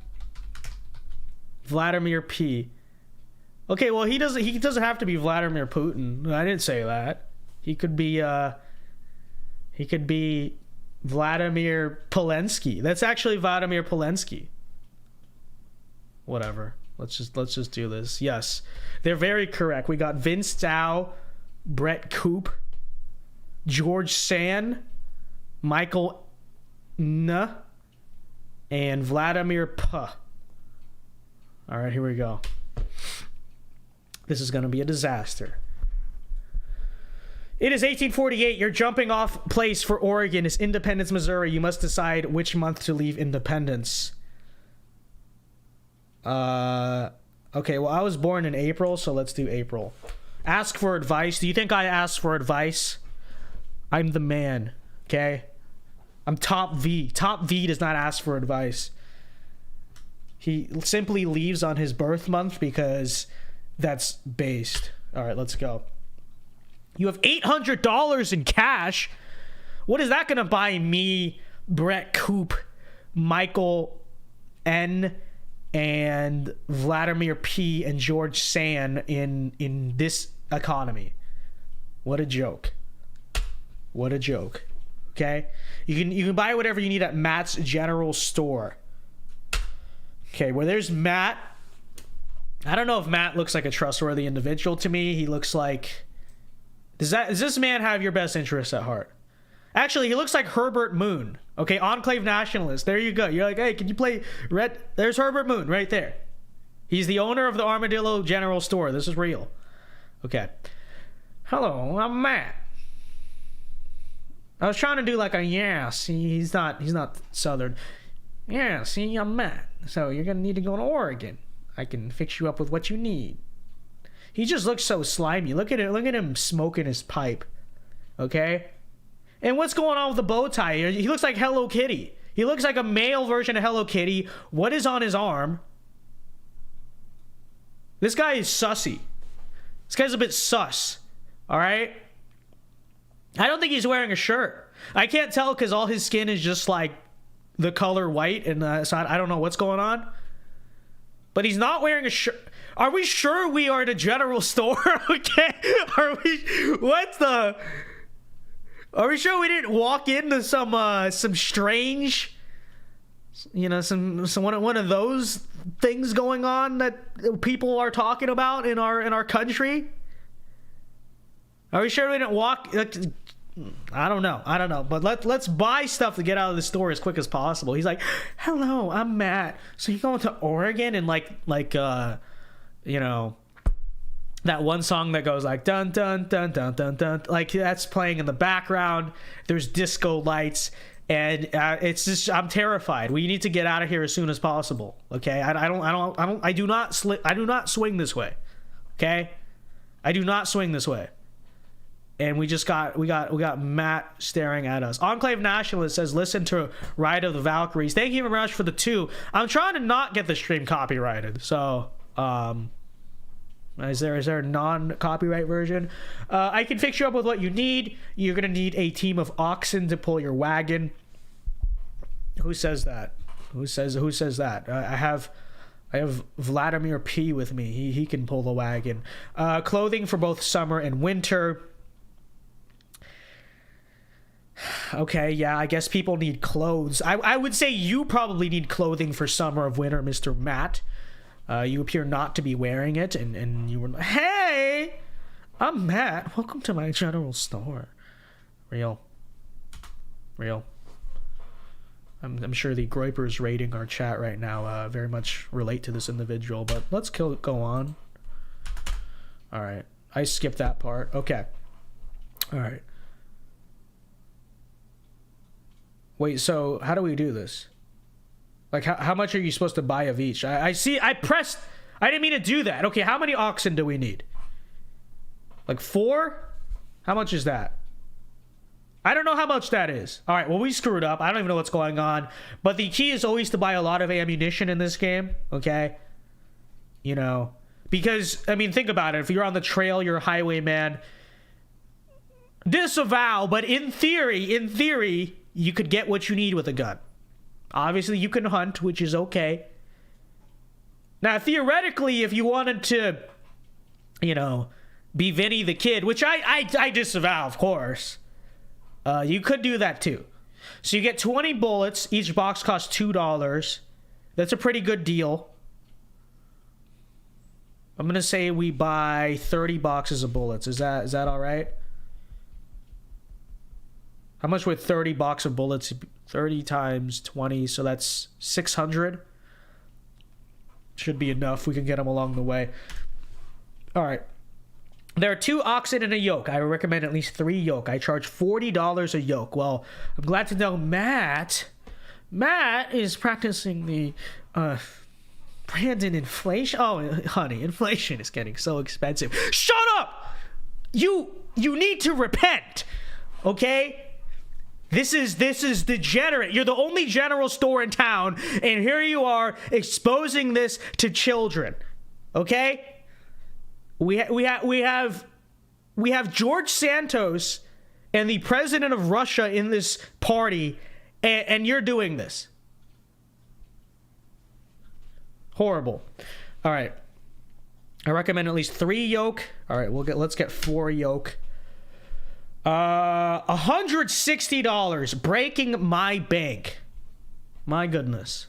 Vladimir P. Okay, well he doesn't have to be Vladimir Putin. I didn't say that. He could be Vladimir Polensky. That's actually Vladimir Polensky. Whatever. Let's just do this. Yes. They're very correct. We got Vince Dow, Brett Koop, George Sand, Michael N, and Vladimir P. All right, here we go. This is going to be a disaster. It is 1848. Your jumping off place for Oregon is Independence, Missouri. You must decide which month to leave Independence. Okay, well, I was born in April, so let's do April. Ask for advice. Do you think I ask for advice? I'm the man, okay? I'm Top V. Top V does not ask for advice. He simply leaves on his birth month because that's based. All right, let's go. You have $800 in cash. What is that going to buy me, Brett Koop, Michael N, and Vladimir P, and George Sand in this economy? What a joke. What a joke. Okay? You can buy whatever you need at Matt's General Store. Okay, well, there's Matt. I don't know if Matt looks like a trustworthy individual to me. He looks like... Does this man have your best interests at heart? Actually, he looks like Herbert Moon. Okay, Enclave Nationalist. There you go. You're like, hey, can you play Red? There's Herbert Moon right there. He's the owner of the Armadillo General Store. This is real. Okay. Hello, I'm Matt. I was trying to do like a yes. He's not Southern. Yeah, see, I'm Matt. So you're gonna need to go to Oregon. I can fix you up with what you need. He just looks so slimy. Look at it. Look at him smoking his pipe. Okay? And what's going on with the bow tie? He looks like Hello Kitty. He looks like a male version of Hello Kitty. What is on his arm? This guy is sussy. This guy's a bit sus. All right? I don't think he's wearing a shirt. I can't tell because all his skin is just like the color white. And so I don't know what's going on. But he's not wearing a shirt. Are we sure we are at a general store? Okay. Are we sure we didn't walk into some strange, some one of those things going on that people are talking about in our country? Are we sure we didn't walk? I don't know. But let's buy stuff to get out of the store as quick as possible. He's like, "Hello, I'm Matt. So you're going to Oregon?" And that one song that goes like dun dun dun dun dun dun, like that's playing in the background. There's disco lights, and it's just, I'm terrified. We need to get out of here as soon as possible. Okay, I do not swing this way. Okay, I do not swing this way. And we got Matt staring at us. Enclave Nationalist says, listen to Ride of the Valkyries. Thank you very much for the 2. I'm trying to not get the stream copyrighted. So, is there a non-copyright version? I can fix you up with what you need. You're going to need a team of oxen to pull your wagon. Who says that? Who says that? I have Vladimir P with me. He can pull the wagon. Clothing for both summer and winter. Okay, yeah, I guess people need clothes. I would say you probably need clothing for summer or winter, Mr. Matt. You appear not to be wearing it, and you were like, hey, I'm Matt. Welcome to my general store. Real. I'm sure the Groypers rating our chat right now very much relate to this individual, but let's go on. All right. I skipped that part. Okay. All right. Wait, so how do we do this? Like, how much are you supposed to buy of each? I see. I didn't mean to do that. Okay, how many oxen do we need? Like 4? How much is that? I don't know how much that is. All right, well, we screwed up. I don't even know what's going on. But the key is always to buy a lot of ammunition in this game, okay? You know, because, I mean, think about it. If you're on the trail, you're a highwayman. Disavow, but in theory, you could get what you need with a gun. Obviously, you can hunt, which is okay. Now, theoretically, if you wanted to, you know, be Vinny the Kid, which I disavow, of course, you could do that too. So you get 20 bullets. Each box costs $2. That's a pretty good deal. I'm gonna say we buy 30 boxes of bullets. Is that all right? How much would 30 box of bullets? 30 times 20, so that's 600. Should be enough. We can get them along the way. All right. There are 2 oxen and a yoke. I recommend at least 3 yoke. I charge $40 a yoke. Well, I'm glad to know Matt is practicing the Brandon inflation. Oh, honey, inflation is getting so expensive. Shut up! You need to repent. Okay? This is degenerate. You're the only general store in town, and here you are exposing this to children. Okay? We have George Santos and the president of Russia in this party, and you're doing this. Horrible. All right. I recommend at least 3 yoke. All right, let's get 4 yoke. $160, breaking my bank. My goodness.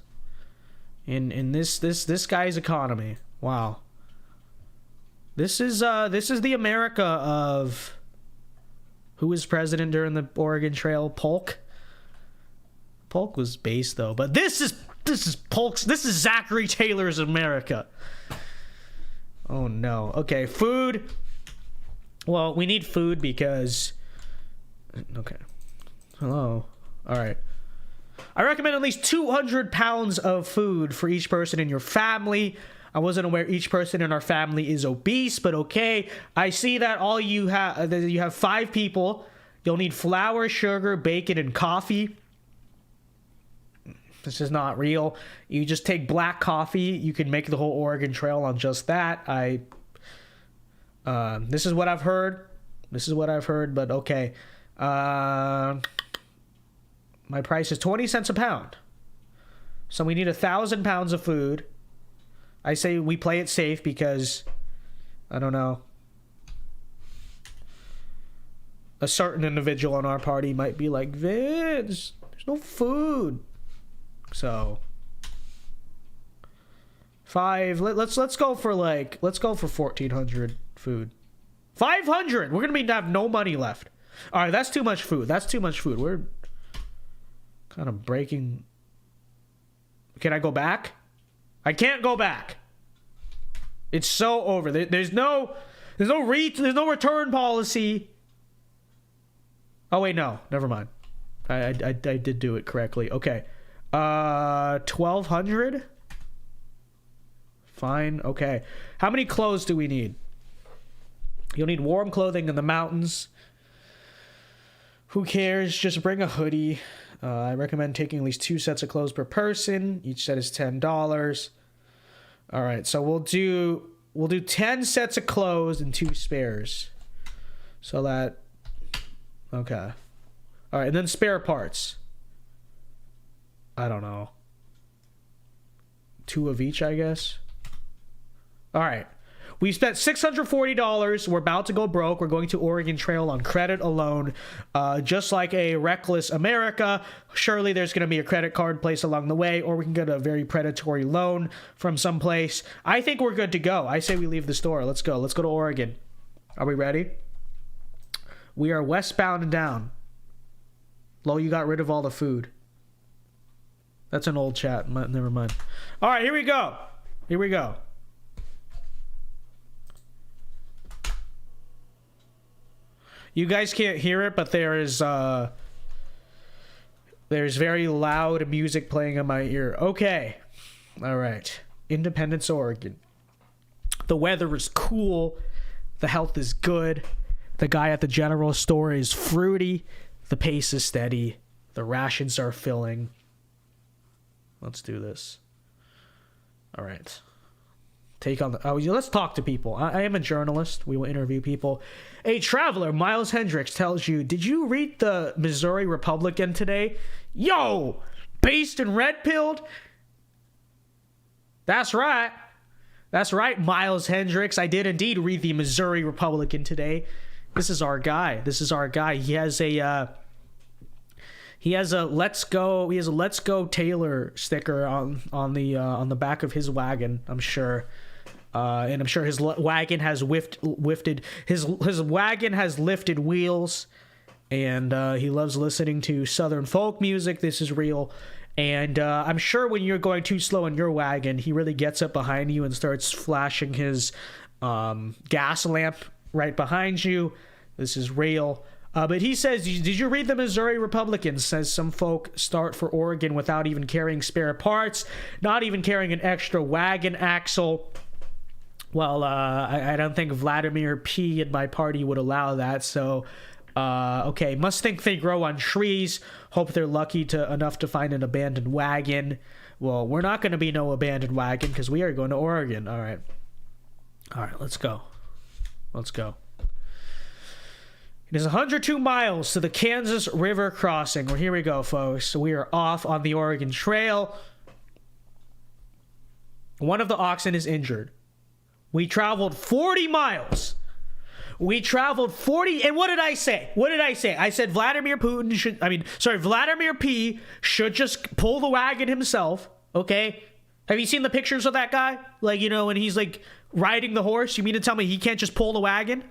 In this guy's economy. Wow. This is the America of who was president during the Oregon Trail? Polk. Polk was base though, but this is Polk's. This is Zachary Taylor's America. Oh no. Okay, food. Well, we need food because. Okay. Hello. All right. I recommend at least 200 pounds of food for each person in your family. I wasn't aware each person in our family is obese, but okay. I see that you have 5 people. You'll need flour, sugar, bacon, and coffee. This is not real. You just take black coffee. You can make the whole Oregon Trail on just that. This is what I've heard. But okay. My price is 20 cents a pound. So we need 1,000 pounds of food. I say we play it safe because, I don't know, a certain individual in our party might be like, Vince, there's no food. So 5. Let's go for 1,400 food. 500. We're gonna have no money left. All right, that's too much food. We're kind of breaking. Can I go back? I can't go back. It's so over. There's no return policy. Oh wait, no, never mind. I did do it correctly. Okay, 1,200. Fine. Okay. How many clothes do we need? You'll need warm clothing in the mountains. Who cares? Just bring a hoodie. I recommend taking at least 2 sets of clothes per person. Each set is $10. All right, so we'll do 10 sets of clothes and 2 spares. So that, okay. All right, and then spare parts. I don't know. 2 of each, I guess. All right. We spent $640. We're about to go broke. We're going to Oregon Trail on credit alone. Just like a reckless America, surely there's going to be a credit card place along the way, or we can get a very predatory loan from someplace. I think we're good to go. I say we leave the store. Let's go. Let's go to Oregon. Are we ready? We are westbound and down. Lo, you got rid of all the food. That's an old chat. Never mind. All right, here we go. You guys can't hear it, but there is There's very loud music playing in my ear. Okay. All right. Independence, Oregon. The weather is cool. The health is good. The guy at the general store is fruity. The pace is steady. The rations are filling. Let's do this. All right. Let's talk to people. I am a journalist. We will interview people. A traveler, Miles Hendricks, tells you, did you read the Missouri Republican today? Yo! Based and red-pilled? That's right. That's right, Miles Hendricks. I did indeed read the Missouri Republican today. This is our guy. He has a Let's Go Taylor sticker on the back of his wagon, I'm sure. And I'm sure his wagon has lifted wheels, and he loves listening to Southern folk music. This is real. And I'm sure when you're going too slow in your wagon, he really gets up behind you and starts flashing his gas lamp right behind you. This is real. But he says, did you read the Missouri Republican? Says some folk start for Oregon without even carrying spare parts, not even carrying an extra wagon axle. Well, I don't think Vladimir P. and my party would allow that. So, okay, must think they grow on trees. Hope they're lucky enough to find an abandoned wagon. Well, we're not going to be no abandoned wagon because we are going to Oregon. All right, let's go. It is 102 miles to the Kansas River crossing. Well, here we go, folks. So we are off on the Oregon Trail. One of the oxen is injured. We traveled 40 miles. And what did I say? I said Vladimir P. should just pull the wagon himself, okay? Have you seen the pictures of that guy? Like, you know, when he's like riding the horse, you mean to tell me he can't just pull the wagon?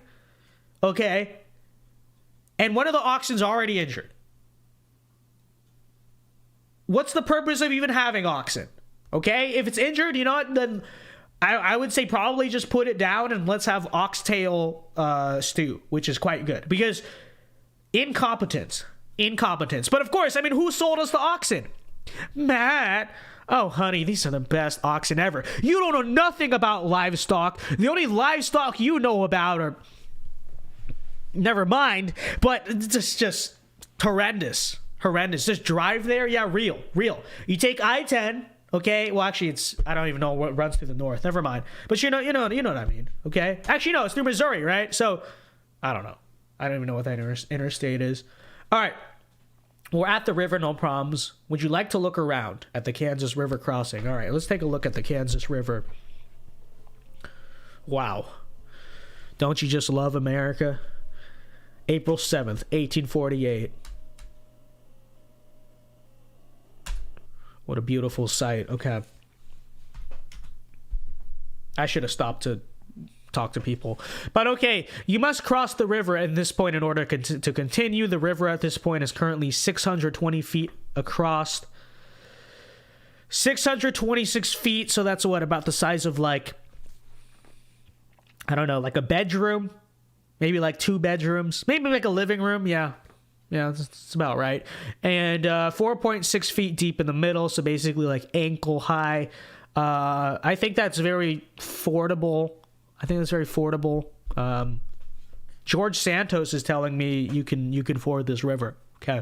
Okay. And one of the oxen's already injured. What's the purpose of even having oxen? Okay? If it's injured, you know what, then I would say probably just put it down and let's have oxtail stew, which is quite good. Because incompetence. But of course, I mean, who sold us the oxen? Matt. Oh, honey, these are the best oxen ever. You don't know nothing about livestock. The only livestock you know about are... Never mind, but it's just horrendous. Just drive there. Yeah, real. You take I-10... Okay, well, actually, I don't even know what runs through the north. Never mind. But you know what I mean. Okay, actually, no, it's through Missouri, right? So, I don't know. I don't even know what that interstate is. All right, we're at the river, no problems. Would you like to look around at the Kansas River crossing? All right, let's take a look at the Kansas River. Wow, don't you just love America? April 7th, 1848. What a beautiful sight. Okay. I should have stopped to talk to people. But okay, you must cross the river at this point in order to continue. The river at this point is currently 620 feet across. 626 feet, so that's what, about the size of like, I don't know, like a bedroom? Maybe like 2 bedrooms? Maybe like a living room? Yeah. Yeah, that's about right. And 4.6 feet deep in the middle, so basically like ankle high. I think that's very fordable. George Santos is telling me you can ford this river. Okay.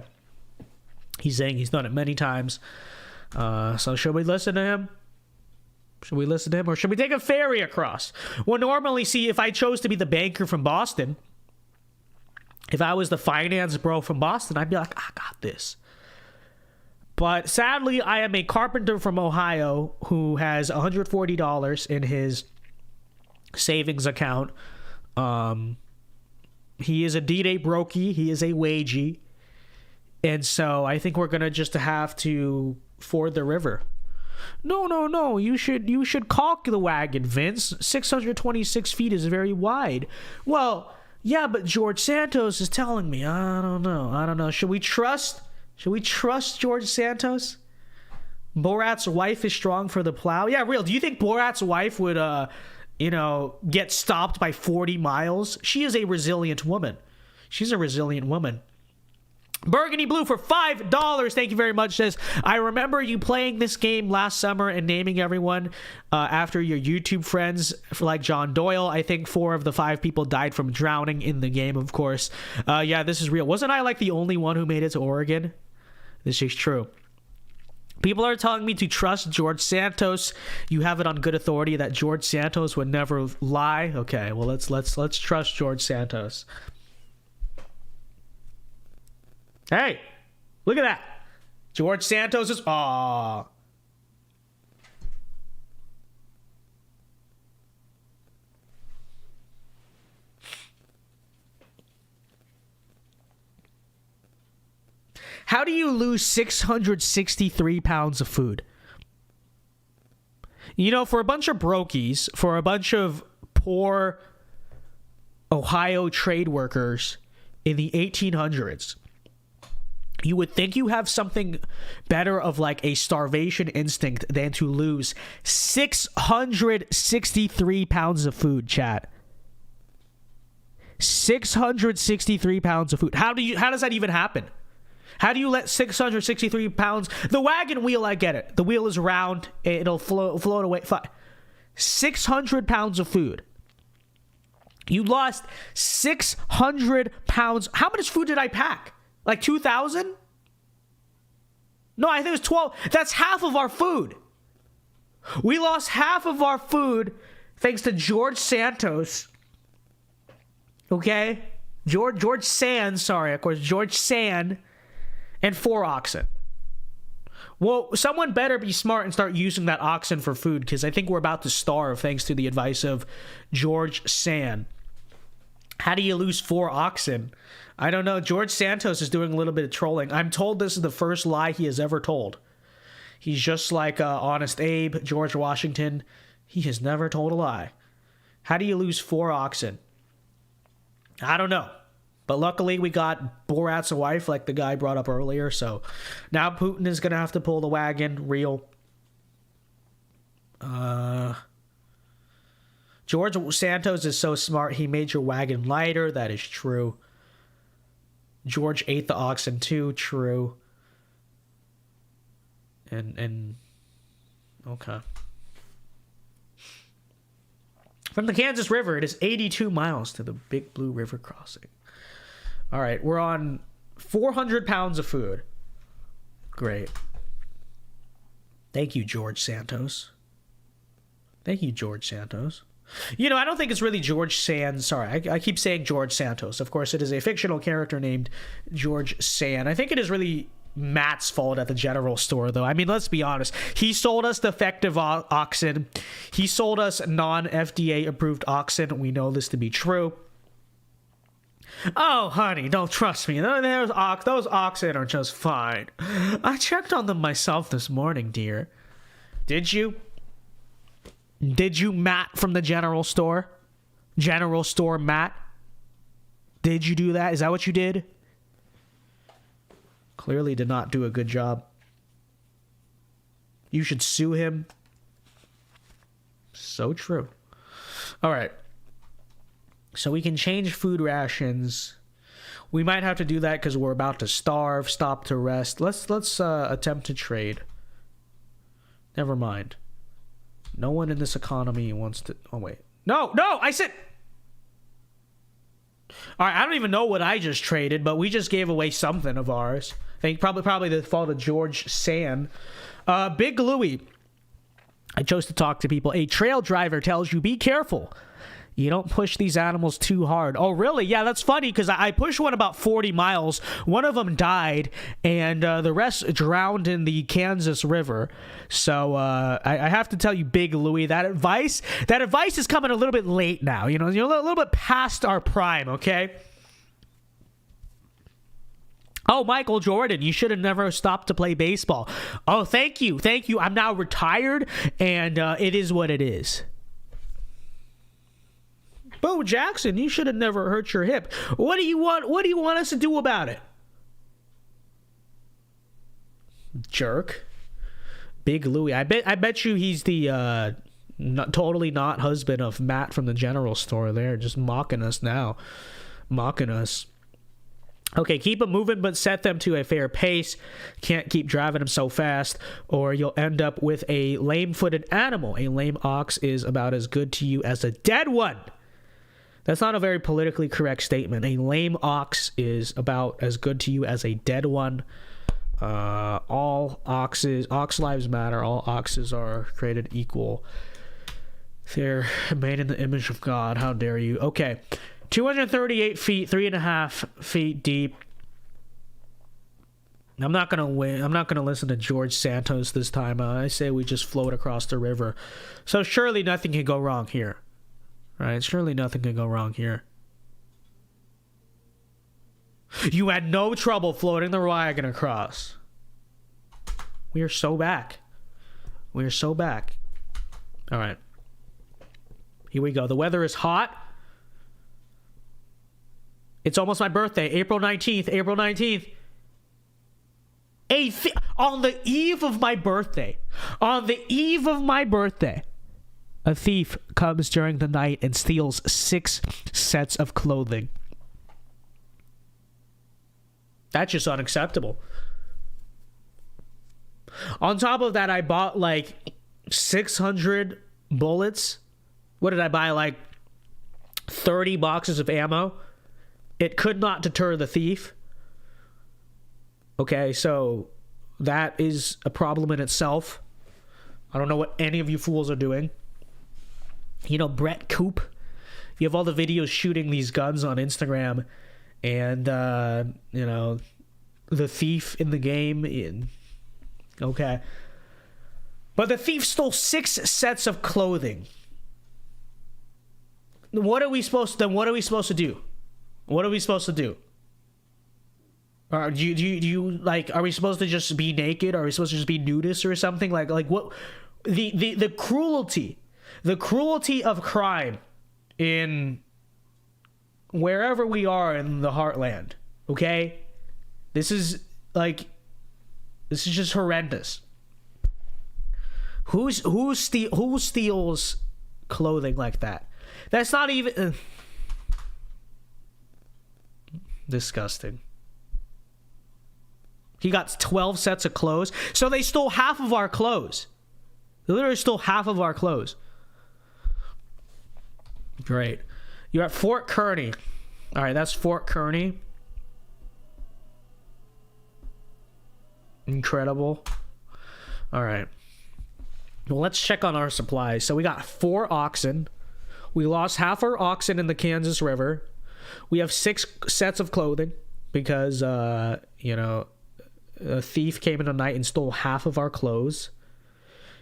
He's saying he's done it many times. So should we listen to him? Or should we take a ferry across? Well, normally, see, if I chose to be the banker from Boston... If I was the finance bro from Boston, I'd be like, I got this. But sadly, I am a carpenter from Ohio who has $140 in his savings account. He is indeed a brokey. He is a wagey. And so I think we're going to just have to ford the river. No. You should caulk the wagon, Vince. 626 feet is very wide. Well... Yeah, but George Santos is telling me. I don't know. Should we trust George Santos? Borat's wife is strong for the plow. Yeah, real. Do you think Borat's wife would, get stopped by 40 miles? She is a resilient woman. Burgundy Blue for $5. Thank you very much. Says, I remember you playing this game last summer and naming everyone after your YouTube friends, for like John Doyle. I think 4 of the 5 people died from drowning in the game, of course. Yeah, this is real. Wasn't I like the only one who made it to Oregon? This is true. People are telling me to trust George Santos. You have it on good authority that George Santos would never lie. Okay, well let's trust George Santos. Hey, look at that. George Santos is... Aww. How do you lose 663 pounds of food? You know, for a bunch of brokies, for a bunch of poor Ohio trade workers in the 1800s... you would think you have something better of like a starvation instinct than to lose 663 pounds of food, chat. 663 pounds of food. How does that even happen? How do you let 663 pounds... The wagon wheel, I get it. The wheel is round. It'll float away. 600 pounds of food. You lost 600 pounds. How much food did I pack? Like 2,000? No, I think it was 12. That's half of our food. We lost half of our food thanks to George Santos. Okay? George Sand, sorry, of course, George Sand and 4 oxen. Well, someone better be smart and start using that oxen for food, because I think we're about to starve thanks to the advice of George Sand. How do you lose 4 oxen? I don't know. George Santos is doing a little bit of trolling. I'm told this is the first lie he has ever told. He's just like Honest Abe, George Washington. He has never told a lie. How do you lose 4 oxen? I don't know. But luckily we got Borat's wife, like the guy brought up earlier. So now Putin is going to have to pull the wagon real. George Santos is so smart. He made your wagon lighter. That is true. George ate the oxen too. True. And okay. From the Kansas River, it is 82 miles to the Big Blue River crossing. All right, we're on 400 pounds of food. Great. Thank you, George Santos. Thank you, George Santos. You know, I don't think it's really George Sand. Sorry, I keep saying George Santos. Of course, it is a fictional character named George Sand. I think it is really Matt's fault at the general store, though. I mean, let's be honest. He sold us defective oxen. He sold us non-FDA approved oxen. We know this to be true. Oh, honey, don't trust me. Those oxen are just fine. I checked on them myself this morning, dear. Did you? Did you, Matt from the general store? General store Matt? Did you do that? Is that what you did? Clearly did not do a good job. You should sue him. So true. All right. So we can change food rations. We might have to do that because we're about to starve. Stop to rest. Let's attempt to trade. Never mind. No one in this economy wants to... Oh, wait. No! I said... All right, I don't even know what I just traded, but we just gave away something of ours. I think probably the fault of George Sand. Big Louie. I chose to talk to people. A trail driver tells you, be careful. You don't push these animals too hard. Oh, really? Yeah, that's funny because I pushed one about 40 miles. One of them died, and the rest drowned in the Kansas River. So I have to tell you, Big Louie, that advice is coming a little bit late now. You're a little bit past our prime, okay? Oh, Michael Jordan, you should have never stopped to play baseball. Oh, thank you. I'm now retired, and it is what it is. Bo Jackson, you should have never hurt your hip. What do you want us to do about it? Jerk. Big Louie. I bet you he's the totally not husband of Matt from the general store there, just mocking us now. Mocking us. Okay, keep them moving, but set them to a fair pace. Can't keep driving them so fast, or you'll end up with a lame-footed animal. A lame ox is about as good to you as a dead one. That's not a very politically correct statement. A lame ox is about as good to you as a dead one. All oxes, ox lives matter. All oxes are created equal. They're made in the image of God. How dare you? Okay. 238 feet, 3.5 feet deep. I'm not gonna win. I'm not gonna listen to George Santos this time. I say we just float across the river. So surely nothing can go wrong here, right? Surely nothing can go wrong here. You had no trouble floating the wagon across. We are so back. We are so back. All right. Here we go. The weather is hot. It's almost my birthday, April 19th, April 19th. On the eve of my birthday, a thief comes during the night and steals 6 sets of clothing. That's just unacceptable. On top of that, I bought like 600 bullets. What did I buy? Like 30 boxes of ammo. It could not deter the thief. Okay, so that is a problem in itself. I don't know what any of you fools are doing. You know, Brett Coop. You have all the videos shooting these guns on Instagram. And, you know, the thief in the game. Okay. But the thief stole 6 sets of clothing. What are we supposed to do? What are we supposed to do? Or do you like? Are we supposed to just be naked? Are we supposed to just be nudists or something? Like what? The cruelty of crime in wherever we are in the heartland. Okay, this is just horrendous. Who steals clothing like that? That's not even disgusting. He got 12 sets of clothes. So they stole half of our clothes. They literally stole half of our clothes. Great. You're at Fort Kearny. All right, that's Fort Kearny. Incredible. All right. Well, let's check on our supplies. So we got 4 oxen. We lost half our oxen in the Kansas River. We have 6 sets of clothing because, you know, a thief came in the night and stole half of our clothes.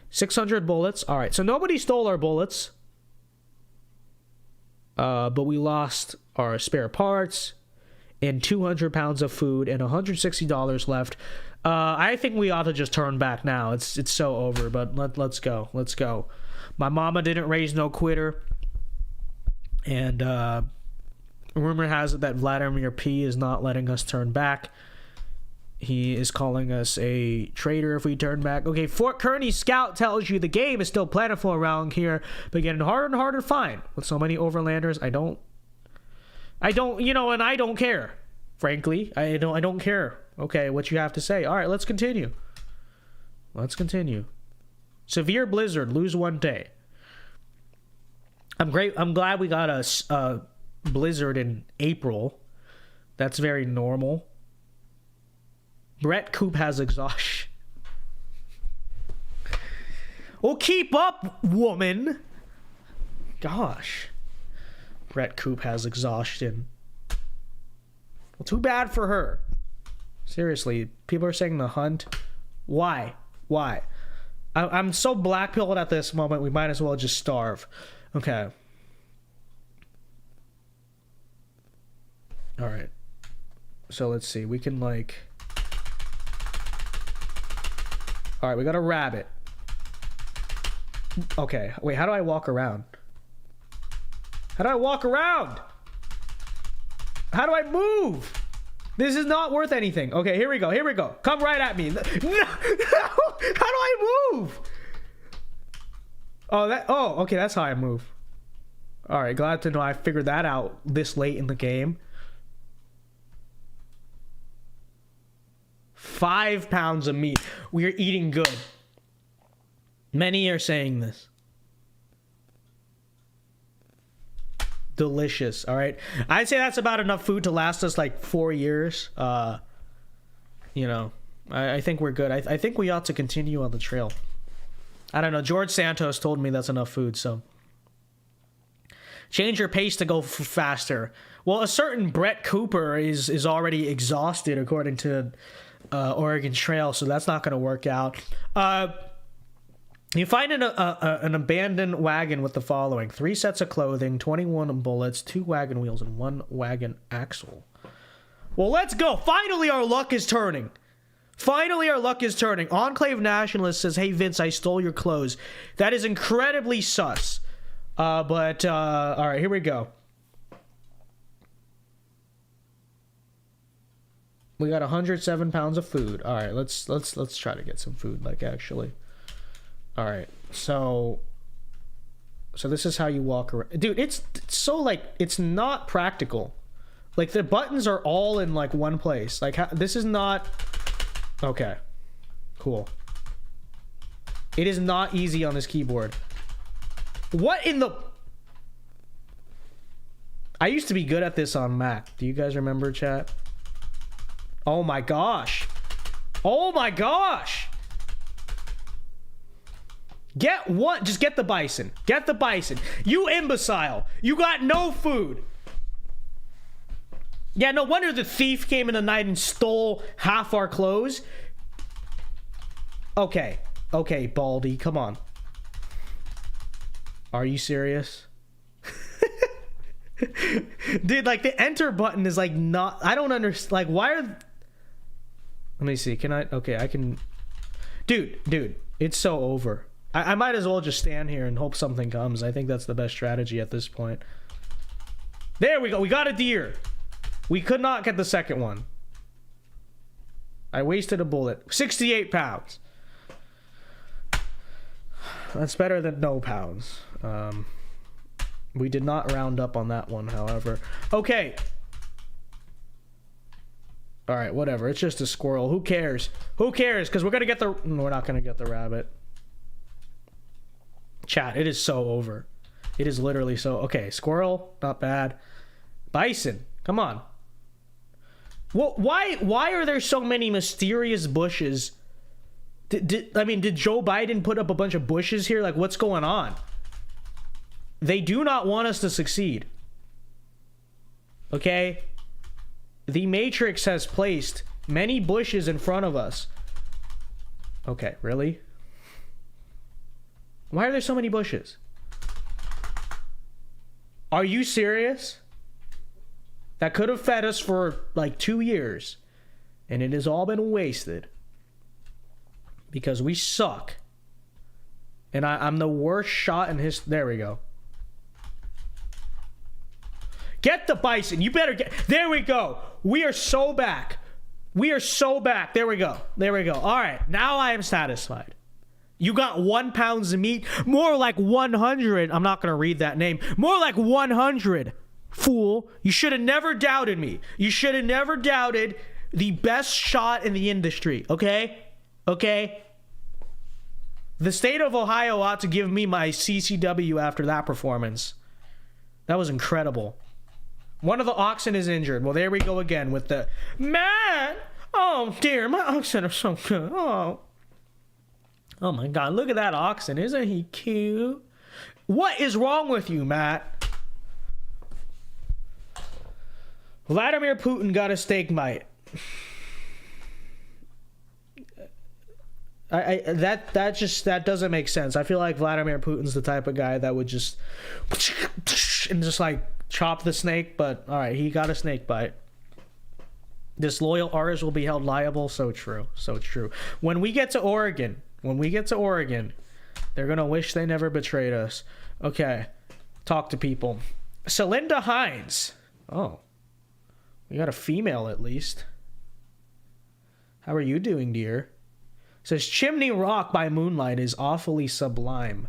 600 bullets. All right, so nobody stole our bullets. But we lost our spare parts and 200 pounds of food and $160 left. I think we ought to just turn back now. It's so over, but let's go. Let's go. My mama didn't raise no quitter. And rumor has it that Vladimir P. is not letting us turn back. He is calling us a traitor if we turn back. Okay, Fort Kearny Scout tells you the game is still plentiful around here, but getting harder and harder to find. With so many overlanders, I don't, you know, and I don't care. Frankly, I don't care. Okay, what you have to say. All right, let's continue. Severe blizzard, lose 1 day. I'm glad we got a blizzard in April. That's very normal. Brett Coop has exhaustion. Oh, keep up, woman. Gosh. Brett Coop has exhaustion. Well, too bad for her. Seriously, people are saying the hunt. Why? I'm so black-pilled at this moment, we might as well just starve. Okay. Alright. So let's see. We can like... Alright, we got a rabbit. Okay. Wait, how do I walk around? How do I move? This is not worth anything. Okay, here we go. Come right at me. No. How do I move? Oh, okay, that's how I move. All right, glad to know I figured that out this late in the game. 5 pounds of meat. We are eating good. Many are saying this. Delicious. All right. I'd say that's about enough food to last us like 4 years. You know, I think we're good. I think we ought to continue on the trail. I don't know. George Santos told me that's enough food, so. Change your pace to go faster. Well, a certain Brett Cooper is already exhausted, according to Oregon Trail, so that's not going to work out. You find an abandoned wagon with the following: 3 sets of clothing, 21 bullets, 2 wagon wheels, and 1 wagon axle. Well, let's go. Finally, our luck is turning. Finally, our luck is turning. Enclave Nationalist says, hey, Vince, I stole your clothes. That is incredibly sus. But all right, here we go. We got 107 pounds of food. All right, let's try to get some food, like, actually. All right, so this is how you walk around. Dude, it's so, like, it's not practical. Like, the buttons are all in, like, one place. Like, this is not... Okay, cool. It is not easy on this keyboard. What in the... I used to be good at this on Mac. Do you guys remember, chat? Oh my gosh. Oh my gosh. Get one. Just get the bison. Get the bison. You imbecile. You got no food. Yeah, no wonder the thief came in the night and stole half our clothes. Okay. Okay, Baldy. Come on. Are you serious? Dude, like, the enter button is, like, not... I don't understand. Like, why are... Let me see. Can I... Okay, I can... Dude. It's so over. I might as well just stand here and hope something comes. I think that's the best strategy at this point. There we go. We got a deer. We could not get the second one. I wasted a bullet. 68 pounds. That's better than no pounds. We did not round up on that one, however. Okay. All right, whatever. It's just a squirrel. Who cares? Who cares? Because we're going to get the... We're not going to get the rabbit. Chat, it is so over. It is literally so... Okay, squirrel, not bad. Bison, come on. Well, why are there so many mysterious bushes? Did Joe Biden put up a bunch of bushes here? Like, what's going on? They do not want us to succeed. Okay? The Matrix has placed many bushes in front of us. Okay, really? Why are there so many bushes? Are you serious? That could have fed us for like 2 years, and it has all been wasted because we suck. And I'm the worst shot in his... There we go. Get the bison. You better get... There we go. We are so back. We are so back. There we go. There we go. All right. Now I am satisfied. You got 1 pound of meat. More like 100. I'm not going to read that name. More like 100. Fool. You should have never doubted me. You should have never doubted the best shot in the industry. Okay? Okay? The state of Ohio ought to give me my CCW after that performance. That was incredible. One of the oxen is injured. Well, there we go again with the... Man! Oh, dear. My oxen are so good. Oh. Oh, my God. Look at that oxen. Isn't he cute? What is wrong with you, Matt? Vladimir Putin got a steak bite. That doesn't make sense. I feel like Vladimir Putin's the type of guy that would just and just like chop the snake, but all right, he got a snake bite. Disloyal artists will be held liable. So true. So true. When we get to Oregon, they're gonna wish they never betrayed us. Okay, talk to people. Celinda Hines. Oh, we got a female at least. How are you doing, dear? Says Chimney Rock by moonlight is awfully sublime.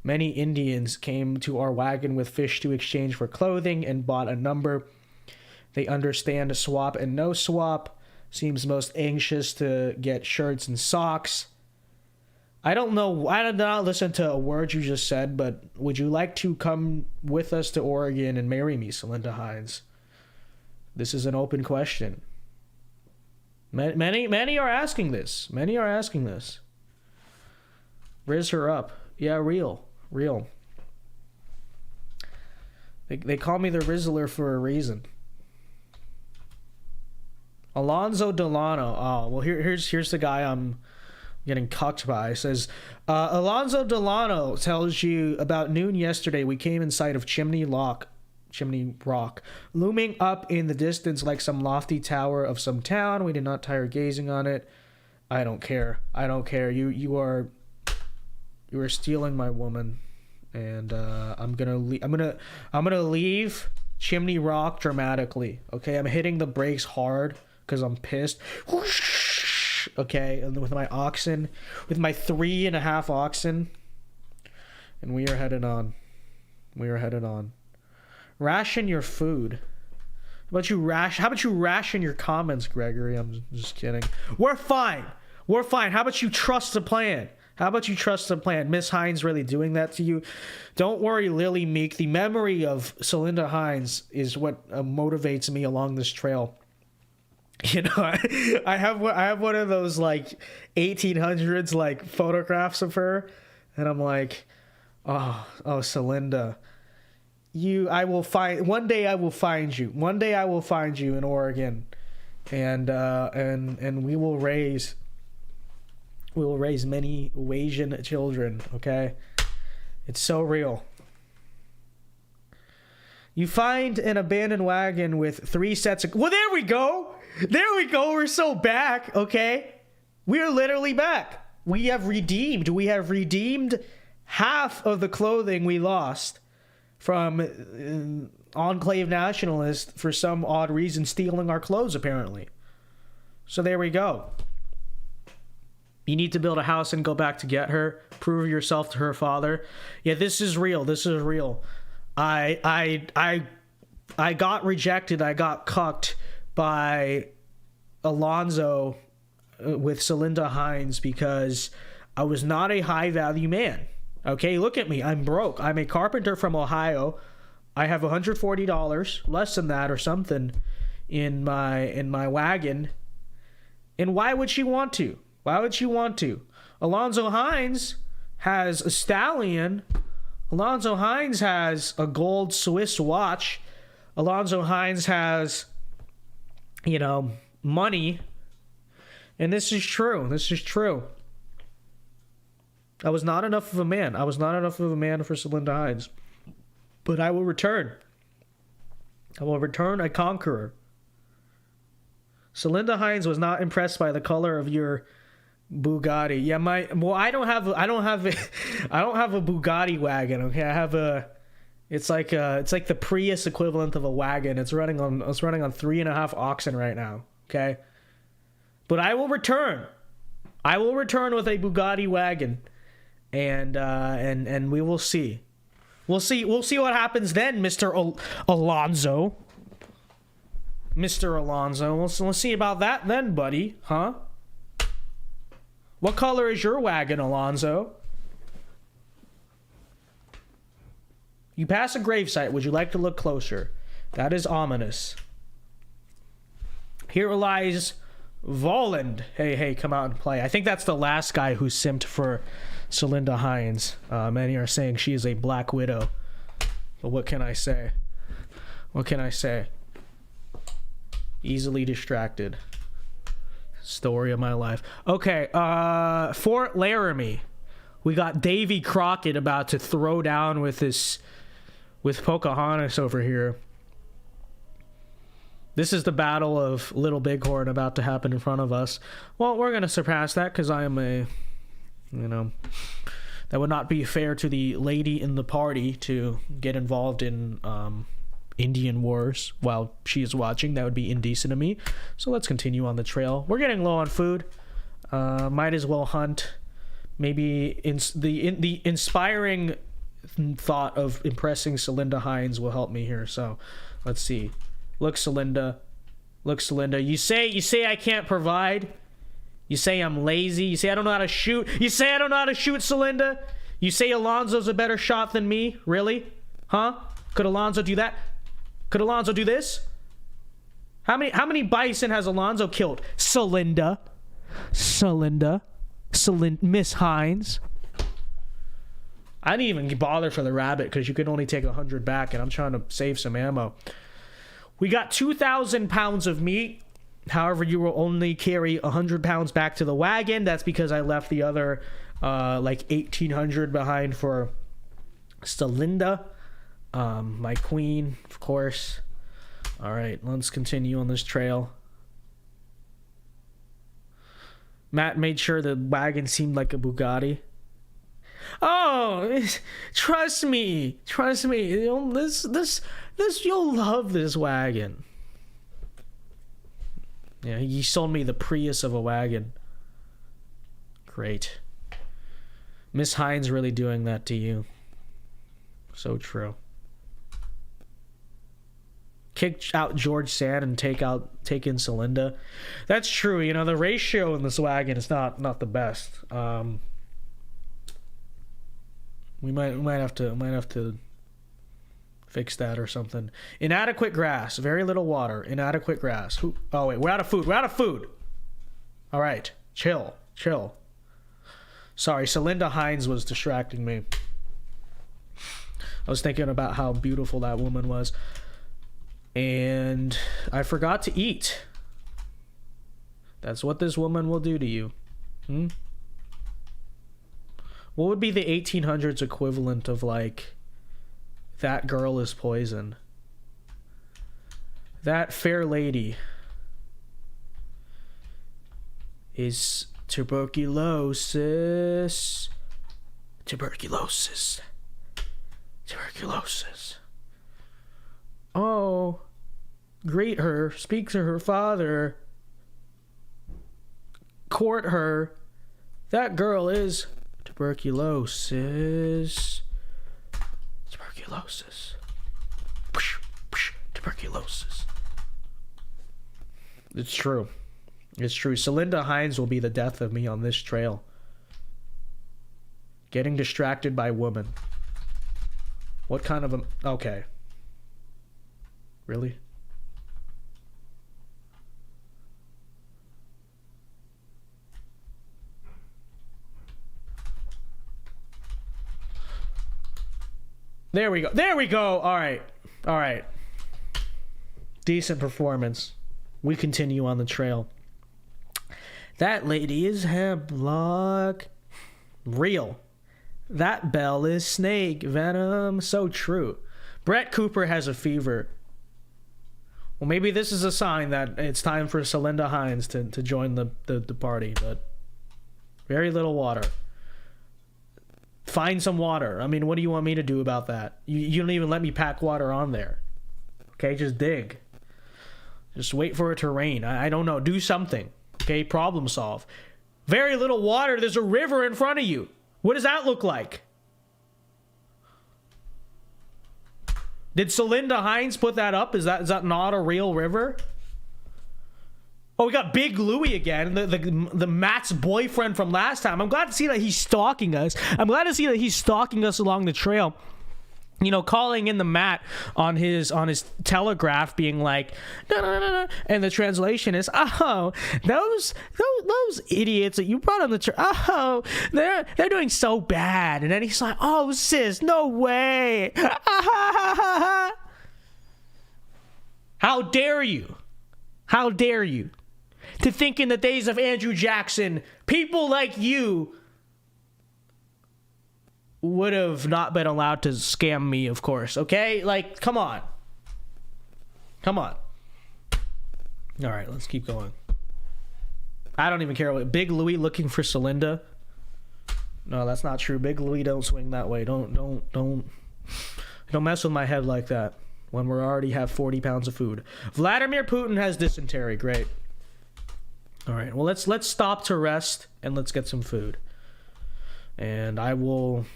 Many Indians came to our wagon with fish to exchange for clothing and bought a number. They understand swap and no swap. seems most anxious to get shirts and socks. I don't know. I did not listen to a word you just said, but would you like to come with us to Oregon and marry me, Celinda Hines? This is an open question. Many are asking this. Many are asking this. Riz her up. Yeah, real. They call me the Rizzler for a reason. Alonzo Delano. Oh, well, here's the guy I'm getting cucked by. It says, Alonzo Delano tells you about noon yesterday we came in sight of Chimney Rock, looming up in the distance like some lofty tower of some town. We did not tire gazing on it. I don't care. You are stealing my woman, and I'm gonna leave Chimney Rock dramatically. Okay, I'm hitting the brakes hard because I'm pissed. Whoosh, okay, and with my 3.5 oxen, and we are headed on. Ration your food. How about you ration your comments, Gregory? I'm just kidding. We're fine. How about you trust the plan? Miss Hines really doing that to you? Don't worry, Lily Meek. The memory of Celinda Hines is what motivates me along this trail. You know, I have one of those like 1800s like photographs of her, and I'm like, oh, Celinda. One day I will find you in Oregon, and we will raise many Asian children. Okay, it's so real. You find an abandoned wagon with 3 sets of. Well, there we go. We're so back. Okay, we are literally back. We have redeemed half of the clothing we lost from enclave nationalists for some odd reason stealing our clothes, apparently. So there we go. You need to build a house and go back to get her. Prove yourself to her father. Yeah, this is real. I got rejected. I got cucked by Alonzo with Celinda Hines because I was not a high value man. Okay, look at me. I'm broke. I'm a carpenter from Ohio. I have $140, less than that or something, in my wagon. And why would she want to? Alonzo Hines has a stallion. Alonzo Hines has a gold Swiss watch. Alonzo Hines has, money. And this is true. I was not enough of a man. for Celinda Hines. But I will return. A conqueror. Celinda Hines was not impressed by the color of your Bugatti. Yeah, I don't have a Bugatti wagon. Okay, it's like the Prius equivalent of a wagon. It's running on 3.5 oxen right now. Okay, but I will return. With a Bugatti wagon. And we will see. We'll see what happens then, Mr. Alonzo. We'll see about that then, buddy. Huh? What color is your wagon, Alonzo? You pass a gravesite. Would you like to look closer? That is ominous. Here lies Voland. Hey, come out and play. I think that's the last guy who simped for Celinda Hines. Many are saying she is a Black Widow. But what can I say? Easily distracted. Story of my life. Okay, Fort Laramie. We got Davy Crockett about to throw down with Pocahontas over here. This is the Battle of Little Bighorn about to happen in front of us. Well, we're going to surpass that because I am that would not be fair to the lady in the party to get involved in Indian wars while she is watching. That would be indecent of me. So let's continue on the trail. We're getting low on food. Might as well hunt. Maybe the inspiring thought of impressing Celinda Hines will help me here. So let's see. Look, Celinda, Look, Celinda, you say I can't provide. You say I'm lazy. You say I don't know how to shoot. You say I don't know how to shoot, Celinda. You say Alonzo's a better shot than me. Really? Huh? Could Alonzo do that? Could Alonzo do this? How many bison has Alonzo killed? Celinda. Miss Hines. I didn't even bother for the rabbit because you can only take 100 back, and I'm trying to save some ammo. We got 2,000 pounds of meat. However, you will only carry 100 pounds back to the wagon. That's because I left the other like 1,800 behind for Celinda, my queen, of course. All right, let's continue on this trail. Matt made sure the wagon seemed like a Bugatti. Oh, trust me. You'll love this wagon. Yeah, he sold me the Prius of a wagon. Great. Miss Hines really doing that to you. So true. Kick out George Sand and take in Celinda. That's true. You know, the ratio in this wagon is not the best. We might have to fix that or something. Inadequate grass, very little water. Inadequate grass. Oh wait, we're out of food. All right, chill. Sorry, Celinda Hines was distracting me. I was thinking about how beautiful that woman was. And I forgot to eat. That's what this woman will do to you. What would be the 1800s equivalent of, like, that girl is poison? That fair lady is tuberculosis. Oh, greet her, speak to her father, court her. That girl is tuberculosis. It's true. Celinda Hines will be the death of me on this trail. Getting distracted by woman. What kind of a... Okay. Really? There we go. All right. Decent performance. We continue on the trail. That lady is hemlock. Real. That bell is snake venom. So true. Brett Cooper has a fever. Well, maybe this is a sign that it's time for Celinda Hines to join the party, but very little water. Find some water. I mean, what do you want me to do about that? You don't even let me pack water on there. Okay, just dig. Just wait for it to rain. I don't know. Do something. Okay, problem solve. Very little water. There's a river in front of you. What does that look like? Did Celinda Hines put that up? Is that not a real river? Oh, we got Big Louie again, the Matt's boyfriend from last time. I'm glad to see that he's stalking us. Along the trail. You know, calling in the Matt on his telegraph, being like, no, and the translation is, oh, those idiots that you brought on the oh, they're doing so bad. And then he's like, oh, sis, no way. How dare you? To think in the days of Andrew Jackson, people like you would have not been allowed to scam me, of course, okay? Like, come on. All right, let's keep going. I don't even care. Big Louie looking for Celinda. No, that's not true. Big Louie don't swing that way. Don't mess with my head like that when we already have 40 pounds of food. Vladimir Putin has dysentery. Great. All right, well, let's stop to rest and let's get some food. And I will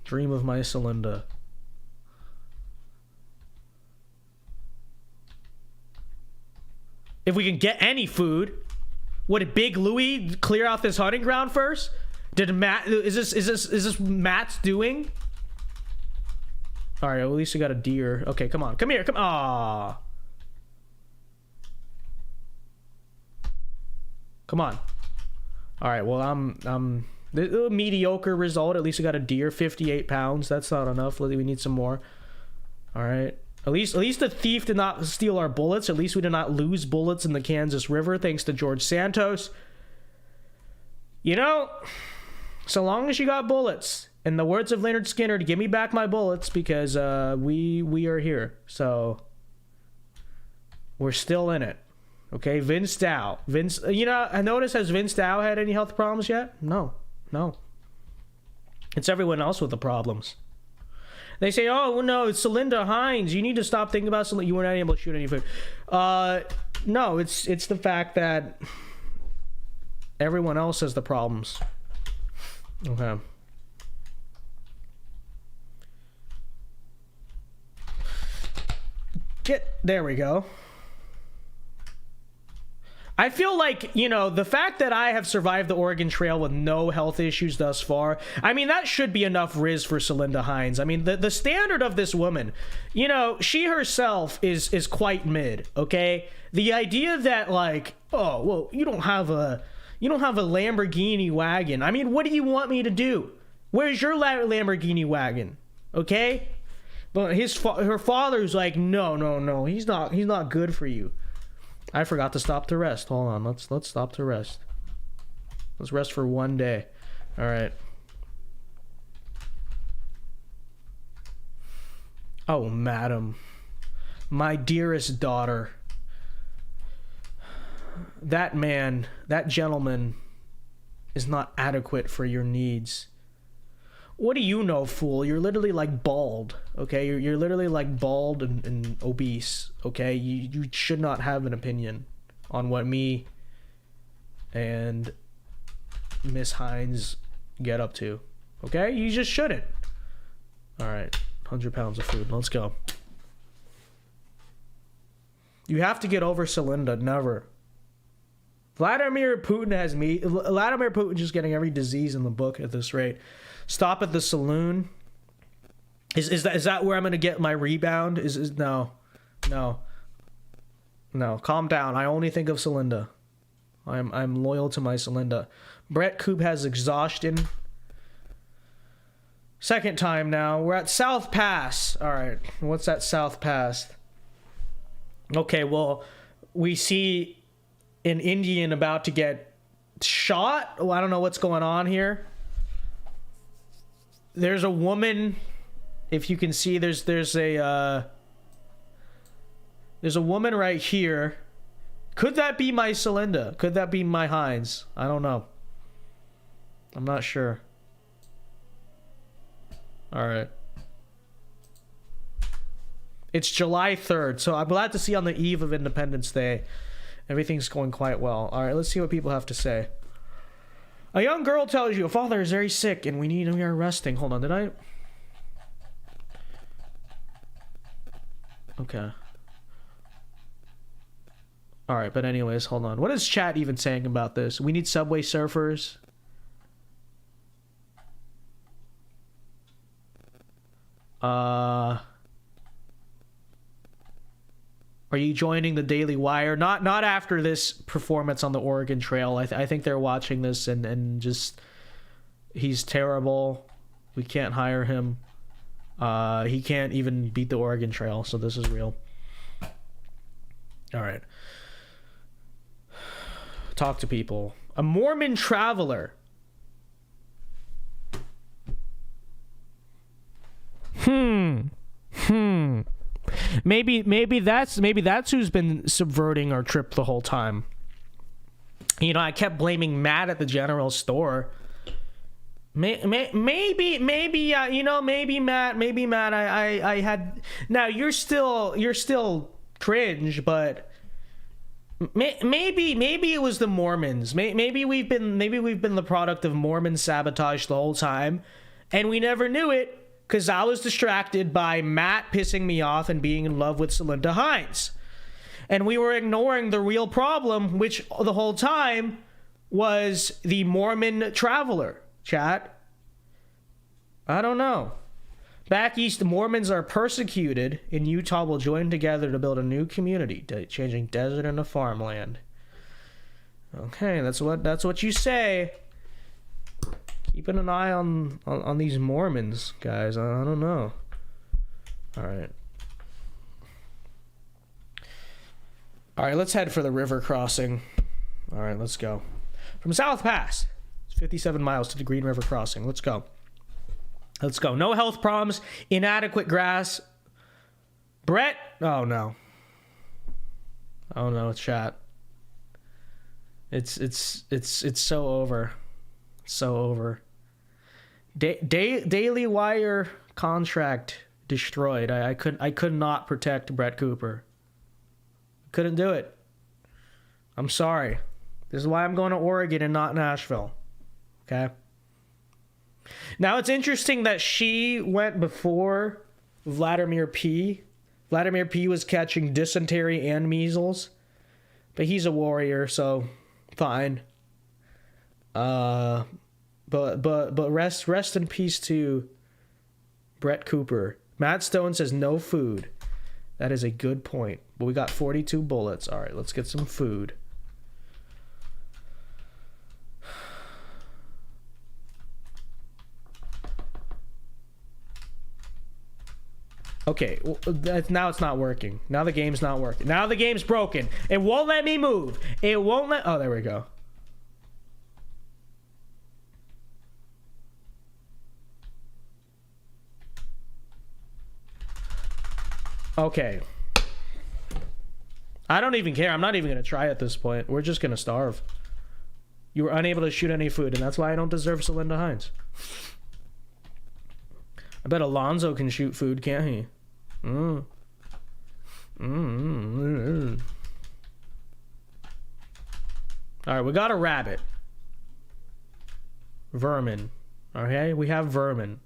dream of my Celinda. If we can get any food. What did Big Louie clear out this hunting ground first? Did Matt? Is this Matt's doing? All right, well, at least we got a deer. Okay, come on, come here, come. Ah, come on. All right, well, I'm the mediocre result. At least we got a deer, 58 pounds. That's not enough. We need some more. All right. At least the thief did not steal our bullets. At least we did not lose bullets in the Kansas River, thanks to George Santos. You know, so long as you got bullets, in the words of Leonard Skinner, give me back my bullets, because we are here. So we're still in it. Okay, Vince Dow. I notice, has Vince Dow had any health problems yet? No. It's everyone else with the problems. They say, oh, well, no, it's Celinda Hines. You need to stop thinking about Celinda. You weren't able to shoot any food. No, it's the fact that everyone else has the problems. Okay. There we go. I feel like, the fact that I have survived the Oregon Trail with no health issues thus far, I mean, that should be enough riz for Celinda Hines. I mean, the standard of this woman, she herself is quite mid, okay? The idea that, like, oh, well, you don't have a Lamborghini wagon. I mean, what do you want me to do? Where's your Lamborghini wagon? Okay? But her father's like, no, he's not good for you. I forgot to stop to rest. Hold on, let's stop to rest. Let's rest for one day. All right. Oh, madam, my dearest daughter. That man, that gentleman, is not adequate for your needs. What do you know, fool? You're literally like bald, okay? You're literally like bald and obese, okay? You should not have an opinion on what me and Miss Hines get up to, okay? You just shouldn't. All right, 100 pounds of food. Let's go. You have to get over Celinda. Never. Vladimir Putin just getting every disease in the book at this rate. Stop at the saloon. Is that where I'm gonna get my rebound? No. Calm down. I only think of Celinda. I'm loyal to my Celinda. Brett Coop has exhaustion. Second time now. We're at South Pass. All right. What's that South Pass? Okay. Well, we see an Indian about to get shot. Oh, I don't know what's going on here. There's a woman, if you can see, there's a woman right here. Could that be my Celinda? Could that be my Hines? I don't know. I'm not sure. All right. It's July 3rd, so I'm glad to see on the eve of Independence Day, everything's going quite well. All right, let's see what people have to say. A young girl tells you a father is very sick and we are resting. Hold on, did I? Okay. All right, but anyways, hold on. What is chat even saying about this? We need Subway Surfers. Are you joining the Daily Wire? Not after this performance on the Oregon Trail. I think they're watching this and just, he's terrible. We can't hire him. He can't even beat the Oregon Trail, so this is real. All right. Talk to people. A Mormon traveler. Maybe that's who's been subverting our trip the whole time. I kept blaming Matt at the general store. Maybe Matt. I had. Now you're still cringe, but maybe it was the Mormons. Maybe we've been the product of Mormon sabotage the whole time, and we never knew it. Because I was distracted by Matt pissing me off and being in love with Celinda Hines. And we were ignoring the real problem, which the whole time was the Mormon traveler, chat. I don't know. Back east, the Mormons are persecuted. In Utah, will join together to build a new community, changing desert into farmland. Okay, that's what you say. Keeping an eye on these Mormons, guys. I don't know. All right. All right, let's head for the river crossing. All right, let's go. From South Pass, it's 57 miles to the Green River crossing. Let's go. Let's go. No health problems, inadequate grass. Brett, oh no. Oh no, chat. It's so over. So over. Daily Wire contract destroyed. I could not protect Brett Cooper. Couldn't do it. I'm sorry. This is why I'm going to Oregon and not Nashville. Okay? Now, it's interesting that she went before Vladimir P. Vladimir P was catching dysentery and measles. But he's a warrior, so fine. But rest in peace to Brett Cooper. Matt Stone says no food. That is a good point. But we got 42 bullets. All right, let's get some food. Okay, well, now it's not working. Now the game's not working. Now the game's broken. It won't let me move. It won't let... Oh, there we go. Okay. I don't even care. I'm not even going to try at this point. We're just going to starve. You were unable to shoot any food, and that's why I don't deserve Celinda Hines. I bet Alonzo can shoot food, can't he? Alright, we got a rabbit. Vermin. Okay, we have vermin.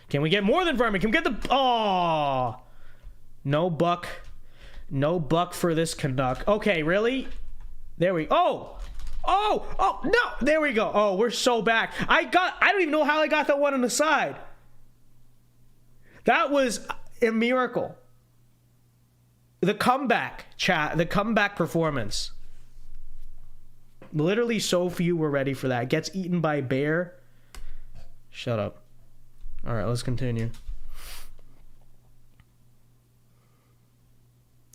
Can we get more than vermin? Can we get the... Oh! No buck. No buck for this Canuck. Okay, really? There we... Oh! Oh! No! There we go. Oh, we're so back. I don't even know how I got that one on the side. That was a miracle. The comeback, chat. The comeback performance. Literally so few were ready for that. Gets eaten by bear. Shut up. All right, let's continue.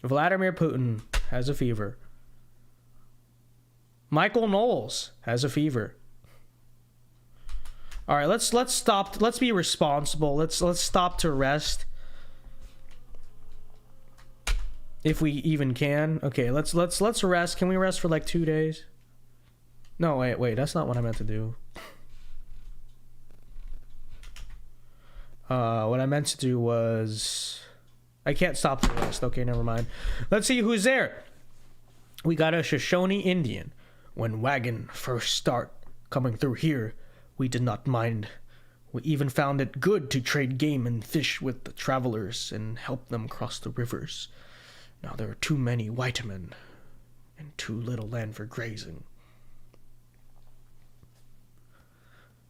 Vladimir Putin has a fever. Michael Knowles has a fever. All right, let's stop. Let's be responsible. Let's stop to rest. If we even can. Okay, let's rest. Can we rest for like 2 days? No, wait. That's not what I meant to do. What I meant to do was... I can't stop the rest. Okay, never mind. Let's see who's there. We got a Shoshone Indian. When wagon first start coming through here, we did not mind. We even found it good to trade game and fish with the travelers and help them cross the rivers. Now there are too many white men and too little land for grazing.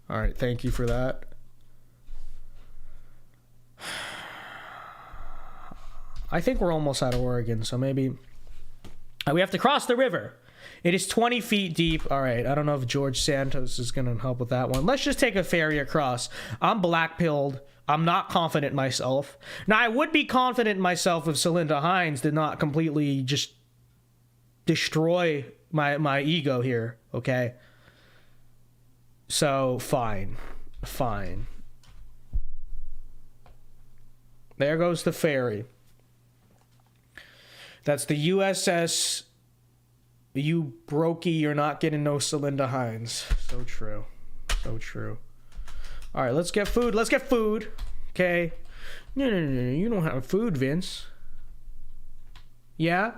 All right, thank you for that. I think we're almost out of Oregon, so maybe... we have to cross the river. It is 20 feet deep. All right, I don't know if George Santos is going to help with that one. Let's just take a ferry across. I'm black-pilled. I'm not confident in myself. Now, I would be confident in myself if Celinda Hines did not completely just destroy my ego here, okay? So, fine. There goes the ferry. That's the USS... You brokey, you're not getting no Celinda Hines. So true. All right, let's get food. Okay. No. You don't have food, Vince. Yeah?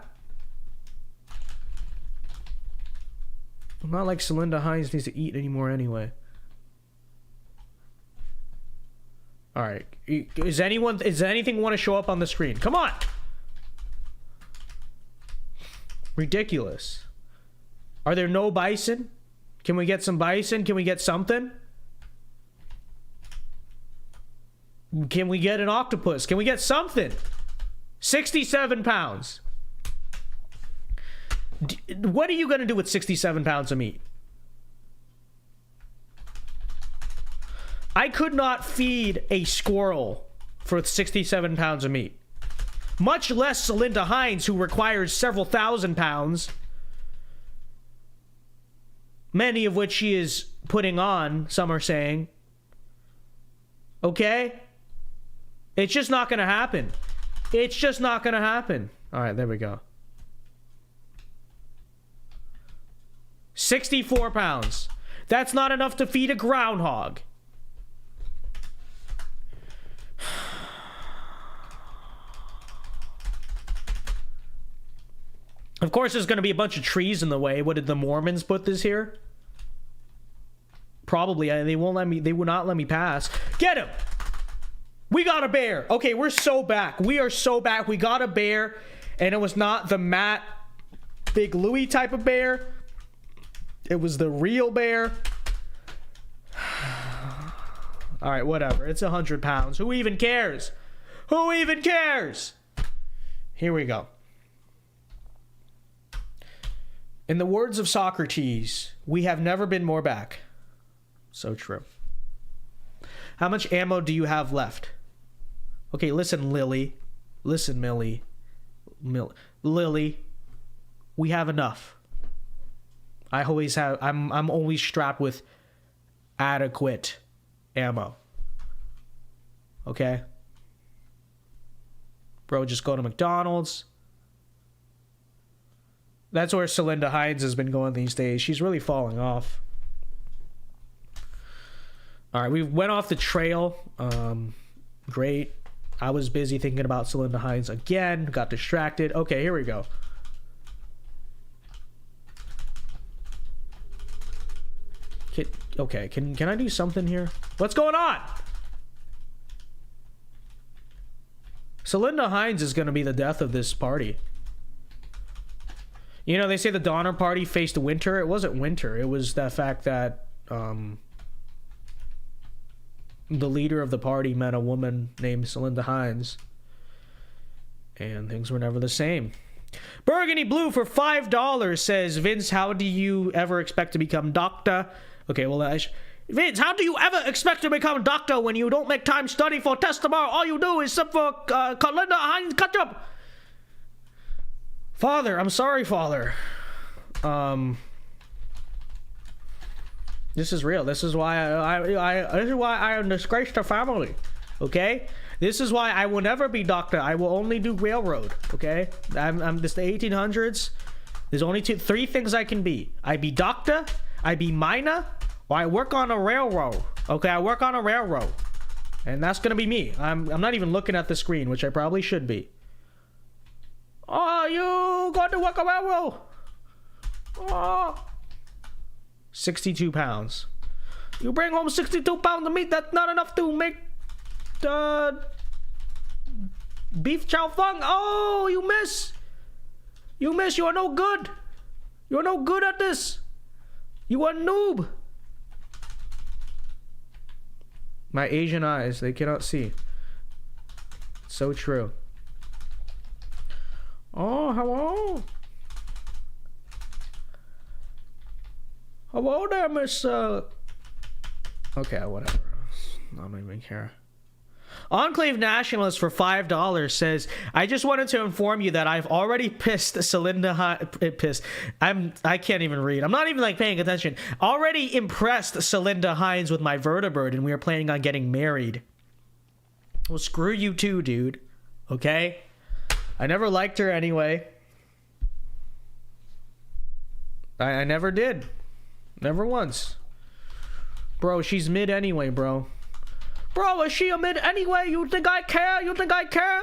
Not like Celinda Hines needs to eat anymore anyway. All right. Does anything want to show up on the screen? Come on. Ridiculous. Are there no bison? Can we get some bison? Can we get something? Can we get an octopus? Can we get something? 67 pounds. What are you going to do with 67 pounds of meat? I could not feed a squirrel for 67 pounds of meat. Much less Celinda Hines, who requires several thousand pounds. Many of which she is putting on, some are saying. Okay? It's just not going to happen. It's just not going to happen. All right, there we go. 64 pounds. That's not enough to feed a groundhog. Of course, there's going to be a bunch of trees in the way. What, did the Mormons put this here? Probably. They won't let me. They will not let me pass. Get him! We got a bear. Okay, we're so back. We are so back. We got a bear, and it was not the Matt Big Louie type of bear. It was the real bear. All right, whatever. It's 100 pounds. Who even cares? Who even cares? Here we go. In the words of Socrates, we have never been more back. So true. How much ammo do you have left? Okay, listen, Lily. Listen, Millie. Lily. We have enough. I always have. I'm always strapped with adequate ammo. Okay? Bro, just go to McDonald's. That's where Celinda Hines has been going these days. She's really falling off. All right, we went off the trail. Great. I was busy thinking about Celinda Hines again. Got distracted. Okay, here we go. Okay, can I do something here? What's going on? Celinda Hines is going to be the death of this party. You know, they say the Donner Party faced winter. It wasn't winter. It was the fact that the leader of the party met a woman named Celinda Hines. And things were never the same. Burgundy Blue for $5 says, Vince, how do you ever expect to become doctor? Okay, well, Vince, how do you ever expect to become doctor when you don't make time study for test tomorrow? All you do is sit for Celinda Hines ketchup. Father, I'm sorry, Father. This is real. This is why I disgraced the family. Okay? This is why I will never be doctor. I will only do railroad. Okay? I'm this the 1800s. There's only three things I can be. I be doctor, I be miner, or I work on a railroad. Okay, I work on a railroad. And that's gonna be me. I'm not even looking at the screen, which I probably should be. Oh, you got to work a railroad. Oh. 62 pounds. You bring home 62 pounds of meat. That's not enough to make beef chow fung. Oh, you miss. You miss. You are no good. You are no good at this. You are a noob. My Asian eyes, they cannot see. So true. Oh, hello. Hello there, Miss, Okay, whatever. I don't even care. Enclave Nationalist for $5 says, I just wanted to inform you that I've already pissed Celinda Hines. I can't even read. I'm not even like paying attention. Already impressed Celinda Hines with my vertebrate, and we are planning on getting married. Well, screw you too, dude. Okay? I never liked her anyway. I never did. Never once. Bro, she's mid anyway, bro. Bro, is she a mid anyway? You think I care? You think I care?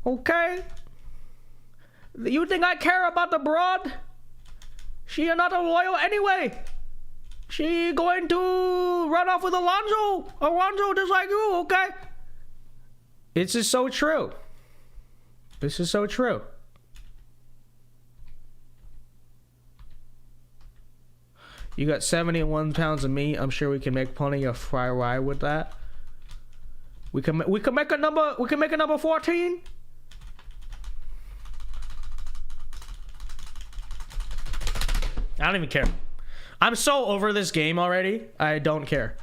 Okay. You think I care about the broad? She not a loyal anyway. She going to run off with Alonzo. Alonzo just like you, okay? It's just so true. This is so true. You got 71 pounds of meat. I'm sure we can make plenty of fried rye with that. We can make a number 14. I don't even care. I'm so over this game already. I don't care.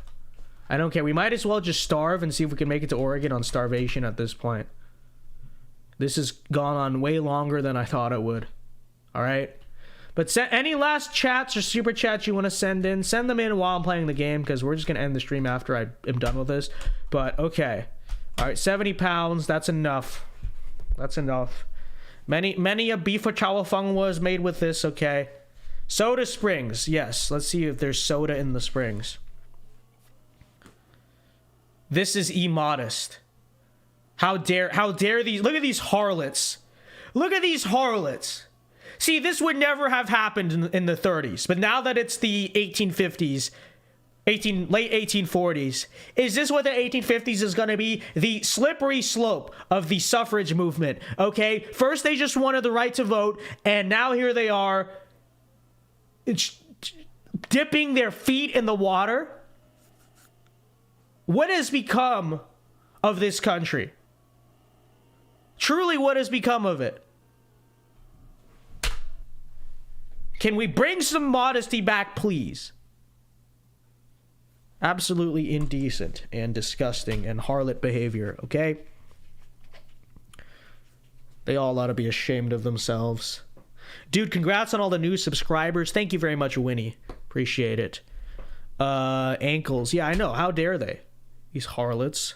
I don't care. We might as well just starve and see if we can make it to Oregon on starvation at this point. This has gone on way longer than I thought it would. All right? But any last chats or super chats you want to send them in while I'm playing the game, because we're just going to end the stream after I am done with this. But, okay. All right, 70 pounds. That's enough. That's enough. Many a beef chowafung was made with this, okay. Soda Springs. Yes, let's see if there's soda in the springs. This is immodest. How dare these, look at these harlots. Look at these harlots. See, this would never have happened in the 30s, but now that it's the 1850s, late 1840s, is this what the 1850s is going to be? The slippery slope of the suffrage movement, okay? First, they just wanted the right to vote, and now here they are dipping their feet in the water. What has become of this country? Truly, what has become of it? Can we bring some modesty back, please? Absolutely indecent and disgusting and harlot behavior, okay? They all ought to be ashamed of themselves. Dude, congrats on all the new subscribers. Thank you very much, Winnie. Appreciate it. Ankles. Yeah, I know. How dare they? These harlots.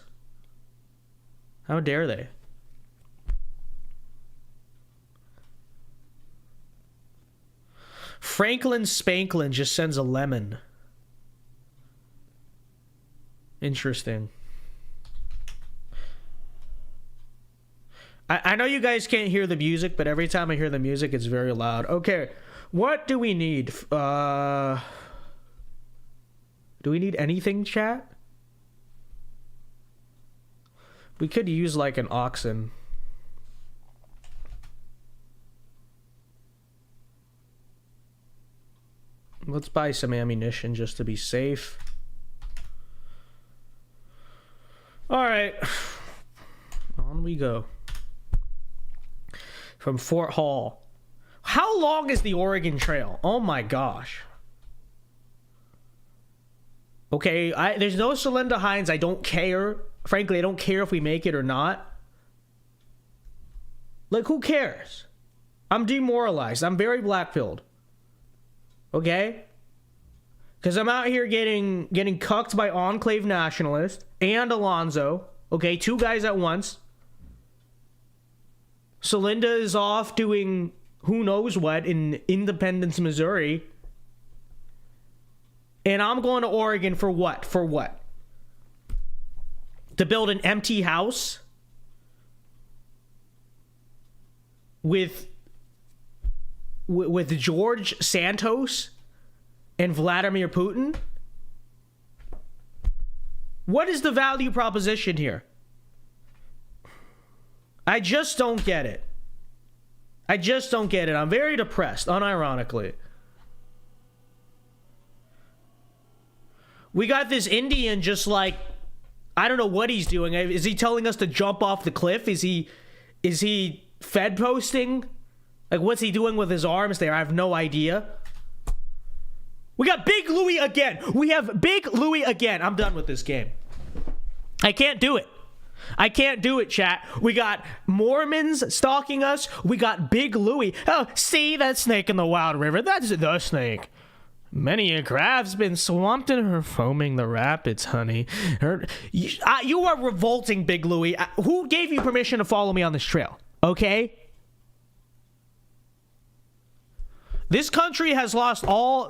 How dare they? Franklin Spanklin just sends a lemon. Interesting. I know you guys can't hear the music, but every time I hear the music, it's very loud. Okay, what do we need? Do we need anything, chat? We could use like an oxen. Let's buy some ammunition just to be safe. All right. On we go. From Fort Hall. How long is the Oregon Trail? Oh my gosh. Okay, there's no Celinda Hines. I don't care. Frankly, I don't care if we make it or not. Like, who cares? I'm demoralized. I'm very black-pilled. Okay? Because I'm out here getting cucked by Enclave Nationalist and Alonzo. Okay, two guys at once. Celinda is off doing who knows what in Independence, Missouri. And I'm going to Oregon for what? For what? To build an empty house? With George Santos and Vladimir Putin? What is the value proposition here? I just don't get it. I just don't get it. I'm very depressed, unironically. We got this Indian just like, I don't know what he's doing. Is he telling us to jump off the cliff? Is he Fed posting? Like, what's he doing with his arms there? I have no idea. We got Big Louie again. We have Big Louie again. I'm done with this game. I can't do it. I can't do it, chat. We got Mormons stalking us. We got Big Louie. Oh, see that snake in the wild river? That's the snake. Many a craft's been swamped in her foaming the rapids, honey. You are revolting, Big Louie. Who gave you permission to follow me on this trail? Okay? This country has lost all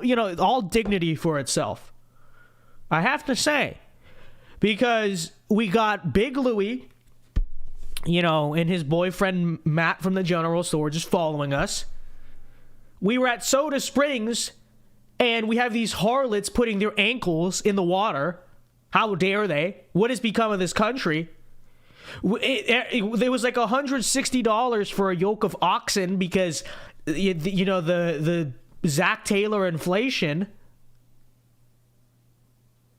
dignity for itself. I have to say. Because we got Big Louie, and his boyfriend Matt from the general store just following us. We were at Soda Springs, and we have these harlots putting their ankles in the water. How dare they? What has become of this country? There was like $160 for a yoke of oxen because, you know, the Zach Taylor inflation.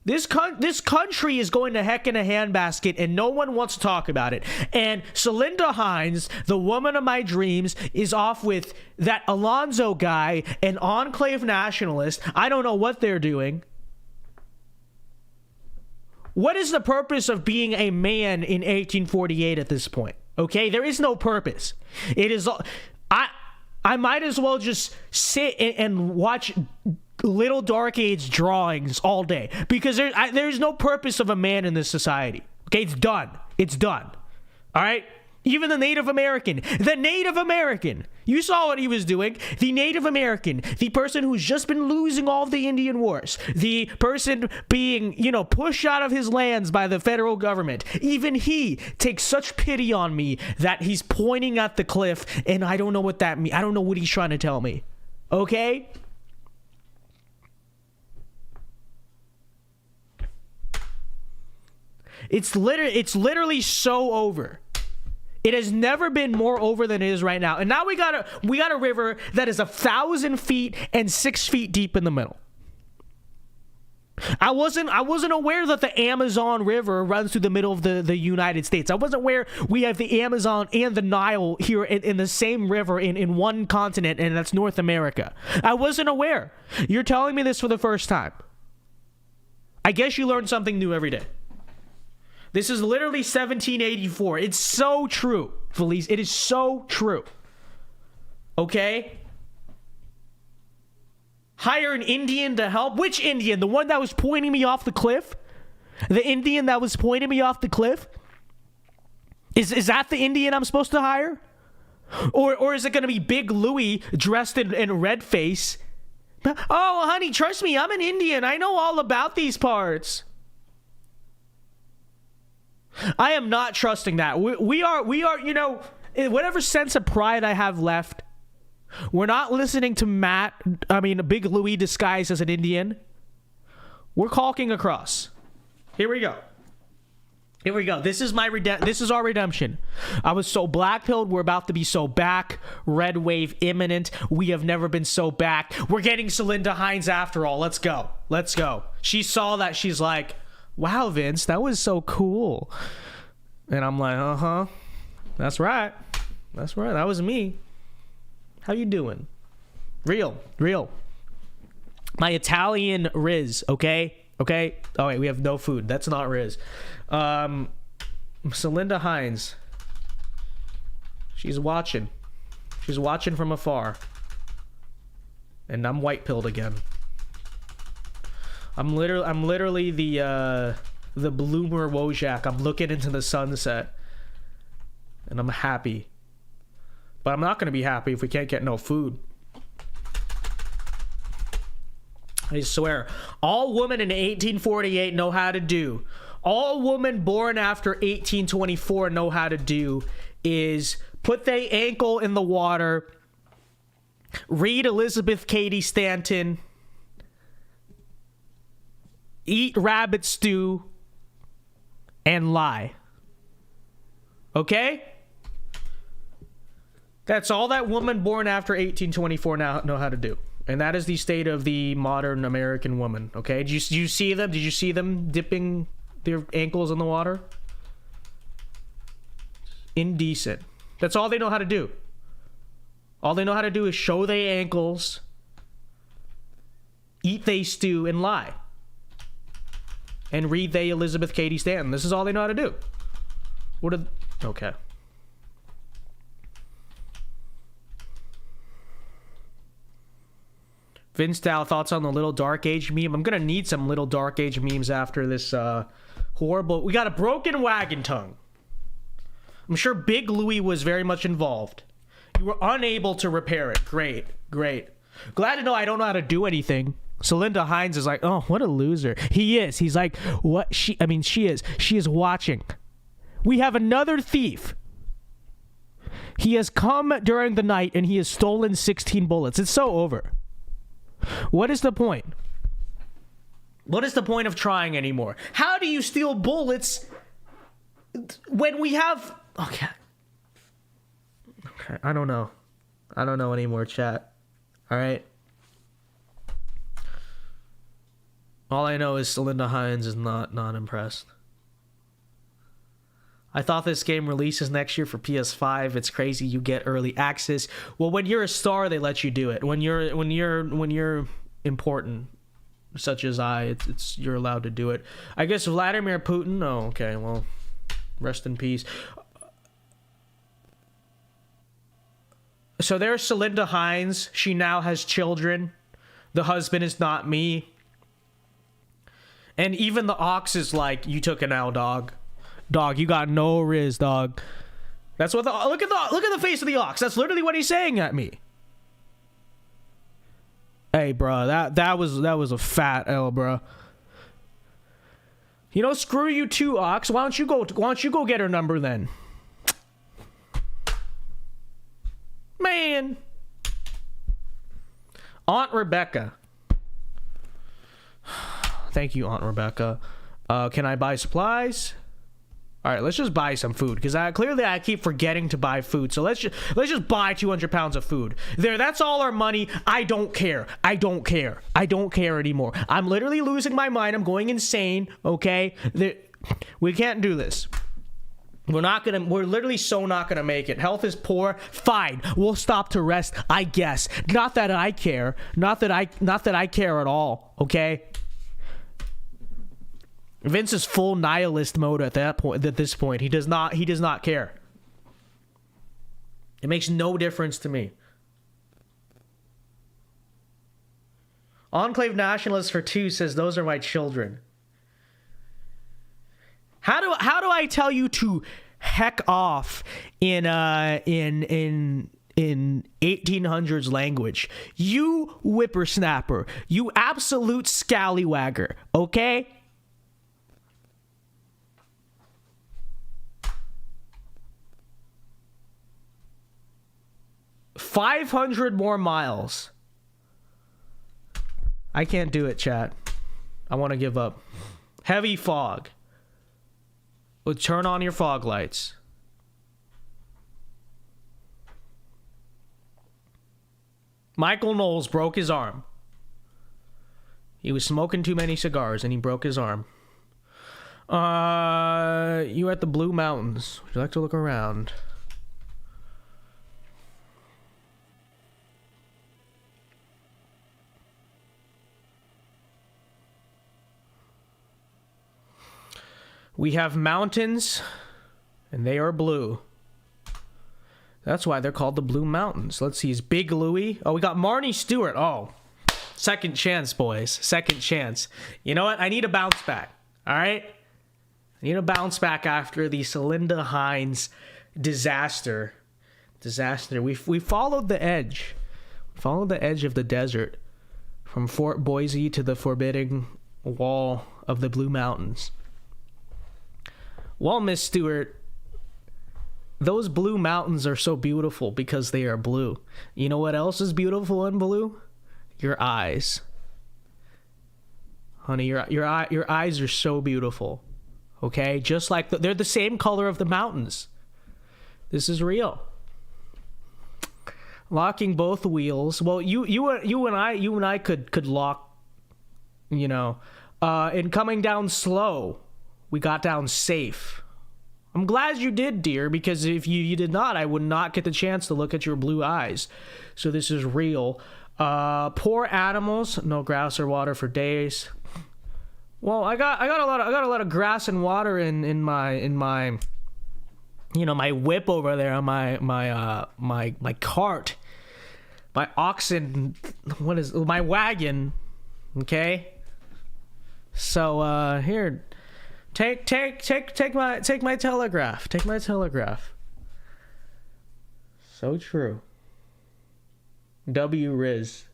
This country is going to heck in a handbasket, and no one wants to talk about it. And Celinda Hines, the woman of my dreams, is off with that Alonzo guy, an enclave nationalist. I don't know what they're doing. What is the purpose of being a man in 1848 at this point? Okay, there is no purpose. It is. I might as well just sit and watch Little Dark Age drawings all day, because there's no purpose of a man in this society. Okay, it's done. It's done. All right? Even the Native American, you saw what he was doing. The Native American, the person who's just been losing all of the Indian wars, the person being, you know, pushed out of his lands by the federal government, even he takes such pity on me that he's pointing at the cliff, and I don't know what that means. I don't know what he's trying to tell me. Okay? It's literally so over. It has never been more over than it is right now. And now we got a river that is 1,000 feet and 6 feet deep in the middle. I wasn't aware that the Amazon River runs through the middle of the United States. I wasn't aware we have the Amazon and the Nile here in the same river in one continent, and that's North America. I wasn't aware. You're telling me this for the first time. I guess you learn something new every day. This is literally 1784. It's so true, Felice. It is so true. Okay? Hire an Indian to help. Which Indian? The one that was pointing me off the cliff? The Indian that was pointing me off the cliff? Is that the Indian I'm supposed to hire? Or is it going to be Big Louie dressed in red face? Oh, honey, trust me, I'm an Indian. I know all about these parts. I am not trusting that. We are, you know, whatever sense of pride I have left, we're not listening to Big Louie disguised as an Indian. We're caulking across. Here we go. This is our redemption. I was so black-pilled. We're about to be so back. Red wave imminent. We have never been so back. We're getting Celinda Hines after all. Let's go. She saw that. She's like, wow, Vince, that was so cool. And I'm like, uh-huh. That's right. That was me. How you doing? Real. My Italian Riz, okay? Oh, wait, we have no food. That's not Riz. Celinda Hines. She's watching. She's watching from afar. And I'm white-pilled again. I'm literally the bloomer Wojak. I'm looking into the sunset, and I'm happy. But I'm not going to be happy if we can't get no food. I swear, all women in 1848 know how to do. All women born after 1824 know how to do is put their ankle in the water, read Elizabeth Cady Stanton, eat rabbit stew, and lie. Okay? That's all that woman born after 1824 now know how to do. And that is the state of the modern American woman. Okay? Did you see them? Did you see them dipping their ankles in the water? Indecent. That's all they know how to do. All they know how to do is show their ankles, eat they stew, and lie. And read they Elizabeth Cady Stanton. This is all they know how to do. Okay. VinceDao, thoughts on the Little Dark Age meme? I'm gonna need some Little Dark Age memes after this horrible... We got a broken wagon tongue. I'm sure Big Louie was very much involved. You were unable to repair it. Great. Glad to know I don't know how to do anything. Celinda Hines is like, oh, what a loser. He is. He's like, what? She is. She is watching. We have another thief. He has come during the night and he has stolen 16 bullets. It's so over. What is the point? What is the point of trying anymore? How do you steal bullets when we have okay, I don't know anymore, chat. All right. All I know is Celinda Hines is not impressed. I thought this game releases next year for PS5. It's crazy you get early access. Well, when you're a star, they let you do it. When you're important, such as it's you're allowed to do it. I guess Vladimir Putin. Oh, okay. Well, rest in peace. So there's Celinda Hines. She now has children. The husband is not me. And even the ox is like, you took an L, dog. Dog, you got no riz, dog. That's what look at the face of the ox. That's literally what he's saying at me. Hey, bro, that was a fat L, bro. You know, screw you too, ox. Why don't you go get her number then? Man. Aunt Rebecca. Thank you, Aunt Rebecca. Can I buy supplies? All right, let's just buy some food because I keep forgetting to buy food. So let's just buy 200 pounds of food. That's all our money. I don't care. I don't care anymore. I'm literally losing my mind. I'm going insane. Okay, we can't do this. We're literally so not gonna make it. Health is poor. Fine, we'll stop to rest. I guess. Not that I care. Not that I care at all. Okay. Vince is full nihilist mode at this point. He does not care. It makes no difference to me. Enclave Nationalist for 2 says those are my children. How do I tell you to heck off in 1800s language? You whippersnapper. You absolute scallywagger. Okay? 500 more miles. I can't do it, chat. I want to give up. Heavy fog. Well, turn on your fog lights. Michael Knowles broke his arm. He was smoking too many cigars and he broke his arm. You at the Blue Mountains. Would you like to look around? We have mountains, and they are blue. That's why they're called the Blue Mountains. Let's see, is Big Louie? Oh, we got Marnie Stewart. Oh, second chance, boys. Second chance. You know what? I need a bounce back. All right? I need a bounce back after the Celinda Hines disaster. We followed the edge. Followed the edge of the desert from Fort Boise to the forbidding wall of the Blue Mountains. Well, Miss Stewart, those Blue Mountains are so beautiful because they are blue. You know what else is beautiful and blue? Your eyes. Honey, your eyes are so beautiful. Okay? Just like they're the same color of the mountains. This is real. Locking both wheels. Well, you and I could lock, you know, and coming down slow. We got down safe. I'm glad you did, dear, because if you did not, I would not get the chance to look at your blue eyes. So this is real. Poor animals, no grass or water for days. Well, I got a lot of grass and water in my you know, my whip over there on my cart. My oxen, my wagon, okay? So here, Take my telegraph. Take my telegraph. So true. W Riz.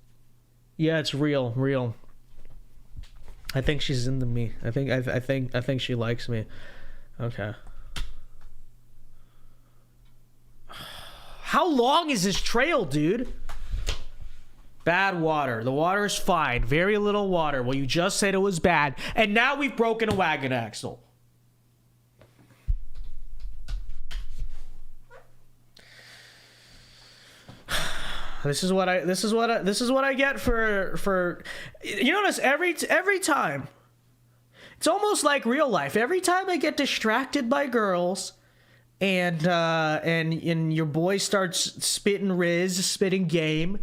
Yeah, it's real. I think she's into me. I think she likes me. Okay. How long is this trail, dude? Bad water. The water is fine. Very little water. Well, you just said it was bad. And now we've broken a wagon axle. This is what I get for you notice every time. It's almost like real life. Every time I get distracted by girls and your boy starts spitting game,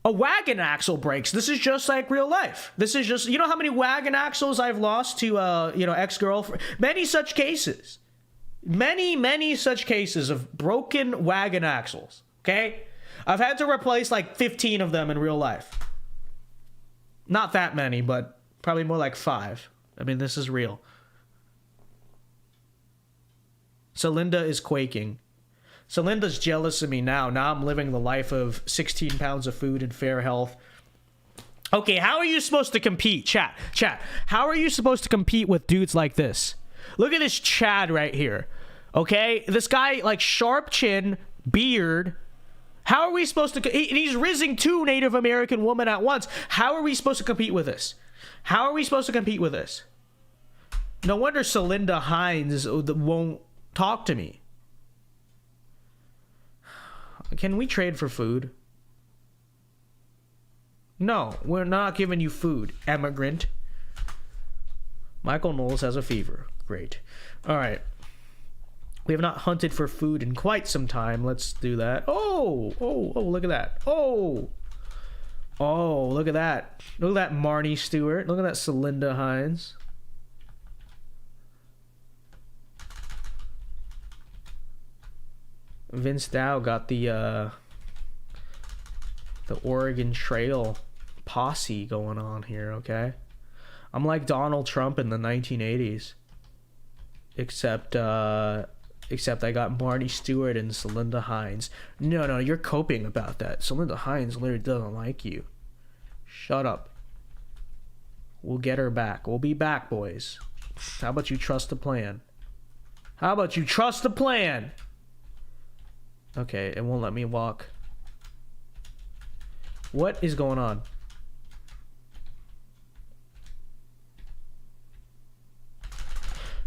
a wagon axle breaks. This is just like real life. This is just, you know how many wagon axles I've lost to ex-girlfriend? Many such cases of broken wagon axles. Okay? I've had to replace like 15 of them in real life. Not that many, but probably more like 5. I mean, this is real. Celinda is quaking. Celinda's jealous of me now. Now I'm living the life of 16 pounds of food and fair health. Okay, how are you supposed to compete? Chat. How are you supposed to compete with dudes like this? Look at this Chad right here. Okay? This guy, like, sharp chin, beard. How are we supposed to... He's rizzing 2 Native American women at once. How are we supposed to compete with this? No wonder Celinda Hines won't talk to me. Can we trade for food? No, we're not giving you food, immigrant. Michael Knowles has a fever. Great. All right. We have not hunted for food in quite some time. Let's do that. Oh, look at that. Oh, look at that. Look at that Marnie Stewart. Look at that Celinda Hines. Vince Dow got the Oregon Trail posse going on here, okay? I'm like Donald Trump in the 1980s. Except I got Marnie Stewart and Celinda Hines. No, you're coping about that. Celinda Hines literally doesn't like you. Shut up. We'll get her back. We'll be back, boys. How about you trust the plan? Okay, it won't let me walk. What is going on?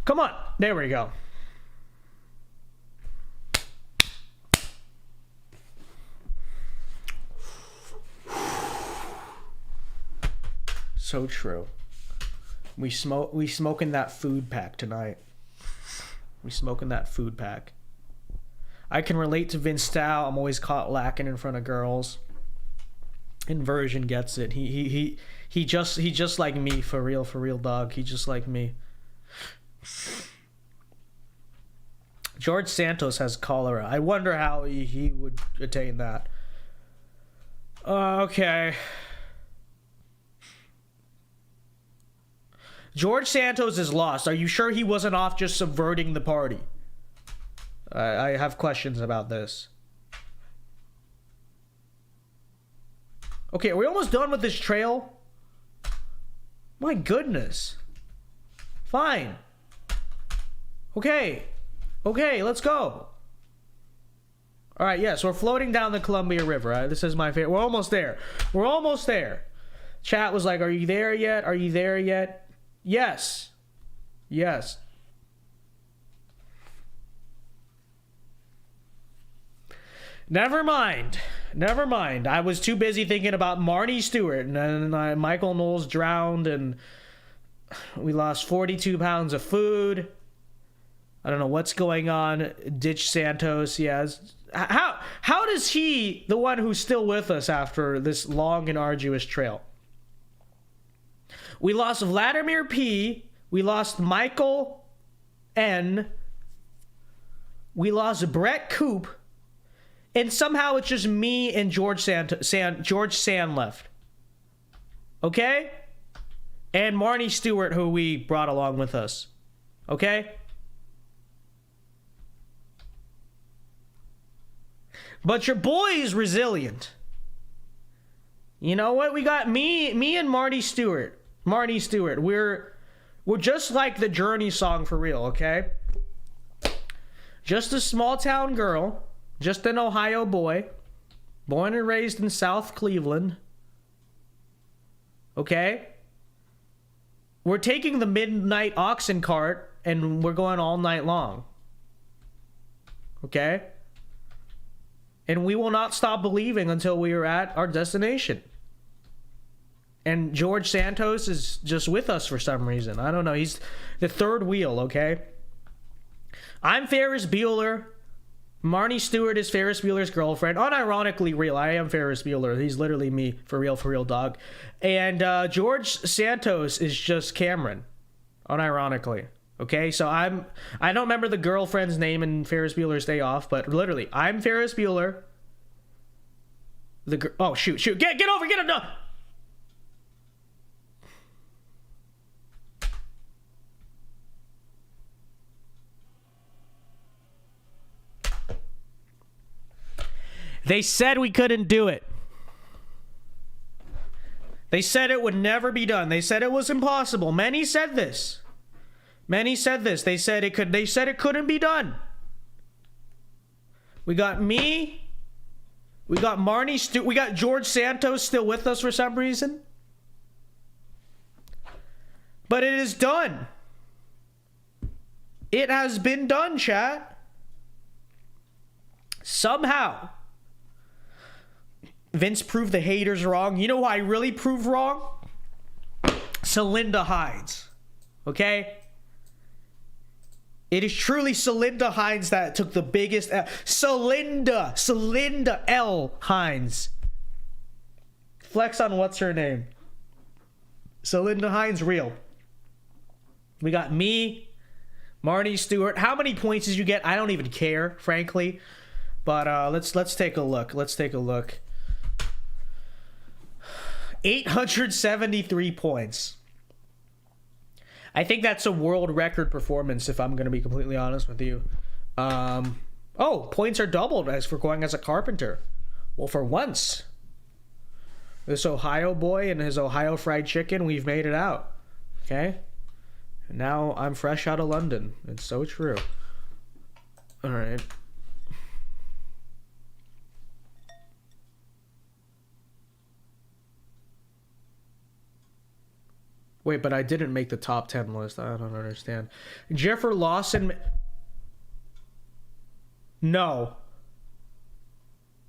Come on. There we go. So true. We smoking that food pack tonight. I can relate to Vince Dow. I'm always caught lacking in front of girls. Inversion gets it. He just like me, for real, dog. He just like me. George Santos has cholera. I wonder how he would attain that. Okay. George Santos is lost. Are you sure he wasn't off just subverting the party? I have questions about this. Okay, are we almost done with this trail? My goodness. Fine. Okay, let's go. All right, yes, we're floating down the Columbia River. Right? This is my favorite. We're almost there. Chat was like, are you there yet? Yes. Never mind. I was too busy thinking about Marnie Stewart, and then Michael Knowles drowned, and we lost 42 pounds of food. I don't know what's going on. Ditch Santos. Yes. How does he, the one who's still with us after this long and arduous trail? We lost Vladimir P. We lost Michael N. We lost Brett Coop. And somehow it's just me and George Sand left. Okay? And Marnie Stewart, who we brought along with us. Okay? But your boy's resilient. You know what? We got me and Marnie Stewart. We're just like the Journey song for real, okay? Just a small town girl. Just an Ohio boy, born and raised in South Cleveland. Okay? We're taking the midnight oxen cart and we're going all night long. Okay? And we will not stop believing until we are at our destination. And George Santos is just with us for some reason. I don't know. He's the third wheel, okay? I'm Ferris Bueller. Marnie Stewart is Ferris Bueller's girlfriend. Unironically real. I am Ferris Bueller. He's literally me. For real, dog. And George Santos is just Cameron. Unironically. Okay, so I don't remember the girlfriend's name in Ferris Bueller's Day Off, but literally, I'm Ferris Bueller. Oh, shoot. Get over, get him, no! They said we couldn't do it. They said it would never be done. They said it was impossible. Many said this. They said it could. They said it couldn't be done. We got me. We got Marnie. We got George Santos still with us for some reason. But it is done. It has been done, chat. Somehow. Vince proved the haters wrong. You know who I really proved wrong? Celinda Hines. Okay? It is truly Celinda Hines that took the biggest L. Celinda L. Hines. Flex on what's her name. Celinda Hines, real. We got me, Marnie Stewart. How many points did you get? I don't even care, frankly. But let's take a look. 873 points. I think that's a world record performance, if I'm going to be completely honest with you. Oh, points are doubled as for going as a carpenter. Well, for once, this Ohio boy and his Ohio fried chicken, we've made it out. Okay? And now I'm fresh out of London. It's so true. All right. Wait, but I didn't make the top 10 list. I don't understand. Jeffrey Lawson. No.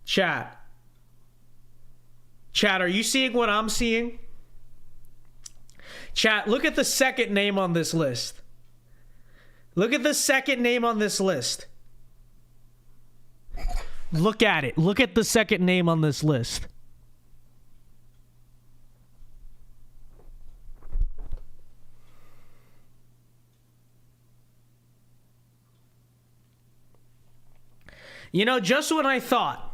Chat, are you seeing what I'm seeing? Chat, look at the second name on this list. Look at the second name on this list. Look at it. Look at the second name on this list. You know, just when I thought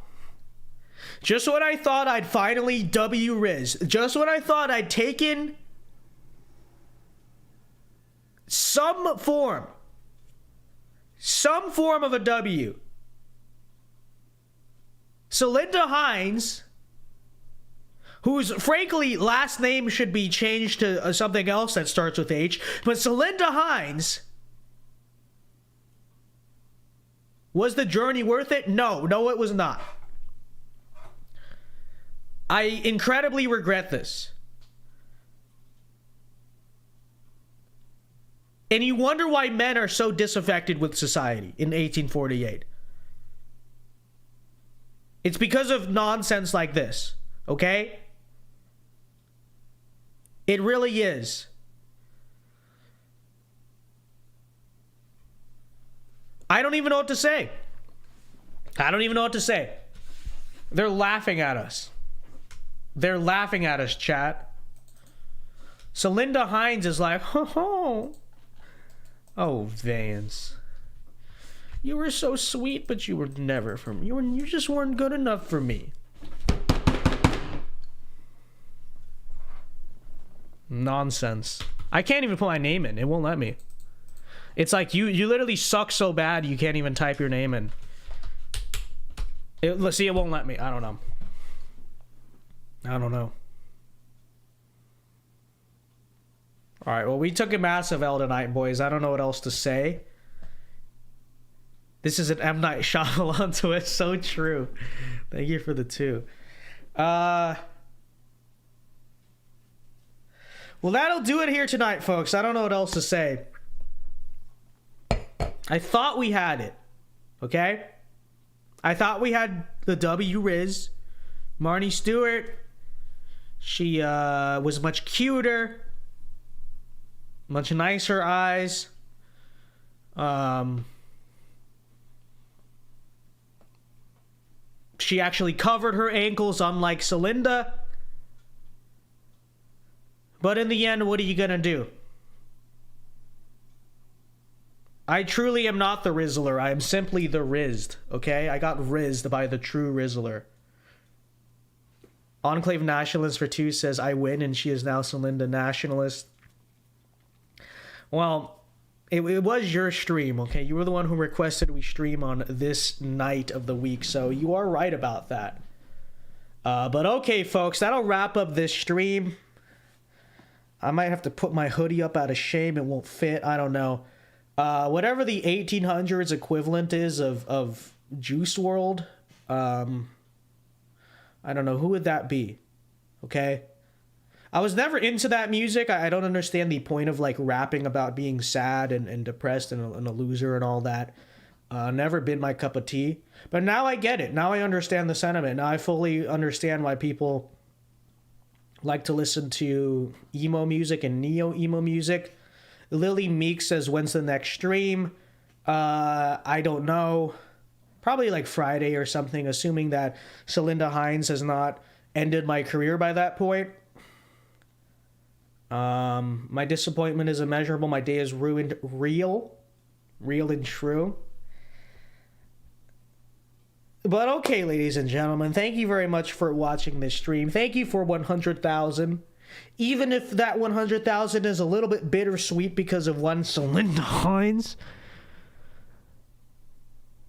I'd finally W Riz, just when I thought I'd taken some form of a W, Celinda Hines, whose frankly last name should be changed to something else that starts with H, but Celinda Hines. Was the journey worth it? No, it was not. I incredibly regret this. And you wonder why men are so disaffected with society in 1848. It's because of nonsense like this, okay? It really is. I don't even know what to say. They're laughing at us. Chat. Celinda Hines is like, oh, Vance. You were so sweet, but you were never for me. You just weren't good enough for me. Nonsense. I can't even put my name in. It won't let me. It's like you literally suck so bad you can't even type your name in. Let's see, it won't let me. I don't know. All right, well, we took a massive L tonight, boys. I don't know what else to say. This is an M. Night Shyamalan twist. So true. Thank you for the 2. Well, that'll do it here tonight, folks. I don't know what else to say. I thought we had it. Okay? I thought we had the W Riz. Marnie Stewart, she was much cuter, much nicer eyes. She actually covered her ankles, unlike Celinda. But in the end, what are you gonna do? I truly am not the Rizzler. I am simply the Rizzed, okay? I got Rizzed by the true Rizzler. Enclave Nationalist for 2 says, I win, and she is now Celinda Nationalist. Well, it was your stream, okay? You were the one who requested we stream on this night of the week, so you are right about that. But okay, folks, that'll wrap up this stream. I might have to put my hoodie up out of shame. It won't fit. I don't know. Whatever the 1800s equivalent is of Juice WRLD, I don't know. Who would that be? Okay? I was never into that music. I don't understand the point of, like, rapping about being sad and depressed and a loser and all that. Never been my cup of tea. But now I get it. Now I understand the sentiment. Now I fully understand why people like to listen to emo music and neo-emo music. Lily Meek says, when's the next stream? I don't know. Probably like Friday or something, assuming that Celinda Hines has not ended my career by that point. My disappointment is immeasurable. My day is ruined. Real and true. But okay, ladies and gentlemen, thank you very much for watching this stream. Thank you for 100,000. Even if that 100,000 is a little bit bittersweet because of one Celinda Hines.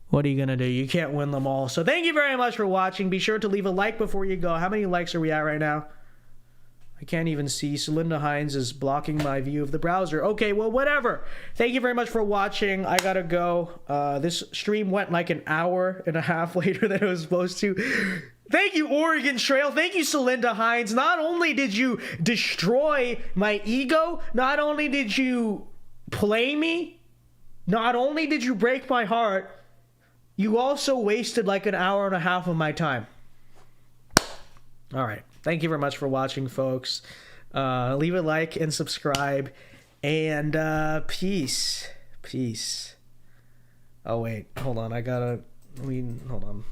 What are you going to do? You can't win them all. So thank you very much for watching. Be sure to leave a like before you go. How many likes are we at right now? I can't even see. Celinda Hines is blocking my view of the browser. Okay, well, whatever. Thank you very much for watching. I gotta go. This stream went like an hour and a half later than it was supposed to. Thank you, Oregon Trail. Thank you, Celinda Hines. Not only did you destroy my ego, not only did you play me, not only did you break my heart, you also wasted like an hour and a half of my time. All right. Thank you very much for watching, folks. Leave a like and subscribe. And peace. Peace. Oh, wait. Hold on. Hold on.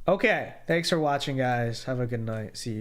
Okay. Thanks for watching, guys. Have a good night. See you.